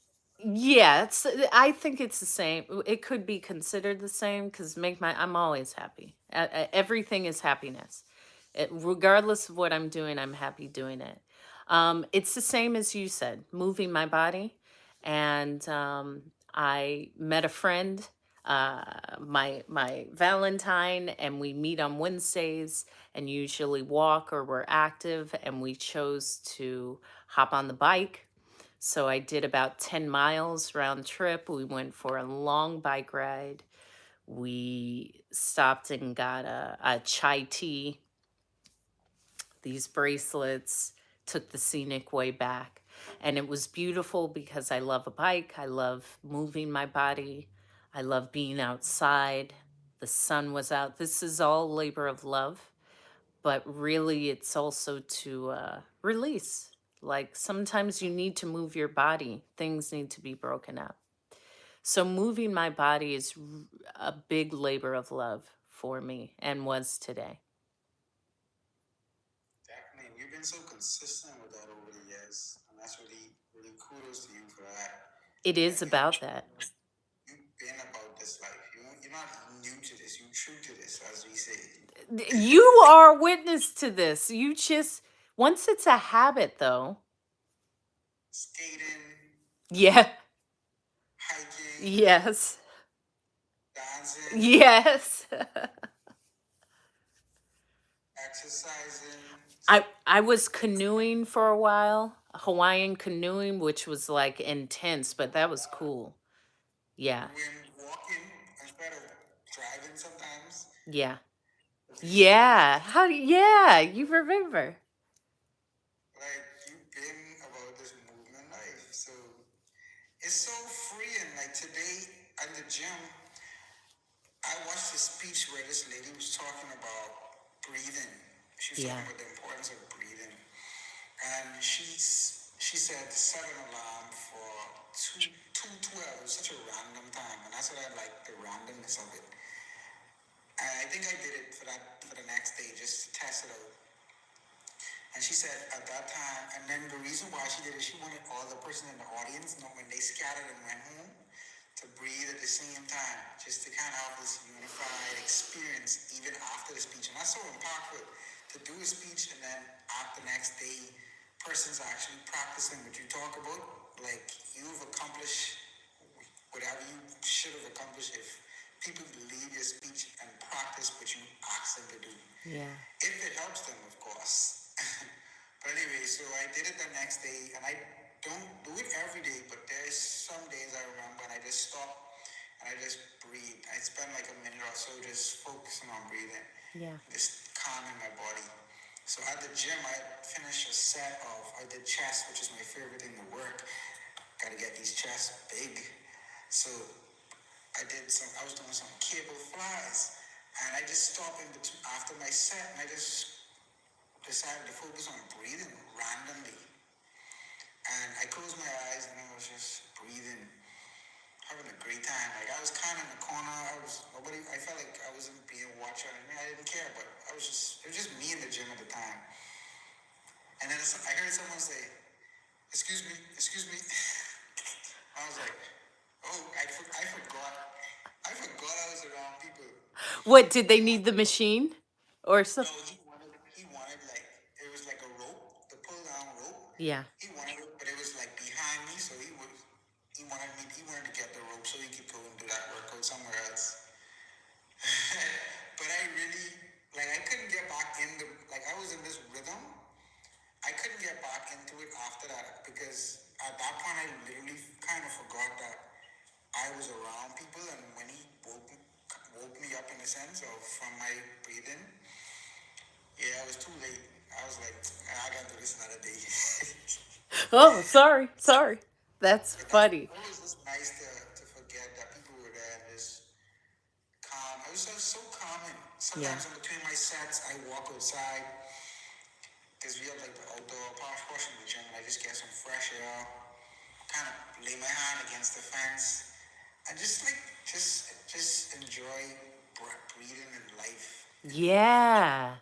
yeah, I think it's the same. It could be considered the same because I'm always happy. Everything is happiness. Regardless of what I'm doing, I'm happy doing it. It's the same as you said, moving my body. And I met a friend, my Valentine, and we meet on Wednesdays and usually walk or we're active. And we chose to hop on the bike, so I did about 10 miles round trip. We went for a long bike ride. We stopped and got a chai tea, these bracelets, took the scenic way back. And it was beautiful because I love a bike. I love moving my body. I love being outside. The sun was out. This is all labor of love. but really it's also to release. Like sometimes you need to move your body, things need to be broken up. So moving my body is a big labor of love for me and was today. Definitely. You've been so consistent with that over the years, and that's really, really kudos to you for that. It is about that. You've been about this life. You're not new to this. You're true to this, as we say. You are a witness to this. You just, once it's a habit though, Skating, yeah, hiking, yes, dancing, yes. exercising. I was canoeing for a while, Hawaiian canoeing, which was like intense, but that was cool. Yeah, When walking instead of driving sometimes. yeah, If you see me, yeah. How do yeah, you remember. like you've been about this movement life. So it's so freeing. Like today at the gym, I watched a speech where this lady was talking about breathing. She was talking Yeah, about the importance of breathing. And she said set an alarm for 2:12. It was such a random time. And that's what I like, the randomness of it. And I think I did it for the next day just to test it out. And she said at that time, and then the reason why she did it, she wanted all the person in the audience, you know, when they scattered and went home, to breathe at the same time, just to kind of have this unified experience even after the speech. And that's so impactful to do a speech and then after the next day, person's actually practicing what you talk about. Like you've accomplished whatever you should have accomplished if people believe your speech and practice what you asked them to do. yeah, If it helps them, of course. But anyway, so I did it the next day, and I don't do it every day, but there's some days I remember, and I just stop and I just breathe. I spend like a minute or so just focusing on breathing, yeah, just calming my body. So at the gym, I finished a set of, I did chest, which is my favorite thing to work. Got to get these chests big. So I was doing some cable flies, and I just stopped in between after my set, and I just decided to focus on breathing randomly. And I closed my eyes and I was just breathing, having a great time. Like I was kind of in the corner. I felt like I wasn't being watched or anything. I didn't care, but it was just me in the gym at the time. And then I heard someone say, excuse me. I was like, oh, I forgot I was around people. what did they need the machine or No, something? he wanted like it was like a rope, the pull down rope. Yeah, He wanted it, but it was like behind me, so he wanted to get the rope so he could go and do that workout somewhere else. But I really I couldn't get back in the like I was in this rhythm. I couldn't get back into it after that because at that point I literally kind of forgot that I was around people, and when he woke me up in a sense of from my breathing, yeah, it was too late. I was like, I gotta do this another day. oh, sorry, sorry, that's But that's funny. always just nice to forget that people were there and just calm. It was so calming. Yeah, Sometimes in between my sets, I walk outside because we have like the outdoor power portion of the gym, and I just get some fresh air, kind of lay my hand against the fence, and just enjoy breathing and life. yeah.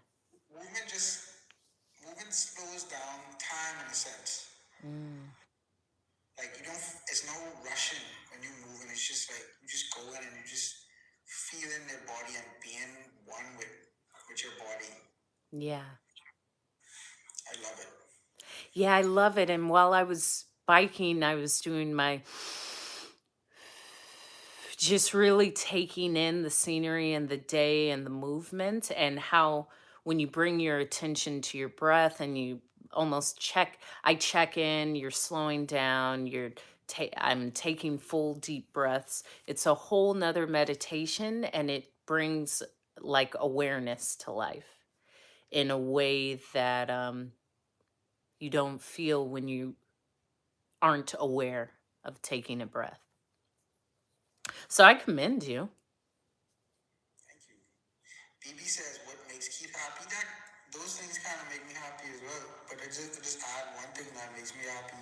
Movement just movement slows down time in a sense. Mm. Like you don't, it's no rushing when you're moving. It's just like you just go in and you just feeling their body and being one with your body. Yeah. I love it. Yeah, I love it. And while I was biking, I was doing my just really taking in the scenery and the day and the movement, and how when you bring your attention to your breath and you almost I check in, you're slowing down, I'm taking full deep breaths. It's a whole nother meditation, and it brings like awareness to life in a way that you don't feel when you aren't aware of taking a breath. So I commend you. Thank you. BB says, "What makes Keith happy?" That those things kind of make me happy as well. But I just add one thing that makes me happy,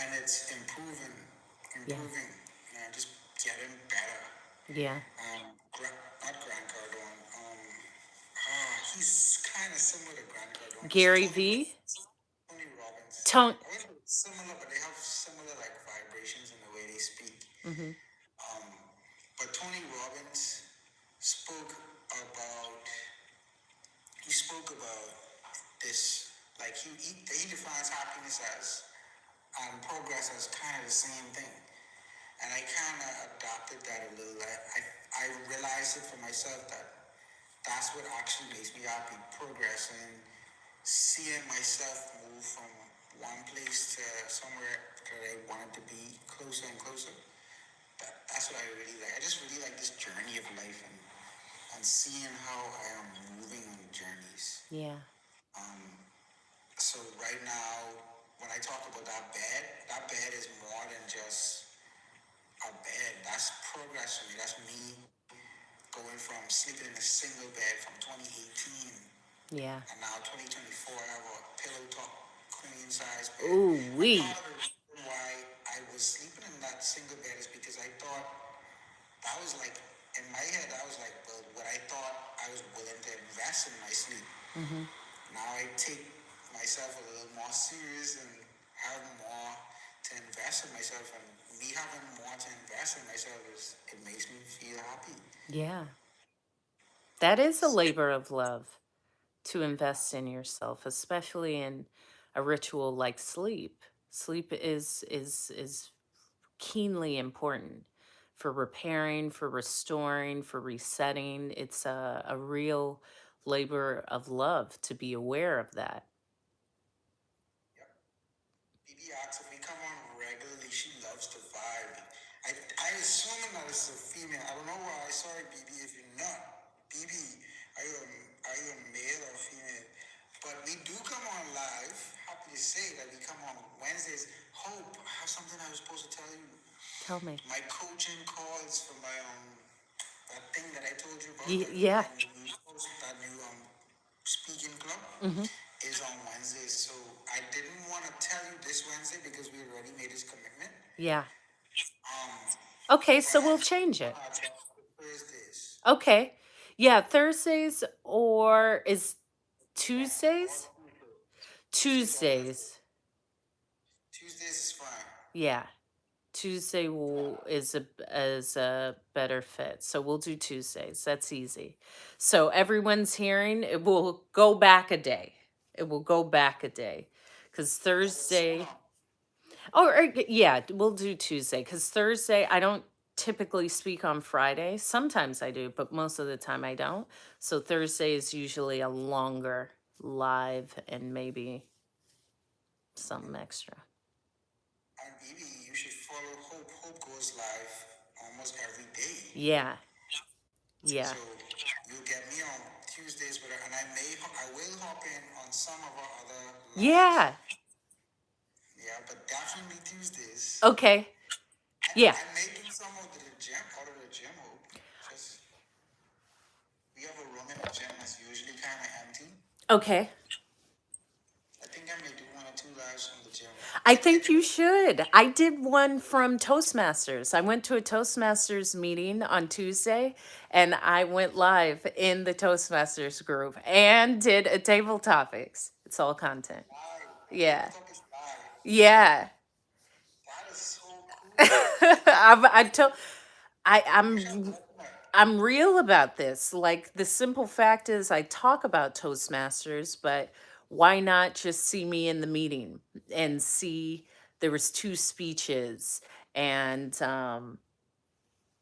and it's Yeah. improving, and just getting better. Yeah. Not Grant Cardone. He's kind of similar to Grant Cardone. Gary V. Tony Robbins. Tone. I wouldn't say similar, but they have similar like vibrations in the way they speak. Hmm. Um, but Tony Robbins spoke about he spoke about this, like he defines happiness as and progress as kind of the same thing, and I kind of adopted that a little. I realized it for myself that that's what actually makes me happy: progress and seeing myself move from one place to somewhere that I wanted to be closer and closer. That's what I really like. I just really like this journey of life, and seeing how I am moving on journeys. Yeah. So right now, when I talk about that bed is more than just a bed. That's progress for me. That's me going from sleeping in a single bed from 2018, Yeah. and now 2024 I have a pillow top queen size bed. Ooh And part wee. of the reason why I was sleeping in that single bed is because I thought that was like, in my head I was like, well, what I thought I was willing to invest in my sleep. Hmm. Now I take myself a little more serious and have more to invest in myself, and me having more to invest in myself it makes me feel happy. Yeah. That is a labor of love to invest in yourself, especially in a ritual like sleep. Sleep is keenly important for repairing, for restoring, for resetting. It's a real labor of love to be aware of that. Yep. BB asks if we come on regularly. She loves to vibe. I assume that it's a female. I don't know why I saw it, BB. If you're not, BB, are you a male or female? But we do come on live. Happy to say that we come on Wednesdays. Hope, I have something I was supposed to tell you. Tell me. My coaching calls for my that thing that I told you about, Yeah. that new speaking club Hmm. is on Wednesdays. So I didn't want to tell you this Wednesday because we already made this commitment. Yeah. Um, Okay, but so I'm we'll change it. Thursdays. Okay. Yeah, Thursdays or is Fine. Or Tuesdays? Tuesdays or Thursdays. Tuesdays. Tuesdays is fine. Yeah. Tuesday will is a better fit. So we'll do Tuesdays. That's easy. So everyone's hearing it will go back a day. It will go back a day. Cuz Thursday yeah, we'll do Tuesday cuz Thursday I don't typically speak on Friday. Sometimes I do, but most of the time I don't. So Thursday is usually a longer live and maybe something extra. And BB, you should follow Hope. Hope goes live almost every day. Yeah. Yeah. So you'll get me on Tuesdays, and I will hop in on some of our other lives. Yeah. Yeah, but definitely Tuesdays. Okay. Yeah. I'm making some of the gym out of the gym. Hope. Just we have a room in the gym that's usually kind of empty. Okay. I think I may do 1 or 2 lives from the gym. I think you should. I did one from Toastmasters. I went to a Toastmasters meeting on Tuesday and I went live in the Toastmasters group and did a table topics. It's all content. Live. Yeah. TikTok is live. Yeah. That is so cool. I told I You should I'm open it. I'm real about this. Like the simple fact is I talk about Toastmasters, but why not just see me in the meeting and see there was two speeches and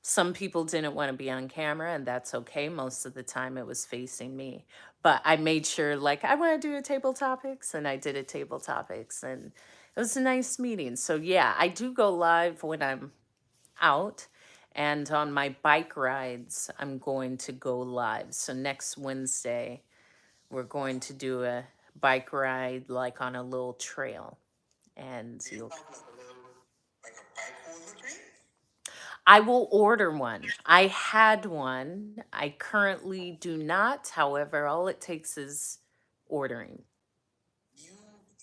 some people didn't want to be on camera and that's okay. Most of the time it was facing me. But I made sure like I want to do a table topics and I did a table topics and it was a nice meeting. So yeah, I do go live when I'm out. And on my bike rides, I'm going to go live. So next Wednesday, we're going to do a bike ride like on a little trail. And Do you you'll have like a bike holder thing? I will order one. I had one. I currently do not. However, all it takes is ordering. You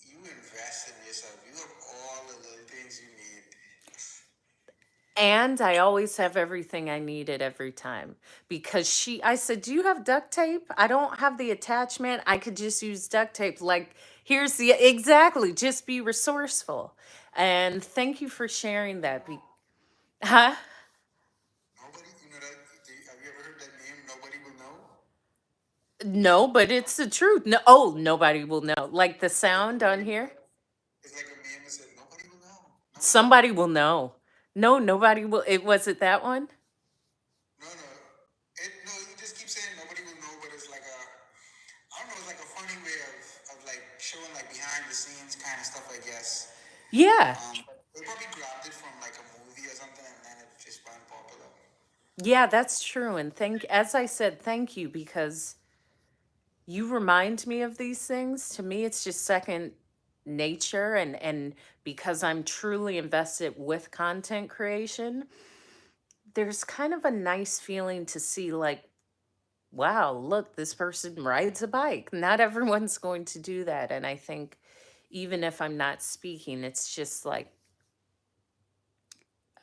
you invest in yourself. You have all the little things you need. And I always have everything I needed every time because I said, "Do you have duct tape? I don't have the attachment. I could just use duct tape." Like, here's exactly, just be resourceful. And thank you for sharing that. Huh? Nobody, you know that. Have you ever heard that meme? Nobody will know. No, but it's the truth. No, oh, nobody will know. Like the sound on here, It's like a meme that said, "Nobody will know. Nobody will somebody know." will know. No, nobody will. It was it that one? No, no. No, you just keep saying nobody will know, but it's like I don't know, it's like a funny way of like showing like behind the scenes kind of stuff, I guess. Yeah. They probably grabbed it from like a movie or something, and then it just went popular. Yeah, that's true. And as I said, thank you because you remind me of these things. To me, it's just second nature. And because I'm truly invested with content creation, there's kind of a nice feeling to see, like, wow, look, this person rides a bike. Not everyone's going to do that. And I think even if I'm not speaking, it's just like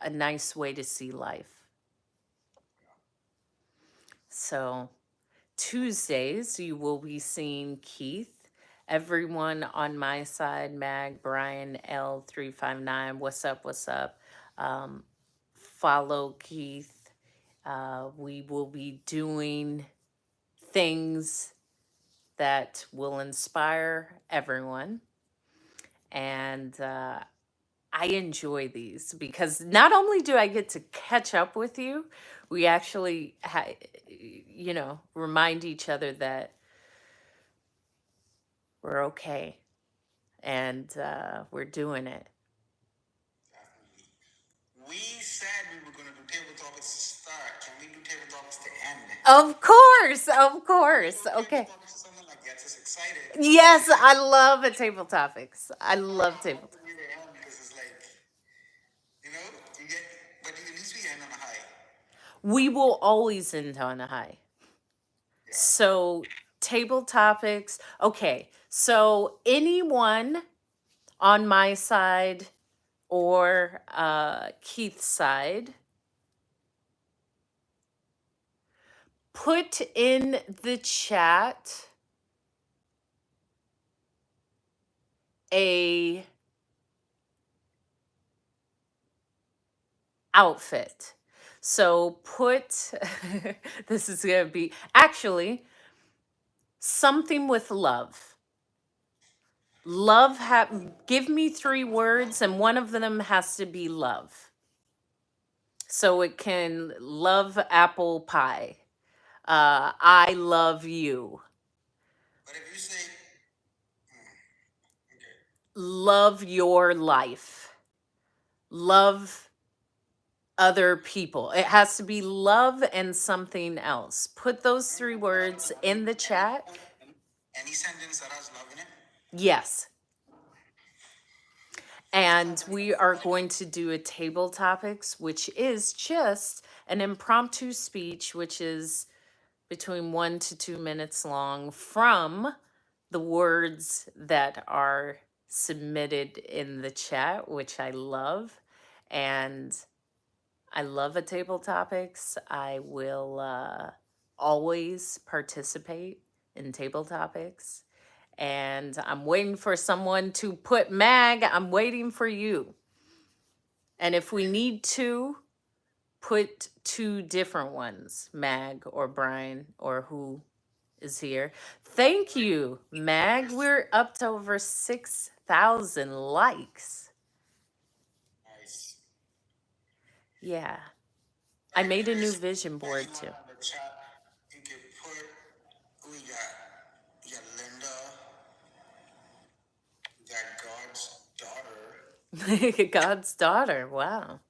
a nice way to see life. So Tuesdays, you will be seeing Keith. Everyone on my side, Mag, Brian, L359, what's up, what's up? Um, Follow Keith. We will be doing things that will inspire everyone. And I enjoy these because not only do I get to catch up with you, we actually, remind each other that we're okay and we're doing it. Definitely. We said we were going to do table topics to start. Can we do table topics to end? Of course, of Can we course. do table Okay. topics to something like gets us excited? Yes, I love a table topics. I love I table. want to be the end because it's like, you know, you get, but at least we end on a high. We will always end on a high. Yeah. So, table topics. Okay. So, anyone on my side or Keith's side, put in the chat a outfit. So put this is going to be actually something with love. Give me 3 words and one of them has to be love. So it can love apple pie. I love you. But if you say, okay, Love your life. Love other people. It has to be love and something else. Put those 3 words in the chat. any sentence that has love in it, Yes. And we are going to do a table topics, which is just an impromptu speech, which is between 1 to 2 minutes long from the words that are submitted in the chat, which I love. And I love a table topics. I will always participate in table topics. And I'm waiting for someone to put Mag. I'm waiting for you. And if we need to, put 2 different ones, Mag or Brian or who is here. Thank you, Mag. We're up to over 6,000 likes. nice. Yeah. I made a new vision board too. Anyone on the chat, you can put, who we got? We got Linda, we got God's daughter. God's daughter. Wow.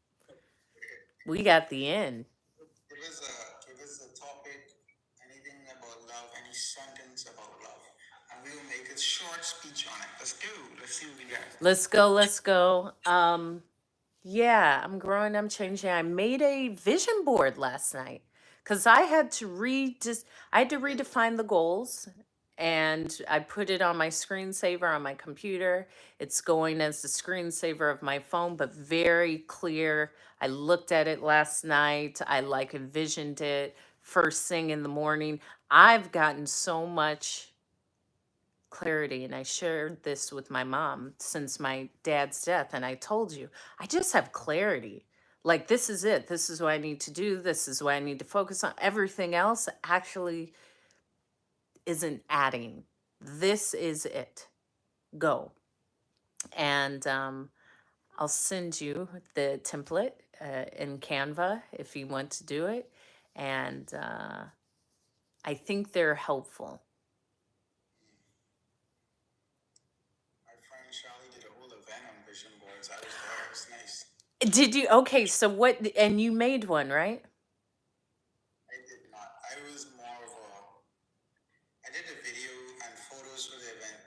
We got the end. Give us a topic, anything about love, any sentence about love, and we will make a short speech on it. Let's go. Let's see what we got. Let's go. Let's go. Yeah, I'm growing, I'm changing. I made a vision board last night because I had to redefine the goals and I put it on my screensaver on my computer. It's going as the screensaver of my phone, but very clear. I looked at it last night. I like envisioned it first thing in the morning. I've gotten so much clarity, and I shared this with my mom since my dad's death, and I told you, I just have clarity. Like, this is it. This is what I need to do. This is what I need to focus on. Everything else actually isn't adding. This is it. Go. And I'll send you the template in Canva if you want to do it. And I think they're helpful. My friend Charlie did a whole event on vision boards. I was there. It was nice. Did you? Okay, so what? And you made one, right? I did not. I was more of a. I did the video and photos for the event.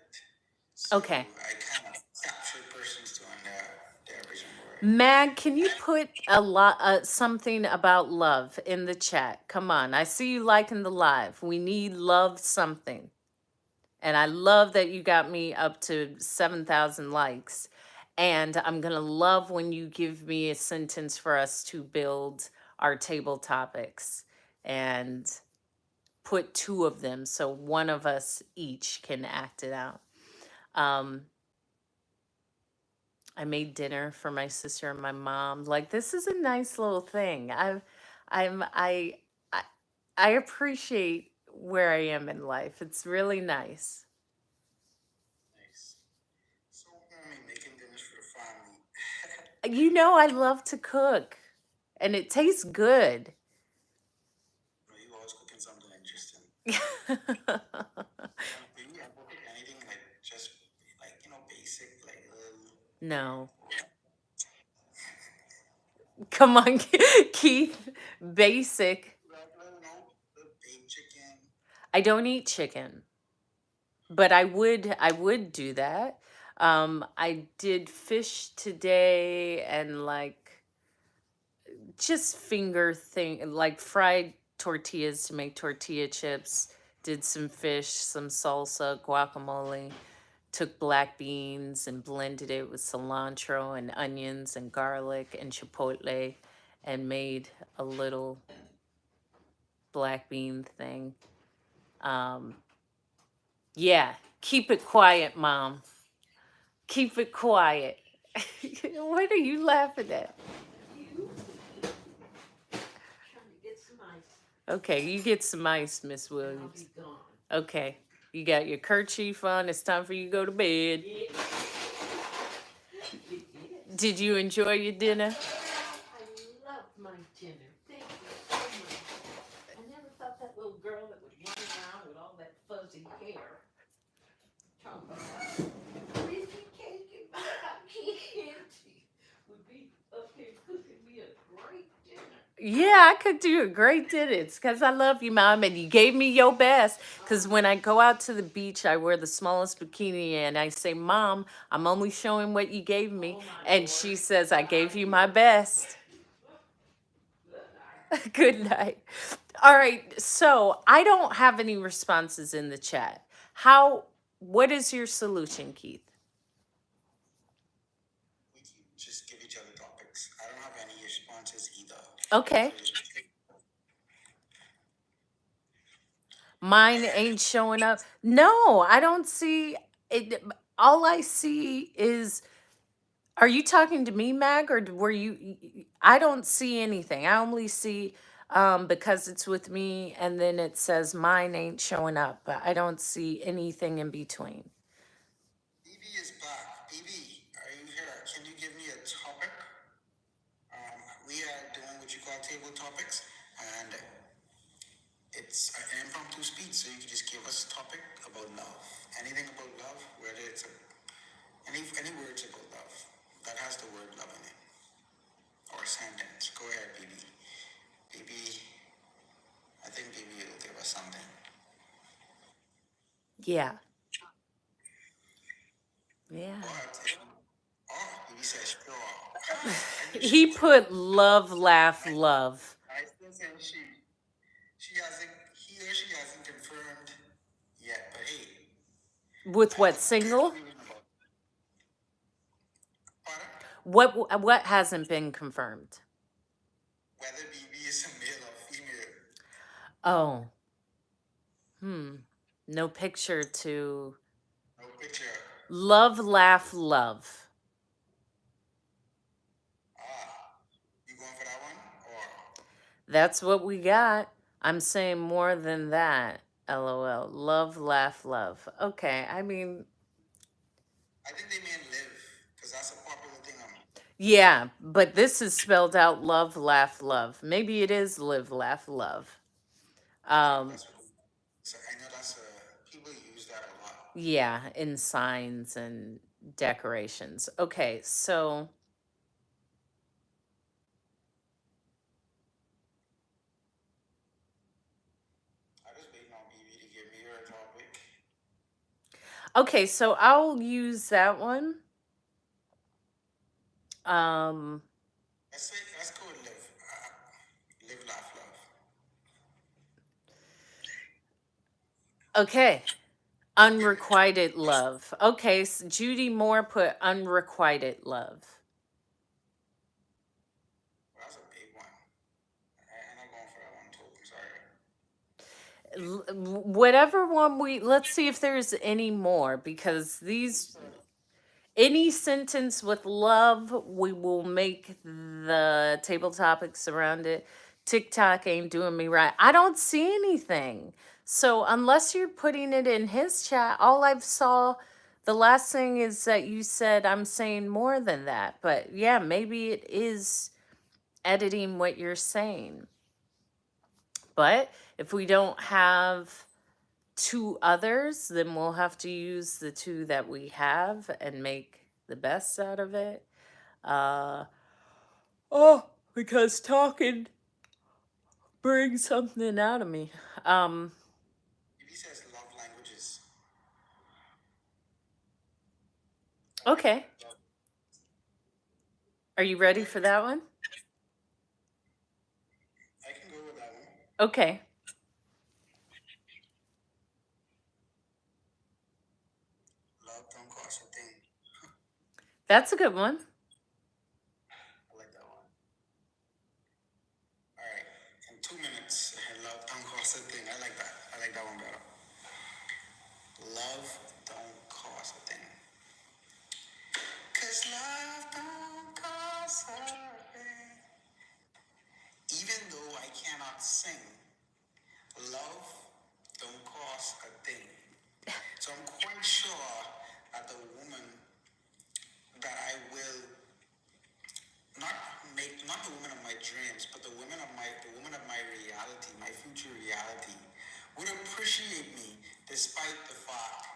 So Okay. I kind of captured persons doing their vision board. Mag, can you put a lot something about love in the chat? Come on. I see you liking the live. We need love something. And I love that you got me up to 7,000 likes. And I'm going to love when you give me a sentence for us to build our table topics and put two of them so one of us each can act it out. I made dinner for my sister and my mom. Like, this is a nice little thing. I'm I I appreciate where I am in life. It's really nice. Nice. So, homie, making dinners for the family. You know I love to cook, and it tastes good. Bro, you always cooking something interesting. Do you ever cook anything like just like basic like No. Come on, Keith. Basic. regular the baked chicken? I don't eat chicken, but I would do that. I did fish today and like just finger thing like fried tortillas to make tortilla chips. Did some fish, some salsa, guacamole. Took black beans and blended it with cilantro and onions and garlic and chipotle and made a little black bean thing. Yeah, keep it quiet, Mom. Keep it quiet. What are you laughing at? Okay, you get some ice, Miss Williams. Okay, you got your kerchief on. It's time for you to go to bed. Did you enjoy your dinner? I love my dinner. Thank you so much. I never thought that little girl that was running around with all that fuzzy hair, talking about Reese's cake and candy, would be up here cooking me a great dinner. Yeah, I could do a great dinner. It's because I love you, Mom, and you gave me your best. Because when I go out to the beach, I wear the smallest bikini, and I say, Mom, I'm only showing what you gave me. And she says, I gave you my best. Good night. All right, so I don't have any responses in the chat. What is your solution, Keith? We can just give each other topics. I don't have any responses either. Okay. Mine ain't showing up. No, I don't see it. All I see is, are you talking to me, Mag, or were you? I don't see anything. I only see because it's with me, and then it says mine ain't showing up, but I don't see anything in between. BB is back. BB, are you here? Can you give me a topic? We are doing what you call table topics, and it's an impromptu speech, so you can just give us a topic about love. Anything about love, whether it's any words about love that has the word love in it, or a sentence. Go ahead, BB. BB, I think BB will give us something. Yeah. Yeah. BB says sure. He put love, laugh, love. I still say he or she hasn't confirmed yet, but hey, With I what, have a good single? feeling about. Pardon? What hasn't been confirmed? Whether BB is a male or female. Oh, no picture to No picture. love, laugh, love. Ah, you going for that one? Or That's what we got. I'm saying more than that. LOL. Love, laugh, love. Okay, I mean, I think they meant live, because that's a popular thing. yeah, but this is spelled out love, laugh, love. Maybe it is live, laugh, love. That's what. So I know that's people use that a lot. Yeah, in signs and decorations. Okay, so I just waiting on BB to give me her topic. okay, so I'll use that one. Let's go with live. Live, laugh, love. Okay. Unrequited love. Okay, so Judy Moore put unrequited love. Well, that's a big one. I'm not going for that one too. I'm sorry. Whatever one let's see if there's any more, because any sentence with love, we will make the table topics around it. TikTok ain't doing me right. I don't see anything. So unless you're putting it in his chat, all I've saw, the last thing is that you said I'm saying more than that. But yeah, maybe it is editing what you're saying. But if we don't have two others, then we'll have to use the two that we have and make the best out of it. Because talking brings something out of me. BB says love languages. Okay. Are you ready for that one? I can go with that one. Okay. Love don't cost a thing. That's a good one. I like that one. All right. In 2 minutes, love don't cost a thing. I like that. I like that one better. Love don't cost a thing. Cause love don't cost a thing. Even though I cannot sing, love don't cost a thing. So I'm quite sure that the woman that I will not the woman of my dreams, but the woman of my reality, my future reality, would appreciate me despite the fact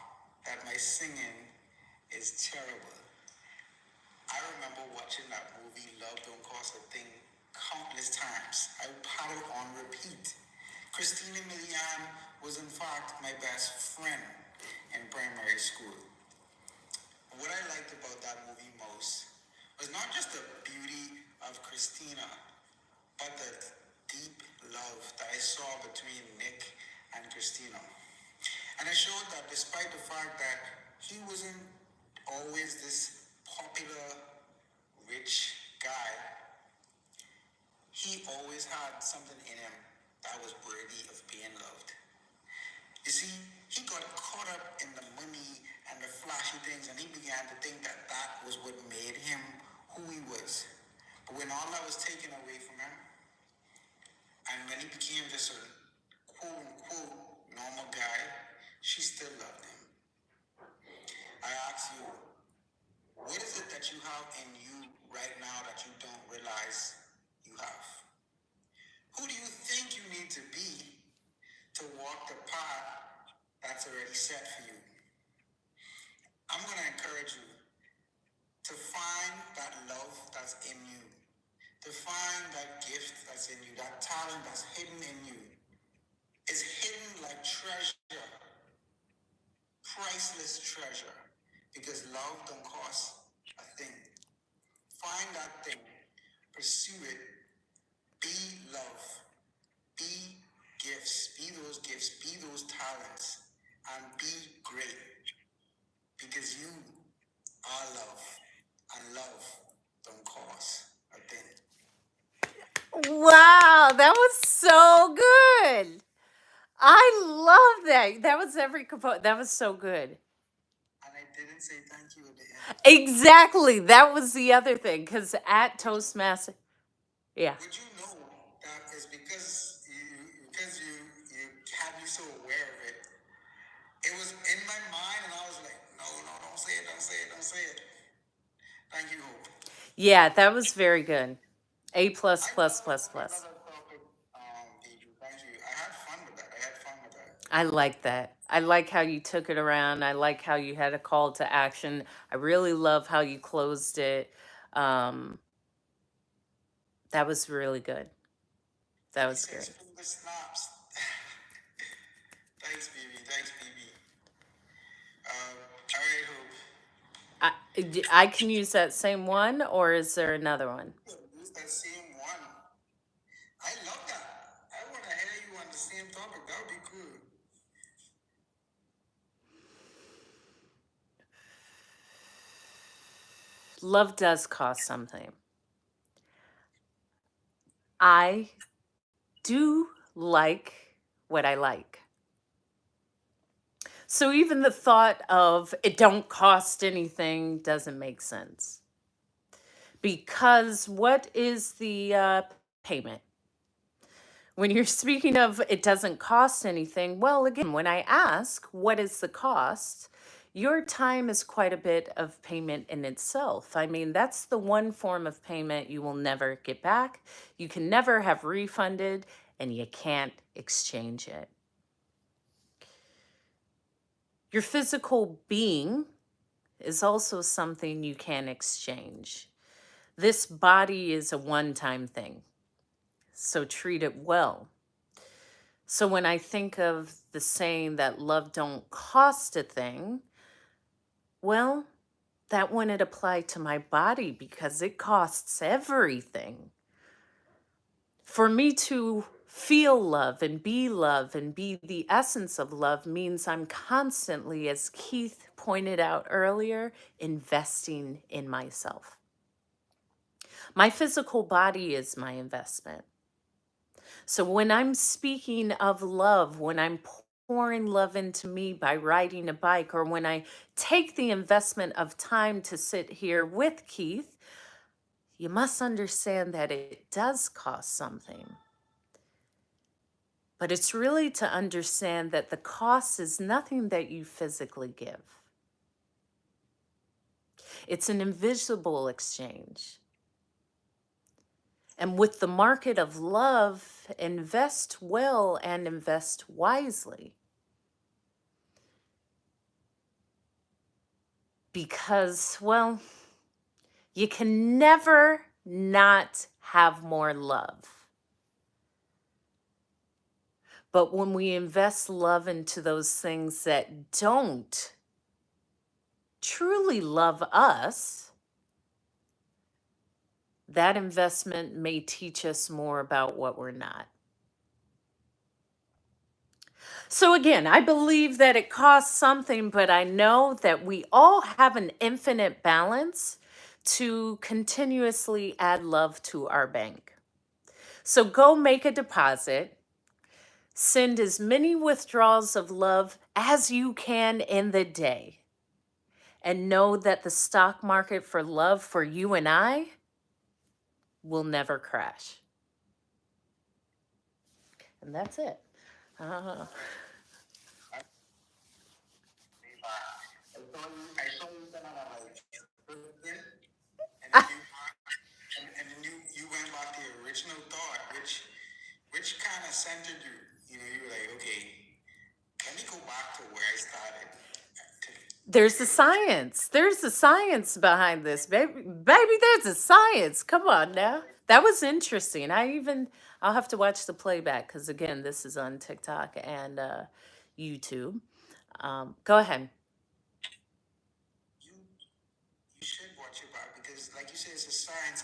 that my singing is terrible. I remember watching that movie Love Don't Cost a Thing countless times. I had it on repeat. Christina Milian was in fact my best friend in primary school. What I liked about that movie most was not just the beauty of Christina, but the deep love that I saw between Nick and Christina. And it showed that despite the fact that he wasn't always this popular, rich guy, he always had something in him that was worthy of being loved. You see, he got caught up in the money and the flashy things, and he began to think that that was what made him who he was. But when all that was taken away from him, and when he became just a quote unquote normal guy, she still loved him. I ask you, what is it that you have in you right now that you don't realize you have? Who do you think you need to be to walk the path that's already set for you? I'm going to encourage you to find that love that's in you, to find that gift that's in you, that talent that's hidden in you. It's hidden like treasure, priceless treasure, because love don't cost a thing. Find that thing, pursue it, be love, be gifts, be those talents, and be great because you are love, and love don't cost a thing. Wow, that was so good. I love that. That was every component. That was so good. And I didn't say thank you at the end. Exactly. That was the other thing. Because at Toastmaster, yeah. Would you know that it's because you had me so aware of it? It was in my mind, and I was like, no, don't say it, don't say it, don't say it. Thank you, Hope. Yeah, that was very good. A plus I plus love plus I plus. love that topic, Deidre. Thank you. I had fun with that. I had fun with that. I like that. I like how you took it around. I like how you had a call to action. I really love how you closed it. Um, that was really good. That He was says great. finger snaps. Thanks, BB. Thanks, BB. All right, Hope. I can use that same one, or is there another one? Use that same one. I love that. I want to hear you on the same topic. That would be good. Love does cost something. I do like what I like. So even the thought of it don't cost anything doesn't make sense. Because what is the payment? When you're speaking of it doesn't cost anything, well, again, when I ask what is the cost, your time is quite a bit of payment in itself. I mean, that's the one form of payment you will never get back. You can never have refunded, and you can't exchange it. Your physical being is also something you can exchange. This body is a one time thing, so treat it well. So when I think of the saying that love don't cost a thing, well, that wouldn't apply to my body because it costs everything. For me to feel love and be the essence of love means I'm constantly, as Keith pointed out earlier, investing in myself. My physical body is my investment. So when I'm speaking of love, when I'm pouring love into me by riding a bike, or when I take the investment of time to sit here with Keith, you must understand that it does cost something. But it's really to understand that the cost is nothing that you physically give. It's an invisible exchange. And with the market of love, invest well and invest wisely. Because, well, you can never not have more love. But when we invest love into those things that don't truly love us, that investment may teach us more about what we're not. So again, I believe that it costs something, but I know that we all have an infinite balance to continuously add love to our bank. So go make a deposit. Send as many withdrawals of love as you can in the day. And know that the stock market for love for you and I will never crash. And that's it. I saw you kind of like and then you went back to your original thought, which kind of centered you. You know, you were like, okay, let me go back to where I started. There's a science. There's a science behind this, baby. Baby, there's a science. Come on now. That was interesting. I'll have to watch the playback because, again, this is on TikTok and YouTube. Go ahead. You you should watch it back because, like you said, it's a science,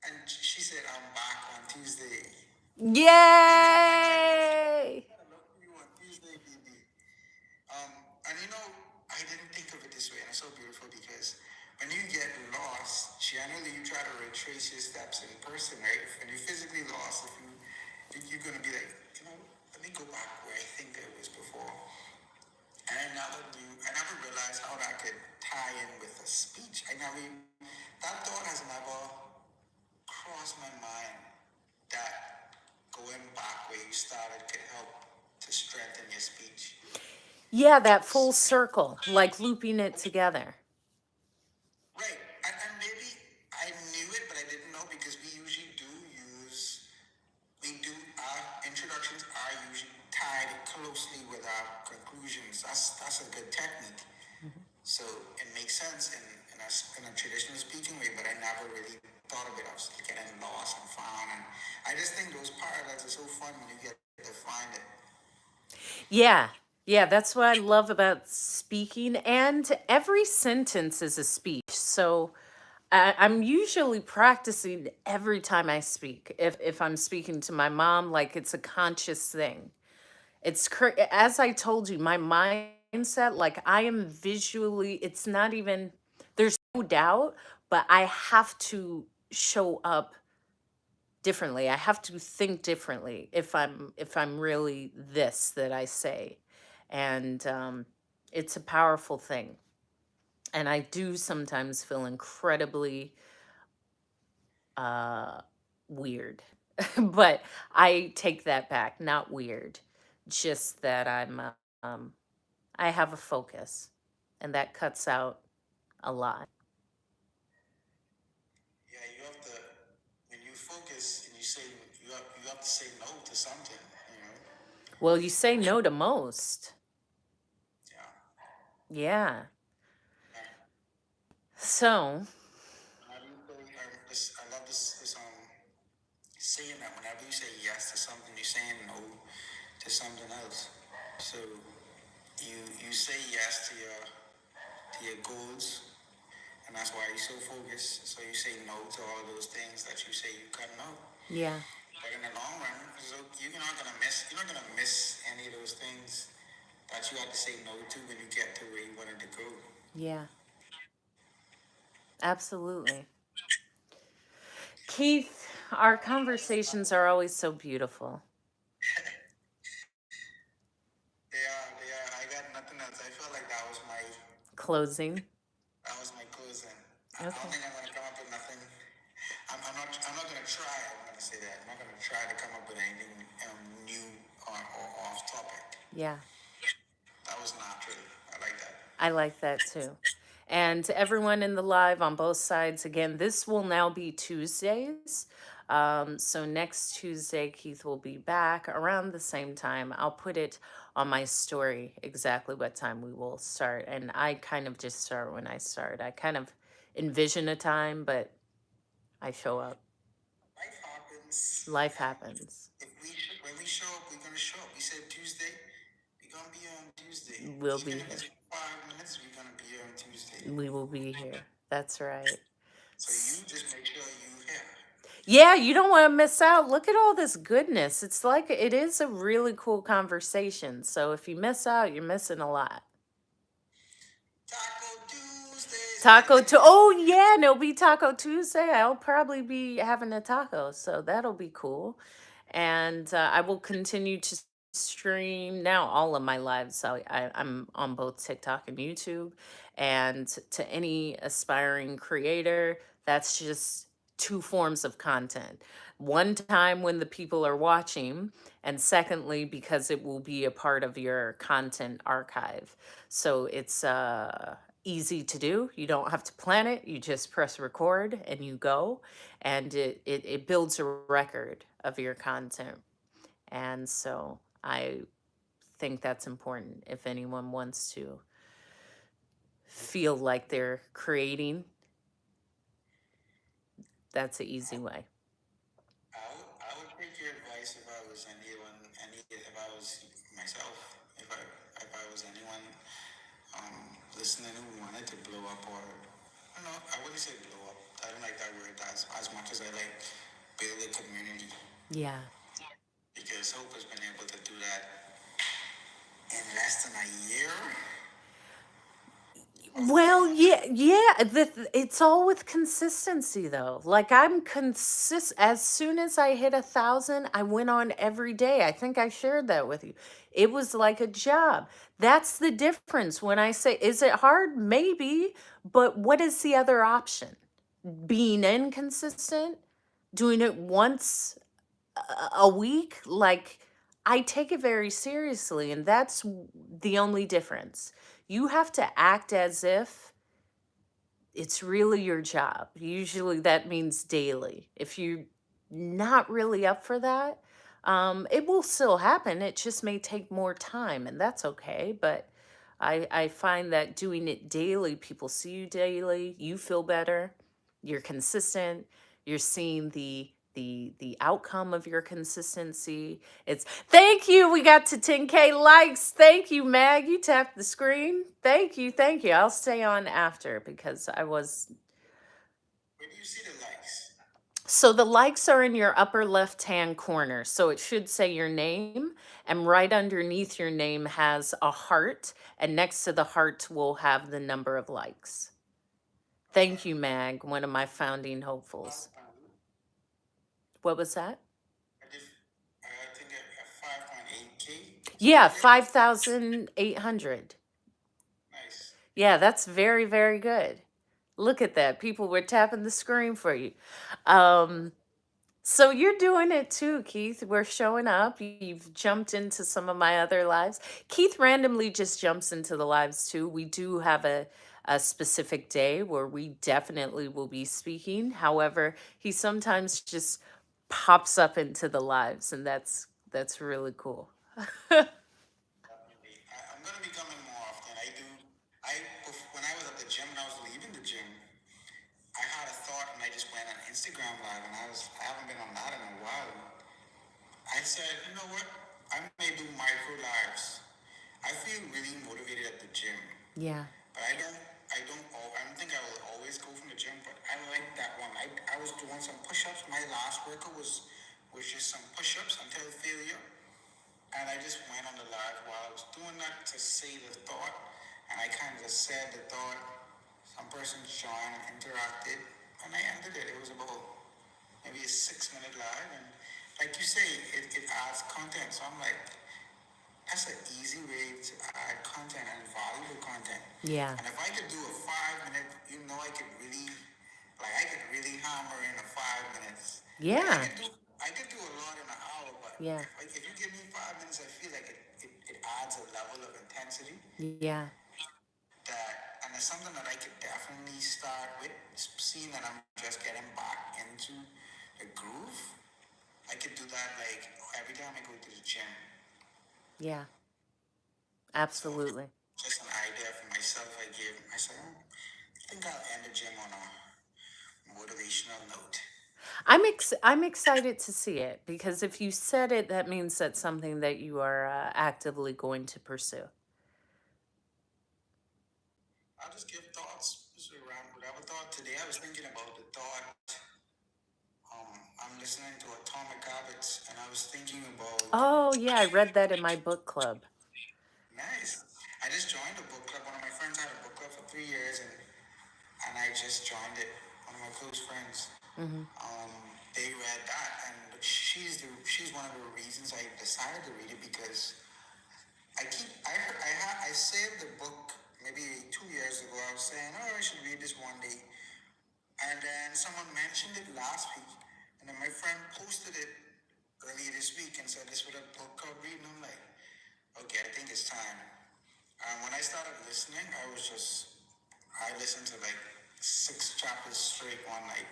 and she said I'm back on Tuesday. Yay! I look for you on Tuesday, baby. it's so beautiful because when you get lost, generally you try to retrace your steps in person, right? When you're physically lost, you're gonna be like, let me go back where I think I was before. And I never realized how that could tie in with a speech. That thought has never crossed my mind that going back where you started could help to strengthen your speech. Yeah, that full circle, like looping it together. Right. And maybe I knew it, but I didn't know because our introductions are usually tied closely with our conclusions. That's a good technique. Mhm. So it makes sense in a traditional speaking way, but I never really thought of it. I was getting lost and found. And I just think those parallels are so fun when you get to find it. Yeah. Yeah, that's what I love about speaking. And every sentence is a speech. So I'm usually practicing every time I speak. If I'm speaking to my mom, like it's a conscious thing. As I told you, my mindset, like I am visually, it's not even, there's no doubt, but I have to show up differently. I have to think differently if I'm really this that I say. And it's a powerful thing. And I do sometimes feel incredibly uh weird. But I take that back, not weird. Just that um I have a focus and that cuts out a lot. Yeah, you have to when you focus and you have to say no to something. You know. Well, you say no to most. Yeah. Yeah. Yeah. So, Whenever you say, I love this saying that whenever you say yes to something, you're saying no to something else. So you say yes to your goals, and that's why you're so focused. So you say no to all those things that you say you cut no. yeah. But in the long run, so you're not gonna miss any of those things that you had to say no to when you get to where you wanted to go. Yeah. Absolutely. Keith, our conversations are always so beautiful. They are. I got nothing else. I felt like Closing. that was my closing. I don't Okay. think I'm gonna come up with nothing. I'm not gonna try. I'm gonna say that. I'm not gonna try to come up with anything new or off topic. Yeah. That was natural. I like that. I like that too. And to everyone in the live on both sides, again, this will now be Tuesdays. So next Tuesday, Keith will be back around the same time. I'll put it on my story exactly what time we will start. And I kind of just start when I start. I kind of envision a time, but I show up. Life happens, Life and happens. when we show up, we're gonna show up. We said Tuesday. We're gonna be on Tuesday. We'll Even be if it's here. 5 minutes, we're gonna be here on Tuesday. We will be here. That's right. So you just make sure you here. Yeah, you don't want to miss out. Look at all this goodness. It's like it is a really cool conversation. So if you miss out, you're missing a lot. Taco Tuesdays. Oh yeah, and it'll be Taco Tuesday. I'll probably be having a taco, so that'll be cool. And I will continue to stream now all of my lives. So I'm on both TikTok and YouTube. And to any aspiring creator, that's just two forms of content. One time when the people are watching, and secondly, because it will be a part of your content archive. So it's easy to do. You don't have to plan it. You just press record and you go. And it builds a record of your content. And so I think that's important if anyone wants to feel like they're creating. That's an easy way. I would take your advice if I was if I was myself, if I was anyone listening who wanted to blow up or no, I wouldn't say blow up. I don't like that word as much as I like build a community Yeah. because Hope has been able to do that in less than a year. of Well, getting yeah, yeah. It's all with consistency, though. Like I'm As soon as I hit 1,000, I went on every day. I think I shared that with you. It was like a job. That's the difference. When I say, is it hard? Maybe, but what is the other option? Being inconsistent, doing it once a week. Like I take it very seriously, and that's the only difference. You have to act as if it's really your job. Usually that means daily. If you're not really up for that, it will still happen. It just may take more time, and that's okay. But I find that doing it daily, people see you daily, you feel better, you're consistent, you're seeing the outcome of your consistency. It's thank you. We got to 10K likes. Thank you, Mag. You tapped the screen. Thank you. Thank you. I'll stay on after because I was. Where do you see the likes? So the likes are in your upper left hand corner. So it should say your name, and right underneath your name has a heart, and next to the heart will have the number of likes. Thank you, Mag, one of my founding hopefuls. What was that? I did. I think at 5.8K. Yeah, 5,800. Nice. Yeah, that's very, very good. Look at that. People were tapping the screen for you. Um, so you're doing it too, Keith. We're showing up. You've jumped into some of my other lives. Keith randomly just jumps into the lives too. We do have a specific day where we definitely will be speaking. However, he sometimes just pops up into the lives, and that's really cool. Definitely. I'm gonna be coming more often. I do. When I was at the gym and I was leaving the gym, I had a thought and I just went on Instagram live and I haven't been on that in a while. I said, you know what? I may do micro lives. I feel really motivated at the gym, Yeah. but I don't think I will always go from the gym. But I like that one. I was doing some push-ups. My last workout was just some push-ups until failure. And I just went on the live while I was doing that to say the thought. And I kind of just said the thought. Some person joined and interacted. And I ended it. It was about maybe a 6 minute live. And like you say, it adds content. So I'm like, that's an easy way to add content and valuable content. Yeah. And if I could do a 5 minute, I could really, hammer in a 5 minutes. Like Yeah. I could do a lot in an hour, but Yeah. if you give me 5 minutes, I feel like it adds a level of intensity Yeah. and it's something that I could definitely start with, seeing that I'm just getting back into the groove. I could do that like every time I go to the gym. Yeah. So Absolutely. just an idea for myself. I gave myself. I think I'll end the gym on a motivational note. I'm excited to see it because if you said it, that means that's something that you are actively going to pursue. I'll just give thoughts. Just around whatever thought today. I was thinking about the thought. I'm listening to Atomic Habits, and I was thinking about. Oh, yeah, I read that in my book club. Nice. I just joined a book club. One of my friends had a book club for 3 years, and I just joined it. One of my close friends. Hmm. They read that, and she's one of the reasons I decided to read it because I saved the book maybe 2 years ago. I was saying, oh, I should read this one day, and then someone mentioned it last week, and then my friend posted it earlier this week and said this was a book club reading. I'm like, okay, I think it's time. When I started listening, I listened to like 6 chapters straight one night.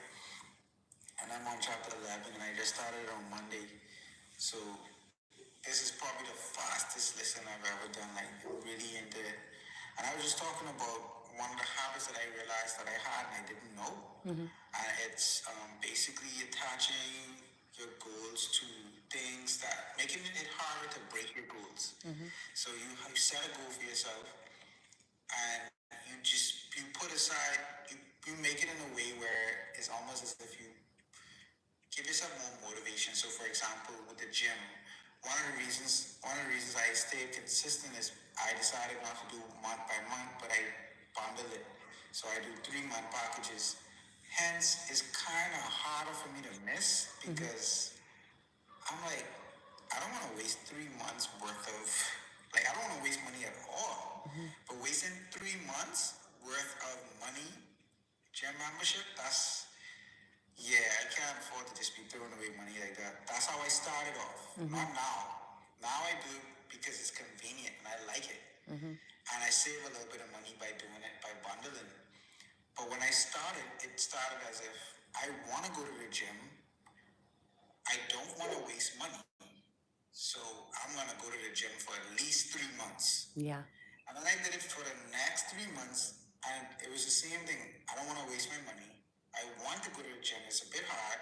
And I'm on chapter 11 and I just started on Monday. So this is probably the fastest listen I've ever done, like really into it. And I was just talking about one of the habits that I realized that I had and I didn't know. Hmm. And it's basically attaching your goals to things that making it harder to break your goals. Hmm. So you set a goal for yourself and you put aside you make it in a way where it's almost as if you give yourself more motivation. So for example with the gym, one of the reasons I stayed consistent is I decided not to do month by month, but I bundle it. So I do 3-month packages. Hence, it's kind of harder for me to miss because I'm like, I don't want to waste 3 months worth of, like, I don't want to waste money at all. But wasting 3 months worth of money, gym membership, yeah, I can't afford to just be throwing away money like that. That's how I started off. Not now. Now I do because it's convenient and I like it. And I save a little bit of money by doing it, by bundling. But when I started, it started as if I want to go to the gym. I don't want to waste money. So I'm going to go to the gym for at least 3 months. Yeah. And then I did it for the next 3 months, and it was the same thing. I don't want to waste my money. I want to go to the gym. It's a bit hard,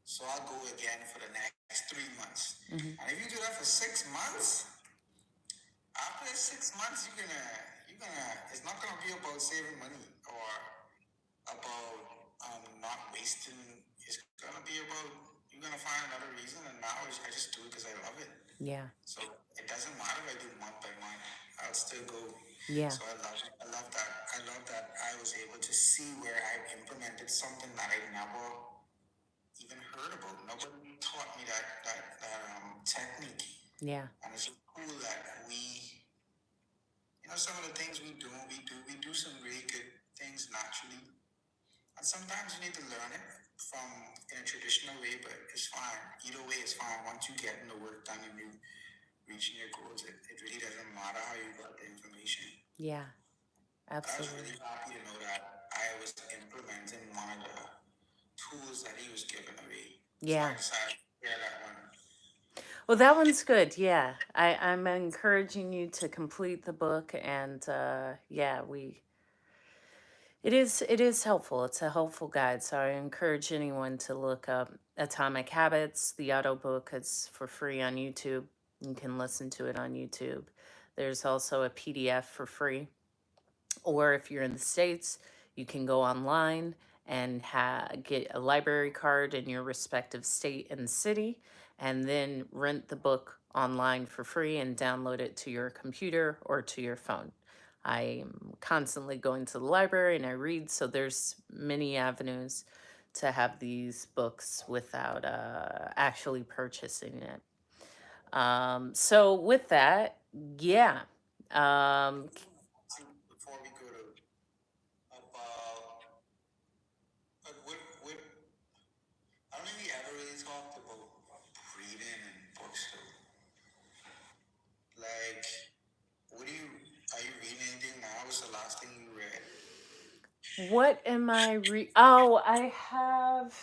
so I'll go again for the next 3 months. And if you do that for 6 months, after 6 months, it's not gonna be about saving money or about not wasting. It's gonna be about you're gonna find another reason, and now I just do it because I love it. Yeah. So it doesn't matter if I do month by month. I'll still go. Yeah. So I love it. I love that. I love that I was able to see where I implemented something that I never even heard about. Nobody taught me that technique. Yeah. And it's so cool that some of the things we do some really good things naturally. And sometimes you need to learn it from in a traditional way, but it's fine. Either way, it's fine. Once you get the work done and you reaching your goals, it really doesn't matter how you got the information. Yeah. But I was Absolutely. really happy to know that I was implementing one of the tools that he was giving away. Yeah. So I decided to share that one. Well, that one's good. Yeah. I'm encouraging you to complete the book, and yeah, it is helpful. It's a helpful guide. So I encourage anyone to look up Atomic Habits. The audio book is for free on YouTube. You can listen to it on YouTube. There's also a PDF for free. Or if you're in the States, you can go online and get a library card in your respective state and city, and then rent the book online for free and download it to your computer or to your phone. I'm constantly going to the library and I read, so there's many avenues to have these books without actually purchasing it. So with that, yeah. Before we go to about what I don't think we ever really talked about reading and books though. Like, are you reading anything now? What's the last thing you read? What am I Oh, I have.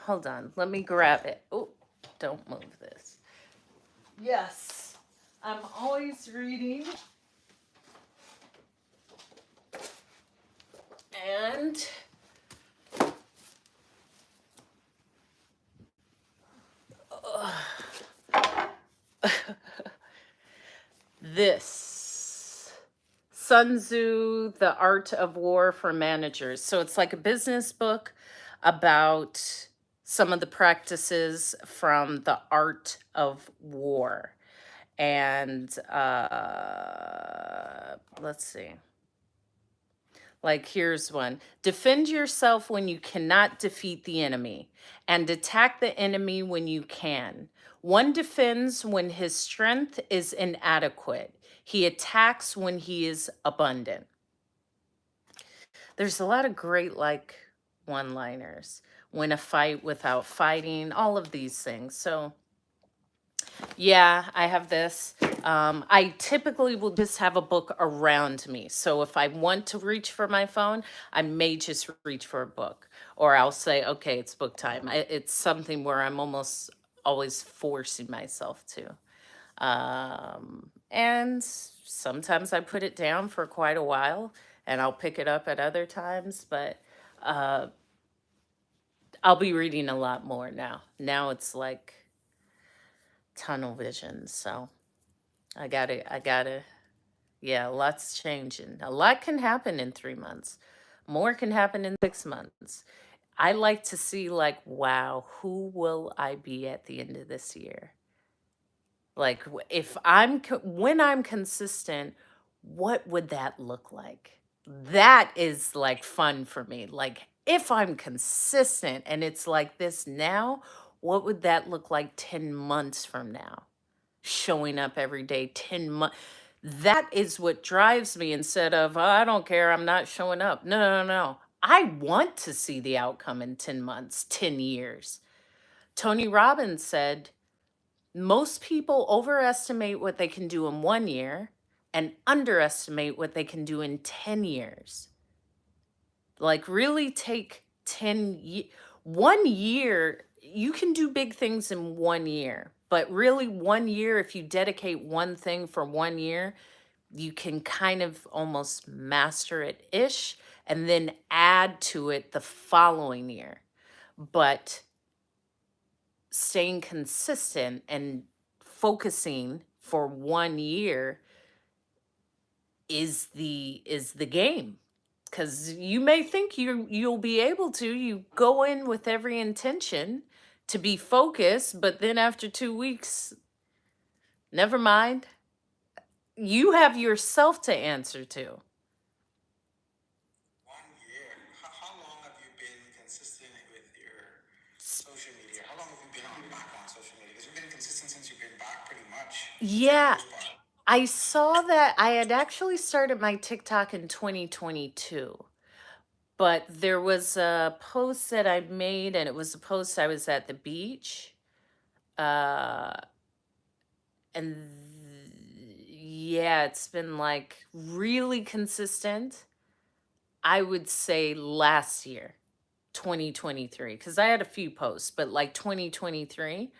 Hold on. Let me grab it. Oh, don't move this. Yes. I'm always reading. And this Sun Tzu, The Art of War for Managers. So it's like a business book about some of the practices from the art of war. And let's see. Like, here's one. Defend yourself when you cannot defeat the enemy, and attack the enemy when you can. One defends when his strength is inadequate. He attacks when he is abundant. There's a lot of great, like, one-liners. Win a fight without fighting, all of these things. So, yeah, I have this. I typically will just have a book around me. So if I want to reach for my phone, I may just reach for a book. Or I'll say, okay, it's book time. It's something where I'm almost always forcing myself to. And sometimes I put it down for quite a while and I'll pick it up at other times. But I'll be reading a lot more now. Now it's like tunnel vision. So I gotta, yeah, lots changing. A lot can happen in 3 months. More can happen in 6 months. I like to see, like, wow, who will I be at the end of this year? Like, if when I'm consistent, what would that look like? That is like fun for me. Like if I'm consistent and it's like this now, what would that look like 10 months from now? Showing up every day 10 months. That is what drives me instead of, "Oh, I don't care, I'm not showing up." No, no, no. I want to see the outcome in 10 months, 10 years. Tony Robbins said, most people overestimate what they can do in 1 year and underestimate what they can do in 10 years. Like really take 1 year, you can do big things in 1 year, but really 1 year, if you dedicate one thing for 1 year, you can kind of almost master it ish and then add to it the following year. But staying consistent and focusing for 1 year is the game, because you may think you'll be able to. You go in with every intention to be focused, but then after 2 weeks, never mind. You have yourself to answer to. 1 year. How long have you been consistent with your social media? How long have you been back on social media? Because you've been consistent since you've been back, pretty much, for the Yeah, most part. I saw that I had actually started my TikTok in 2022, but there was a post that I made, and it was a post I was at the beach. Uh, and yeah, it's been like really consistent. I would say last year, 2023, because I had a few posts, but like 2023,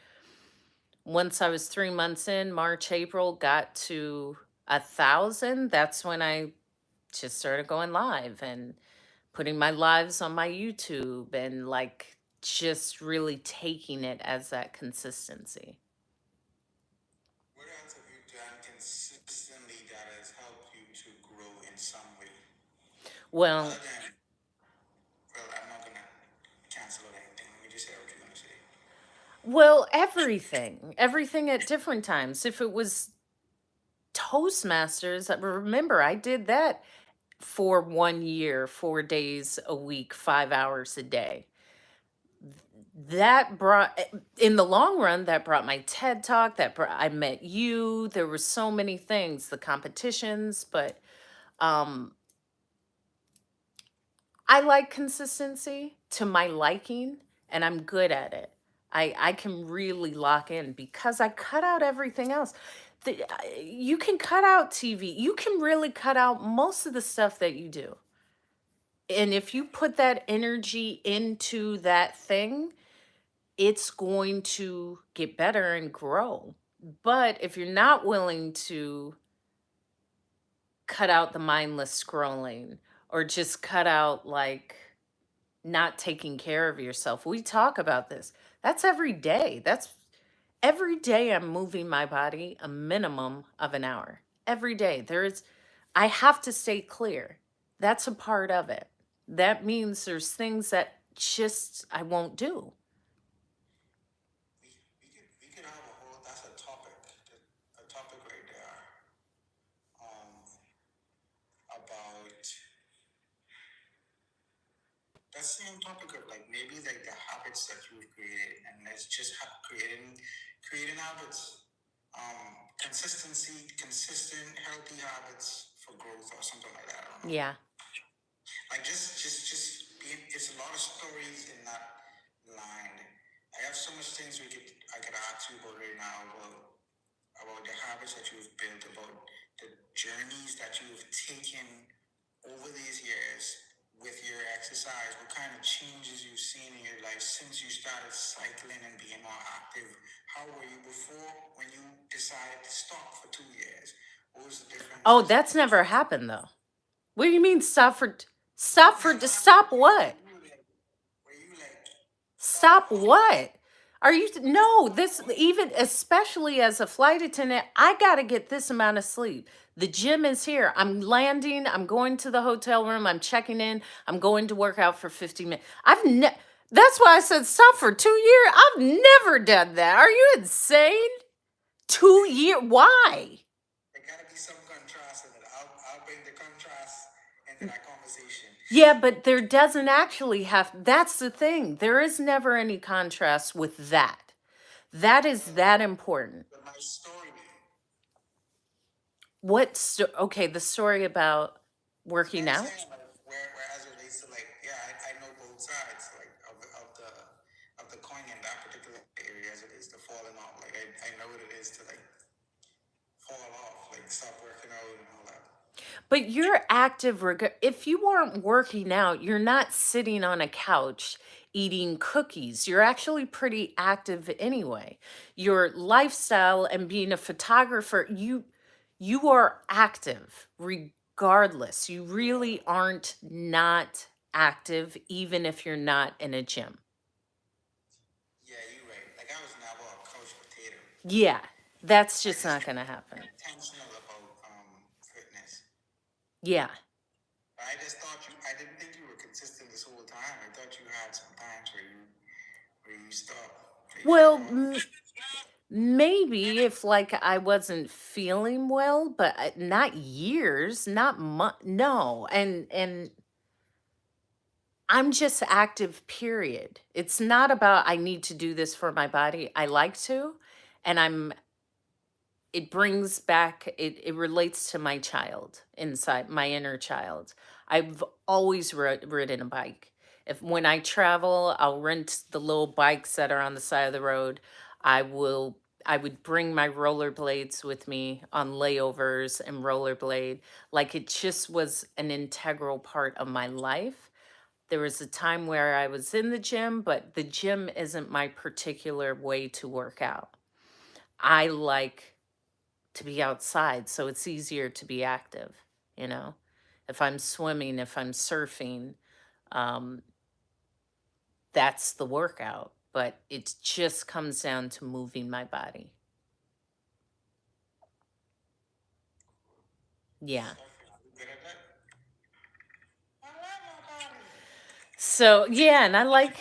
once I was 3 months in, March, April, got to 1,000. That's when I just started going live and putting my lives on my YouTube and like just really taking it as that consistency. What else have you done consistently that has helped you to grow in some way? Well, Other than, well, I'm not gonna cancel out anything. Let me just say what you're gonna say. well, everything at different times. If it was Toastmasters, remember I did that for 1 year, 4 days a week, 5 hours a day. That brought, in the long run, that brought my TED Talk, that brought, I met you. There were so many things, the competitions, but um I like consistency to my liking, and I'm good at it. I can really lock in because I cut out everything else. You can cut out TV. You can really cut out most of the stuff that you do. And if you put that energy into that thing, it's going to get better and grow. But if you're not willing to cut out the mindless scrolling or just cut out like not taking care of yourself. We talk about this. That's every day. That's every day I'm moving my body a minimum of an hour. Every day. I have to stay clear. That's a part of it. That means there's things that just I won't do. We could have a whole, that's a topic right there. About that same topic of like maybe like the habits that you've created, and let's just creating habits. Consistency, consistent, healthy habits for growth or something like that. I don't know. Yeah. Like just being, it's a lot of stories in that line. I have so much things I could ask you about right now about the habits that you've built, about the journeys that you've taken over these years with your exercise. What kind of changes you've seen in your life since you started cycling and being more active? How were you before when you decided to stop for 2 years? What was the difference? Oh, that's never happened though. What do you mean stop stop what? Were you like Stop what? Are you no, this even especially as a flight attendant, I got to get this amount of sleep. The gym is here. I'm landing, I'm going to the hotel room, I'm checking in, I'm going to work out for 50 minutes. That's why I said stop for 2 years. I've never done that. Are you insane? 2 year why? there gotta be some contrast in it. I'll bring the contrast into that conversation. Yeah, but there doesn't actually have, that's the thing. There is never any contrast with that. That is that important. But my story, Okay, the story about working no, I'm out? saying like where as it relates to like, yeah, I know both sides like of the coin in that particular area as it is to falling off. Like I know what it is to like fall off, like stop working out and all that. But you're active. If you weren't working out, you're not sitting on a couch eating cookies. You're actually pretty active anyway. Your lifestyle and being a photographer, you are active regardless. You really aren't not active, even if you're not in a gym. Yeah, you're right. Like I was never a couch potato. Yeah, that's I just just not gonna happen. intentional about fitness. Yeah. I just thought I didn't think you were consistent this whole time. I thought you had some times where you stopped, where you Well, fell off. maybe if like I wasn't feeling well, but not years, not no. And I'm just active, period. It's not about I need to do this for my body. I like to, and it brings back it relates to my child inside, my inner child. I've always ridden a bike. If when I travel, I'll rent the little bikes that are on the side of the road. I would bring my rollerblades with me on layovers and rollerblade. Like it just was an integral part of my life. There was a time where I was in the gym, but the gym isn't my particular way to work out. I like to be outside, so it's easier to be active, you know? If I'm swimming, if I'm surfing, um, that's the workout, but it just comes down to moving my body. Yeah. Good at that. I love my body. So, yeah, and I like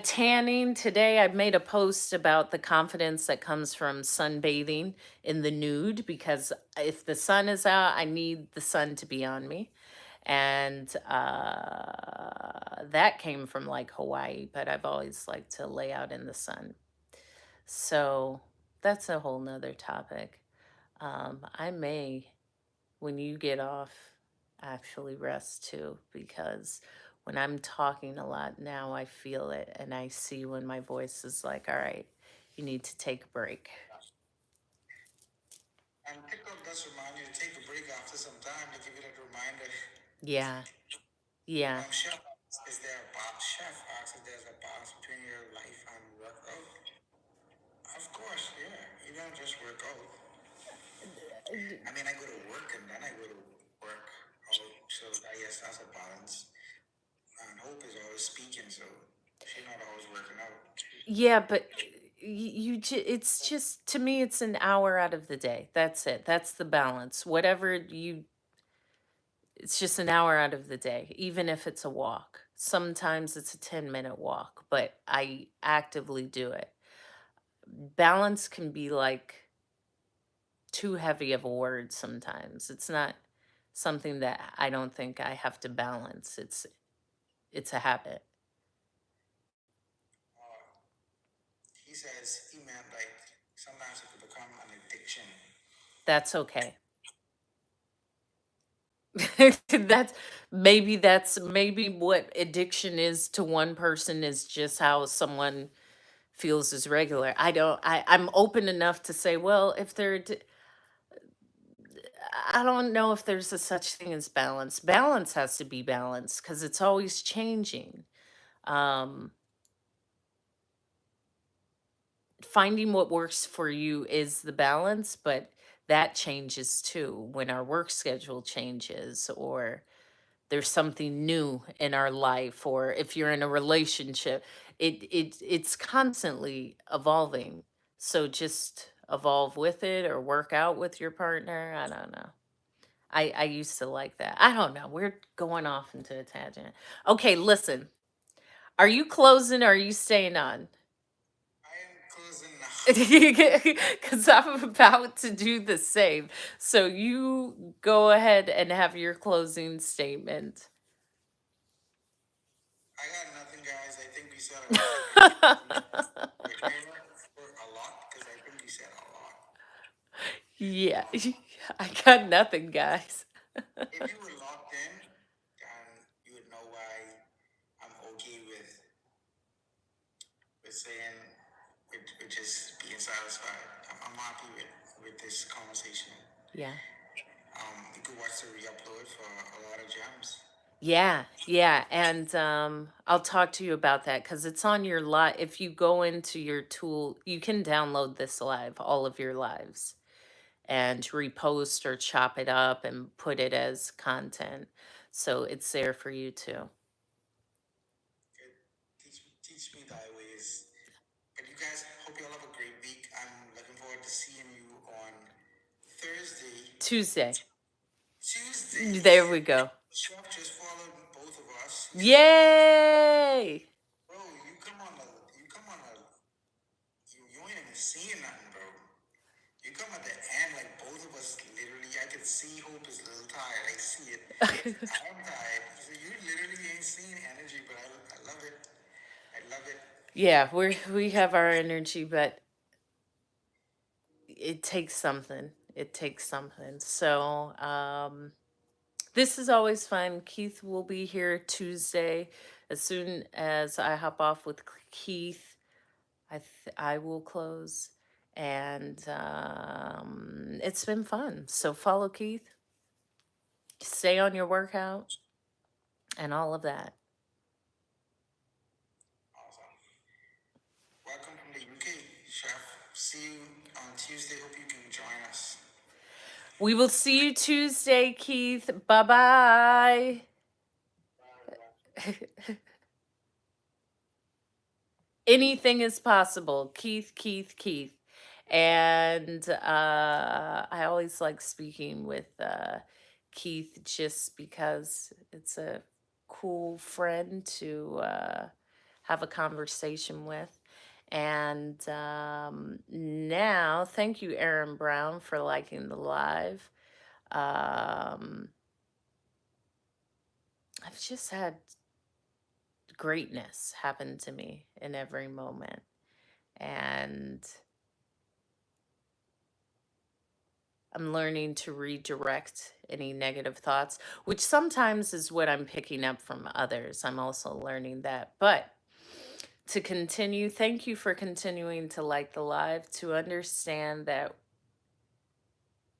tanning. Today I made a post about the confidence that comes from sunbathing in the nude because if the sun is out, I need the sun to be on me. And that came from like Hawaii, but I've always liked to lay out in the sun. So that's a whole nother topic. I may, when you get off, actually rest too, because when I'm talking a lot now, I feel it and I see when my voice is like, all right, you need to take a break. And TikTok does remind you to take a break after some time to give you that reminder. Yeah. Yeah. Chef, is there a chef asks if there's a balance between your life and workout? Of course, yeah. You don't just work out. I mean, I go to work and then I go to work out, so I guess that's a balance. And Hope is always speaking, so she's not always working out. Yeah, but it's just to me it's an hour out of the day. That's it. That's the balance. Whatever you it's just an hour out of the day, even if it's a walk. Sometimes it's a 10-minute walk, but I actively do it. Balance can be like too heavy of a word sometimes. It's not something that I don't think I have to balance. It's a habit. He says he meant like sometimes it could become an addiction. That's okay. That's maybe what addiction is to one person is just how someone feels is regular. I'm open enough to say, well, if I don't know if there's a such thing as balance. Balance has to be balanced because it's always changing. Um, Finding what works for you is the balance, but that changes too when our work schedule changes or there's something new in our life or if you're in a relationship it's constantly evolving, so just evolve with it or work out with your partner. I don't know. I used to like that. I don't know, we're going off into a tangent. Okay, listen, are you closing or are you staying on? I am closing now. Because I'm about to do the same. So you go ahead and have your closing statement. I got nothing, guys. I think we said a lot. I think we're here for a lot because I think we said a lot. Yeah, I got nothing, guys. If you were locked in, then you would know why I'm okay with saying with just being satisfied. I'm happy with this conversation. Yeah. You could watch the re-upload for a lot of gems. Yeah, and I'll talk to you about that because it's on your live. If you go into your tool, you can download this live, all of your lives, and repost or chop it up and put it as content. So it's there for you too. Good. Teach me thy ways. But you guys, hope you all have a great week. I'm looking forward to seeing you on Thursday, Tuesday. Tuesday. There we go. Chef just followed both of us. Yay! Bro, you ain't even seeing nothing, bro. You come at the end, like both of us literally, I can see Hope is a little tired. I see it. I'm tired. So you literally ain't seeing energy, but I love it. I love it. Yeah, we have our energy, but it takes something. It takes something. So, this is always fun. Keith will be here Tuesday. As soon as I hop off with Keith, I will close. And it's been fun. So follow Keith, stay on your workout, and all of that. Awesome. Welcome from the UK, Chef. See you on Tuesday. Hope you can join us. We will see you Tuesday, Keith. Bye bye. Anything is possible. Keith. And I always like speaking with Keith just because it's a cool friend to have a conversation with. And now, thank you, Aaron Brown, for liking the live. I've just had greatness happen to me in every moment. And I'm learning to redirect any negative thoughts, which sometimes is what I'm picking up from others. I'm also learning that. But to continue, thank you for continuing to like the live, to understand that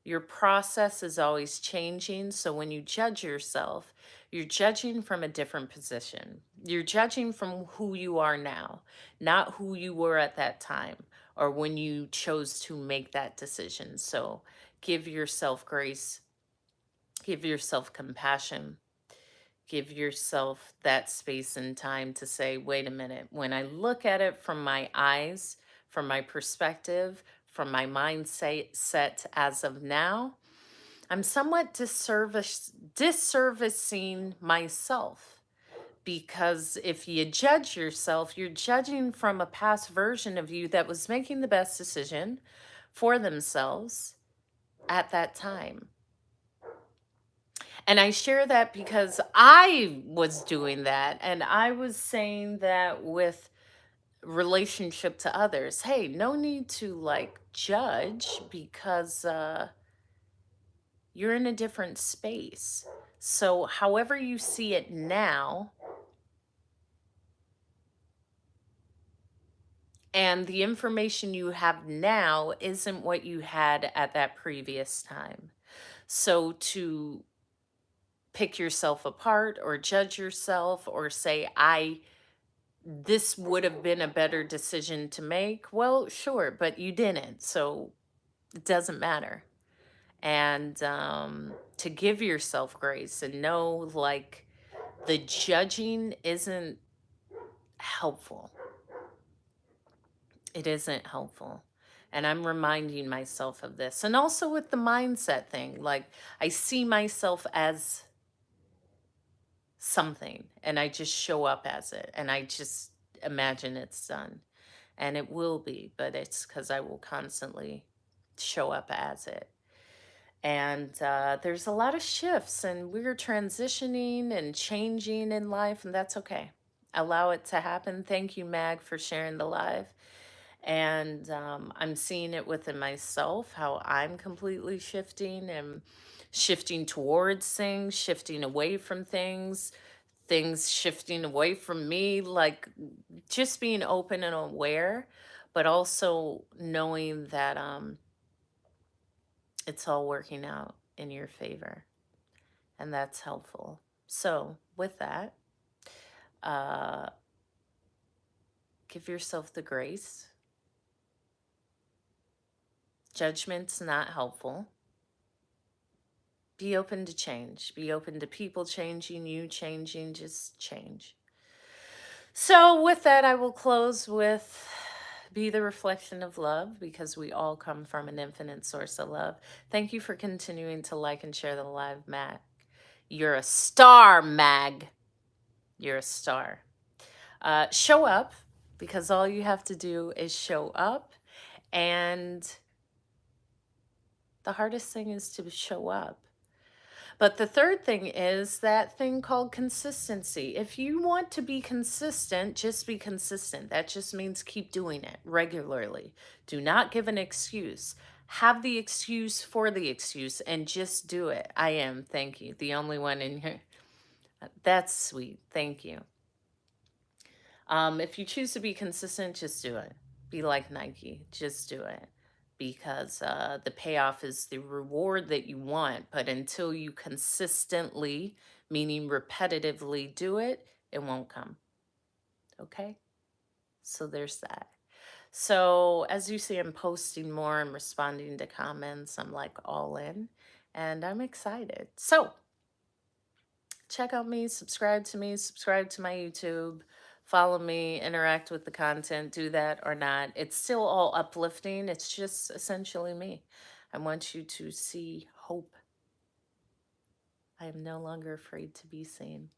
your process is always changing. So when you judge yourself, you're judging from a different position. You're judging from who you are now, not who you were at that time or when you chose to make that decision. So give yourself grace, give yourself compassion, give yourself that space and time to say, wait a minute, when I look at it from my eyes, from my perspective, from my mindset set as of now, I'm somewhat disservicing myself, because if you judge yourself, you're judging from a past version of you that was making the best decision for themselves at that time. And I share that because I was doing that, and I was saying that with relationship to others. Hey, no need to like judge because you're in a different space. So, however you see it now, and the information you have now isn't what you had at that previous time. So, to pick yourself apart or judge yourself or say, this would have been a better decision to make, well, sure, but you didn't. So, it doesn't matter. And to give yourself grace and know like the judging isn't helpful. It isn't helpful. And I'm reminding myself of this. And also with the mindset thing, like I see myself as something and I just show up as it and I just imagine it's done. and it will be, but it's because I will constantly show up as it. And there's a lot of shifts, and we're transitioning and changing in life, and that's okay. Allow it to happen. Thank you, Mag, for sharing the live. And I'm seeing it within myself, how I'm completely shifting and shifting towards things, shifting away from things, things shifting away from me, like just being open and aware, but also knowing that it's all working out in your favor. And that's helpful. So, with that, uh, give yourself the grace. Judgment's not helpful. Be open to change. Be open to people changing, you changing, just change. So, with that, I will close with be the reflection of love, because we all come from an infinite source of love. Thank you for continuing to like and share the live, Mag. You're a star, Mag. You're a star. Show up, because all you have to do is show up. And the hardest thing is to show up. But the third thing is that thing called consistency. If you want to be consistent, just be consistent. That just means keep doing it regularly. Do not give an excuse. Have the excuse for the excuse and just do it. I am, thank you, the only one in here. That's sweet. Thank you. If you choose to be consistent, just do it. Be like Nike. Just do it, because the payoff is the reward that you want. But until you consistently, meaning repetitively, do it, it won't come. Okay? So there's that. So as you see, I'm posting more and responding to comments. I'm like all in, and I'm excited. So check out me, subscribe to me, subscribe to my YouTube, follow me, interact with the content, do that or not. It's still all uplifting. It's just essentially me. I want you to see hope. I am no longer afraid to be seen.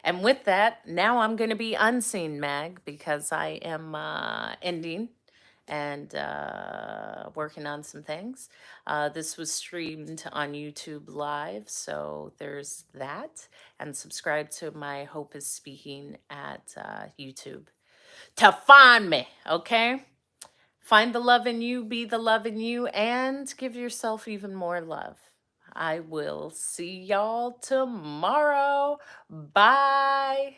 And with that, now I'm going to be unseen, Mag, because I am ending and working on some things. This was streamed on YouTube Live, so there's that. And subscribe to my Hope is Speaking at YouTube to find me, okay? Find the love in you, be the love in you, and give yourself even more love. I will see y'all tomorrow. Bye.